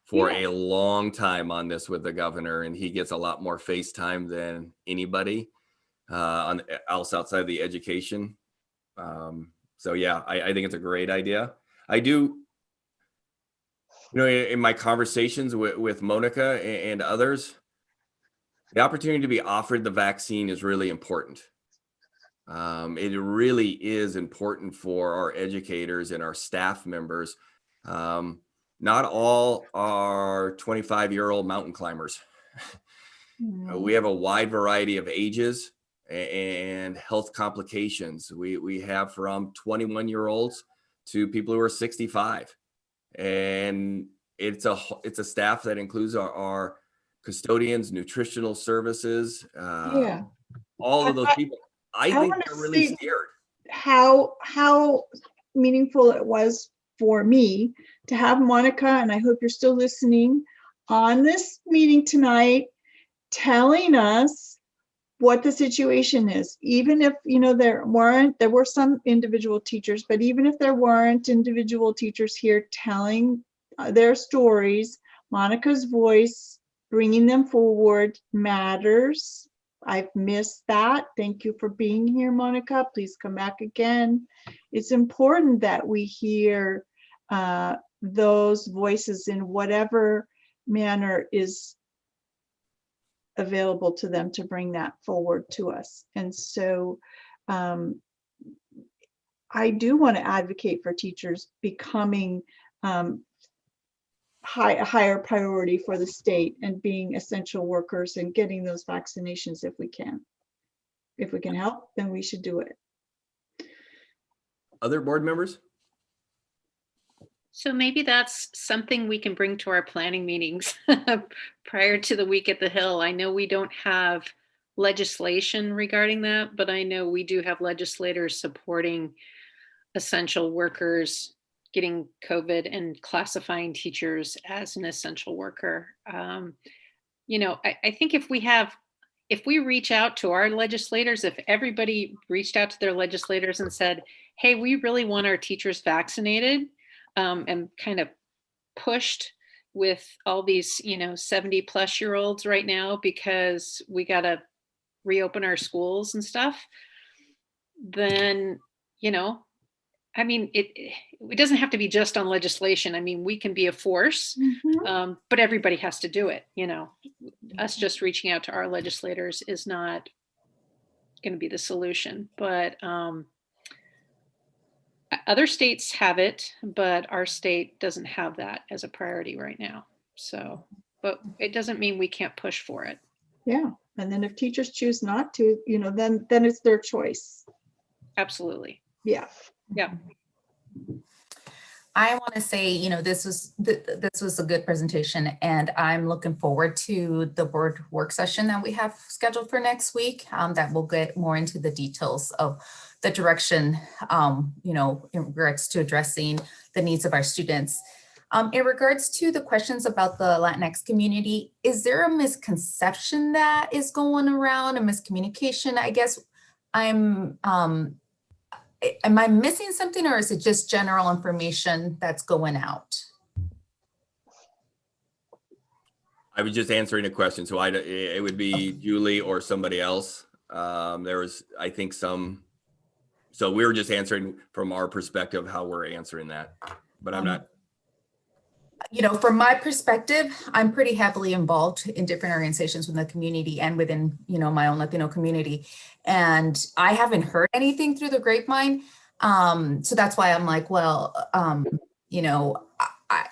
for a long time on this with the governor, and he gets a lot more face time than anybody else outside the education. So yeah, I think it's a great idea. I do, you know, in my conversations with Monica and others, the opportunity to be offered the vaccine is really important. It really is important for our educators and our staff members. Not all are 25-year-old mountain climbers. We have a wide variety of ages and health complications. We have from 21-year-olds to people who are 65. And it's a staff that includes our custodians, nutritional services, all of those people. I think they're really scared. How meaningful it was for me to have Monica, and I hope you're still listening, on this meeting tonight, telling us what the situation is. Even if, you know, there were some individual teachers, but even if there weren't individual teachers here telling their stories, Monica's voice, bringing them forward matters. I've missed that. Thank you for being here, Monica. Please come back again. It's important that we hear those voices in whatever manner is available to them to bring that forward to us. And so I do want to advocate for teachers becoming a higher priority for the state and being essential workers and getting those vaccinations if we can. If we can help, then we should do it. Other board members? So maybe that's something we can bring to our planning meetings prior to the week at the Hill. I know we don't have legislation regarding that, but I know we do have legislators supporting essential workers getting COVID and classifying teachers as an essential worker. You know, I think if we reach out to our legislators, if everybody reached out to their legislators and said, hey, we really want our teachers vaccinated, and kind of pushed with all these, you know, 70-plus-year-olds right now because we got to reopen our schools and stuff, then, you know, I mean, it doesn't have to be just on legislation. I mean, we can be a force, but everybody has to do it. You know, us just reaching out to our legislators is not going to be the solution, but other states have it, but our state doesn't have that as a priority right now. So, but it doesn't mean we can't push for it. Yeah. And then if teachers choose not to, you know, then it's their choice. Absolutely. Yeah. Yeah. I want to say, you know, this was a good presentation, and I'm looking forward to the board work session that we have scheduled for next week. That will get more into the details of the direction, you know, in regards to addressing the needs of our students. In regards to the questions about the Latinx community, is there a misconception that is going around, a miscommunication? I guess am I missing something, or is it just general information that's going out? I was just answering a question, so it would be Julie or somebody else. There was, I think, so we were just answering from our perspective how we're answering that, but I'm not. you know, from my perspective, I'm pretty heavily involved in different organizations within the community and within, you know, my own Latino community. And I haven't heard anything through the grapevine. So that's why I'm like, well, you know,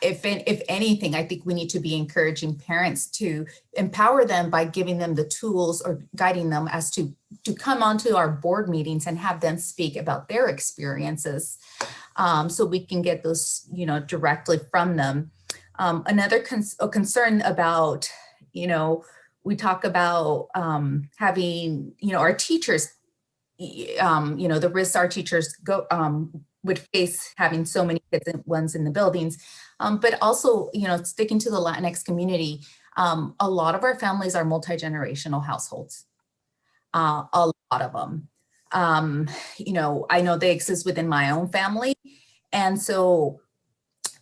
if anything, I think we need to be encouraging parents to empower them by giving them the tools or guiding them as to come onto our board meetings and have them speak about their experiences, so we can get those, you know, directly from them. Another concern about, you know, we talk about having, you know, our teachers, you know, the risks our teachers would face having so many kids ones in the buildings, but also, you know, sticking to the Latinx community, a lot of our families are multi-generational households, a lot of them. You know, I know they exist within my own family, and so,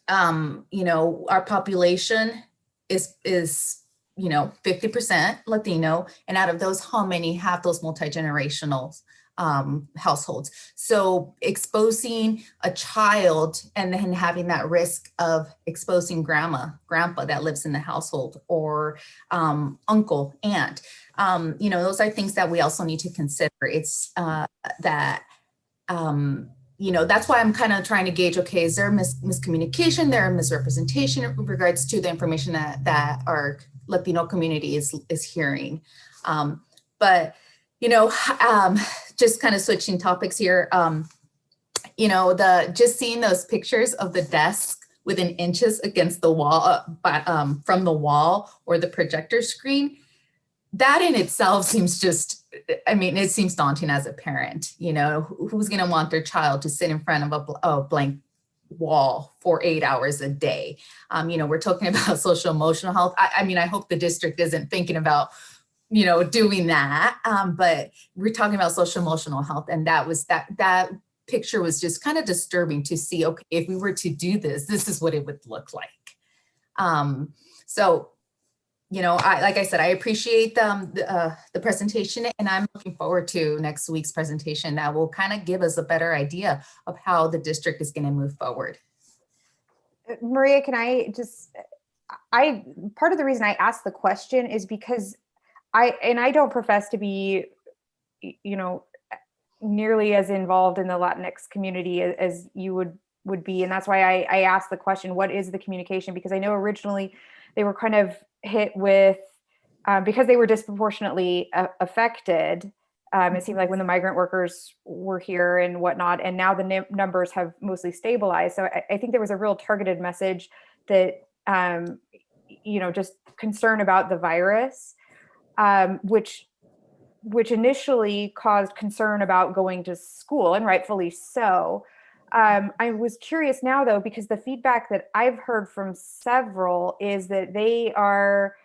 you know, our population is you know, 50% Latino, and out of those, how many have those multi-generational households? So exposing a child and then having that risk of exposing grandpa that lives in the household, or uncle, aunt, you know, those are things that we also need to consider. It's that, you know, that's why I'm kind of trying to gauge, okay, is there miscommunication, there misrepresentation in regards to the information that our Latino community is hearing. But, you know, just kind of switching topics here, you know, just seeing those pictures of the desk within inches against the wall, from the wall or the projector screen, that in itself seems just, I mean, it seems daunting as a parent. You know, who's going to want their child to sit in front of a blank wall for 8 hours a day? You know, we're talking about social emotional health. I mean, I hope the district isn't thinking about, you know, doing that, but we're talking about social emotional health, and that picture was just kind of disturbing to see. Okay, if we were to do this is what it would look like. So, you know, like I said, I appreciate the presentation, and I'm looking forward to next week's presentation that will kind of give us a better idea of how the district is going to move forward. Maria, can I just, part of the reason I asked the question is because I don't profess to be, you know, nearly as involved in the Latinx community as you would be. And that's why I asked the question, what is the communication? Because I know originally they were kind of hit with, because they were disproportionately affected. It seemed like when the migrant workers were here and whatnot, and now the numbers have mostly stabilized. So I think there was a real targeted message that, you know, just concern about the virus, which initially caused concern about going to school, and rightfully so. I was curious now, though, because the feedback that I've heard from several is that they are,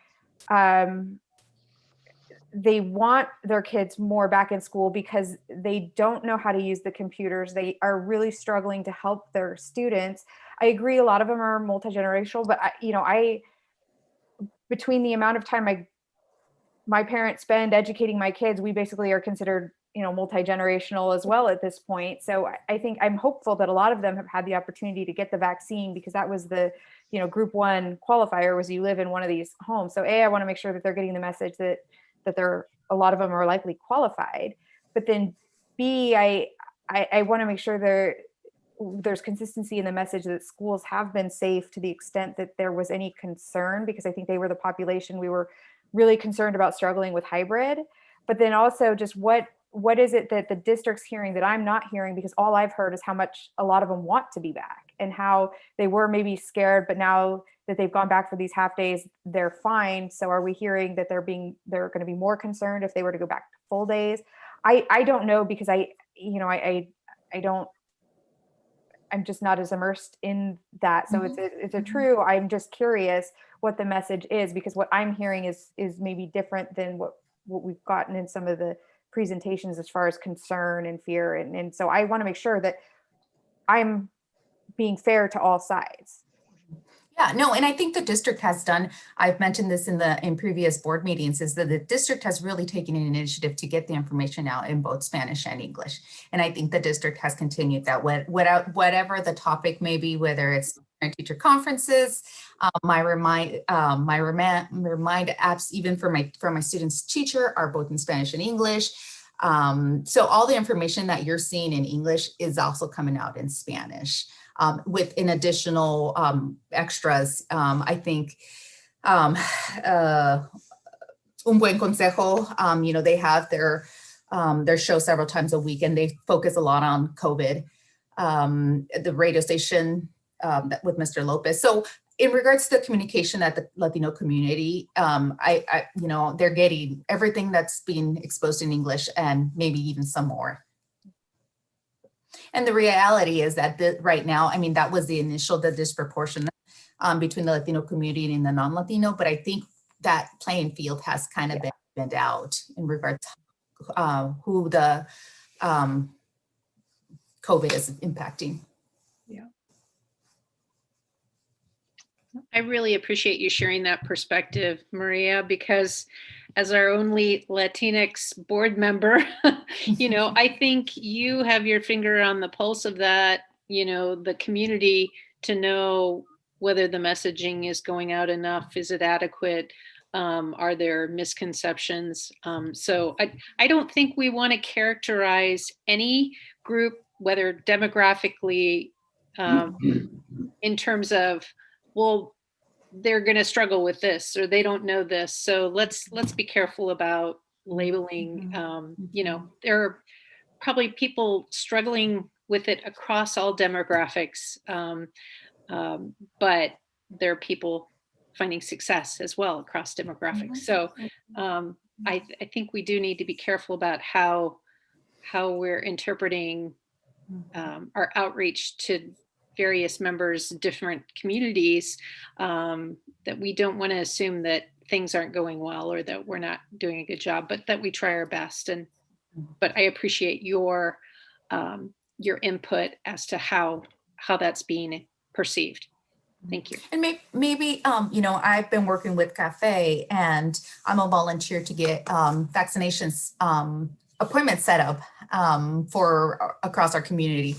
they want their kids more back in school because they don't know how to use the computers. They are really struggling to help their students. I agree, a lot of them are multi-generational, but between the amount of time my parents spend educating my kids, we basically are considered, you know, multi-generational as well at this point. So I think I'm hopeful that a lot of them have had the opportunity to get the vaccine, because that was the, you know, group 1 qualifier, was you live in one of these homes. So I want to make sure that they're getting the message that a lot of them are likely qualified. But then B, I want to make sure there's consistency in the message that schools have been safe to the extent that there was any concern, because I think they were the population we were really concerned about struggling with hybrid. But then also just what is it that the district's hearing that I'm not hearing? Because all I've heard is how much a lot of them want to be back, and how they were maybe scared, but now that they've gone back for these half days, they're fine. So are we hearing that they're going to be more concerned if they were to go back to full days? I don't know, because I'm just not as immersed in that. So it's a true, I'm just curious what the message is, because what I'm hearing is maybe different than what we've gotten in some of the presentations as far as concern and fear. And so I want to make sure that I'm being fair to all sides. Yeah, no, and I think the district has done, I've mentioned this in previous board meetings, is that the district has really taken an initiative to get the information out in both Spanish and English. And I think the district has continued that, whatever the topic may be, whether it's teacher conferences. My remind apps, even for my students' teacher, are both in Spanish and English. So all the information that you're seeing in English is also coming out in Spanish, with an additional extras. I think Un Buen Consejo, they have their show several times a week, and they focus a lot on COVID. The radio station with Mr. Lopez. So in regards to the communication at the Latino community, they're getting everything that's being exposed in English and maybe even some more. And the reality is that right now, I mean, that was the disproportion between the Latino community and the non-Latino, but I think that playing field has kind of been bent out in regards to who the COVID is impacting. Yeah. I really appreciate you sharing that perspective, Maria, because as our only Latinx board member, I think you have your finger on the pulse of that, the community, to know whether the messaging is going out enough. Is it adequate? Are there misconceptions? So I don't think we want to characterize any group, whether demographically, in terms of, well, they're going to struggle with this or they don't know this. So let's be careful about labeling. There are probably people struggling with it across all demographics, but there are people finding success as well across demographics. So I think we do need to be careful about how we're interpreting our outreach to various members, different communities, that we don't want to assume that things aren't going well or that we're not doing a good job, but that we try our best. But I appreciate your input as to how that's being perceived. Thank you. And maybe I've been working with CAFE, and I'm a volunteer to get vaccinations appointments set up for across our community.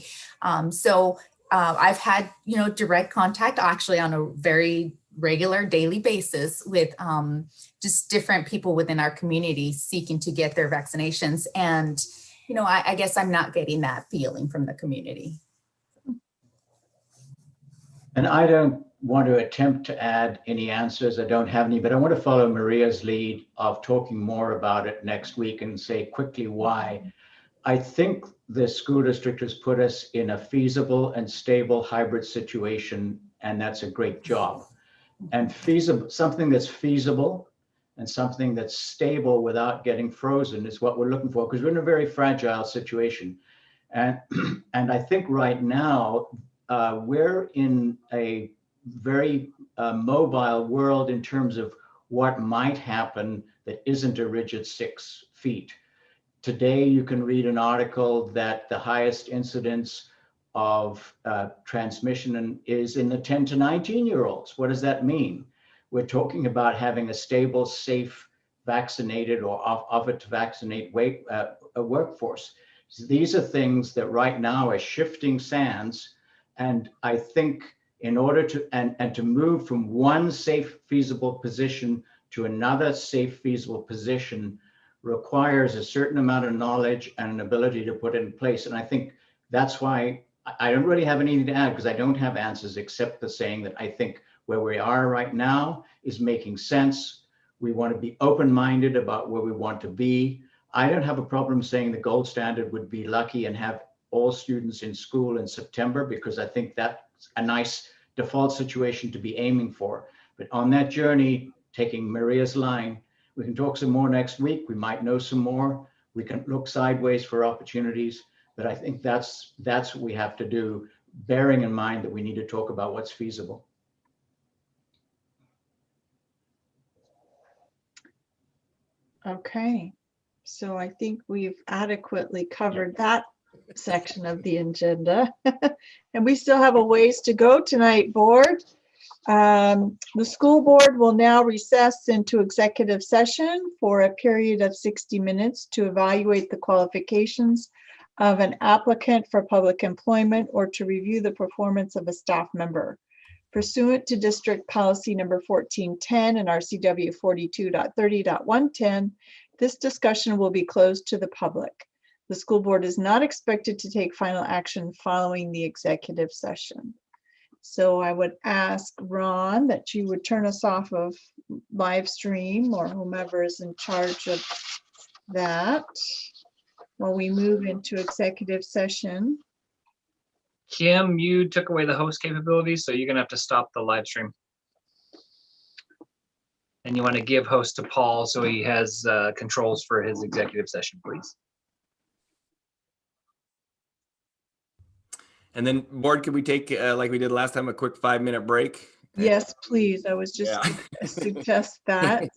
So I've had, direct contact actually on a very regular daily basis with just different people within our community seeking to get their vaccinations. And, I guess I'm not getting that feeling from the community. And I don't want to attempt to add any answers. I don't have any, but I want to follow Maria's lead of talking more about it next week and say quickly why. I think the school district has put us in a feasible and stable hybrid situation, and that's a great job. And feasible, something that's feasible and something that's stable without getting frozen is what we're looking for, because we're in a very fragile situation. And I think right now we're in a very mobile world in terms of what might happen that isn't a rigid 6 feet. Today, you can read an article that the highest incidence of transmission is in the 10 to 19-year-olds. What does that mean? We're talking about having a stable, safe, vaccinated or offered to vaccinate a workforce. So these are things that right now are shifting sands. And I think in order to, and to move from one safe, feasible position to another safe, feasible position requires a certain amount of knowledge and an ability to put it in place. And I think that's why I don't really have anything to add, because I don't have answers except the saying that I think where we are right now is making sense. We want to be open-minded about where we want to be. I don't have a problem saying the gold standard would be lucky and have all students in school in September, because I think that's a nice default situation to be aiming for. But on that journey, taking Maria's line, we can talk some more next week. We might know some more. We can look sideways for opportunities, but I think that's what we have to do, bearing in mind that we need to talk about what's feasible. Okay, so I think we've adequately covered that section of the agenda. And we still have a ways to go tonight, board. The school board will now recess into executive session for a period of 60 minutes to evaluate the qualifications of an applicant for public employment or to review the performance of a staff member. Pursuant to district policy number 1410 and RCW 42.30.110, this discussion will be closed to the public. The school board is not expected to take final action following the executive session. So I would ask Ron that you would turn us off of live stream, or whomever is in charge of that, while we move into executive session. Kim, you took away the host capabilities, so you're gonna have to stop the live stream. And you want to give host to Paul so he has controls for his executive session, please. And then board, could we take, like we did last time, a quick 5-minute break? Yes, please. I was just Yeah. gonna suggest that.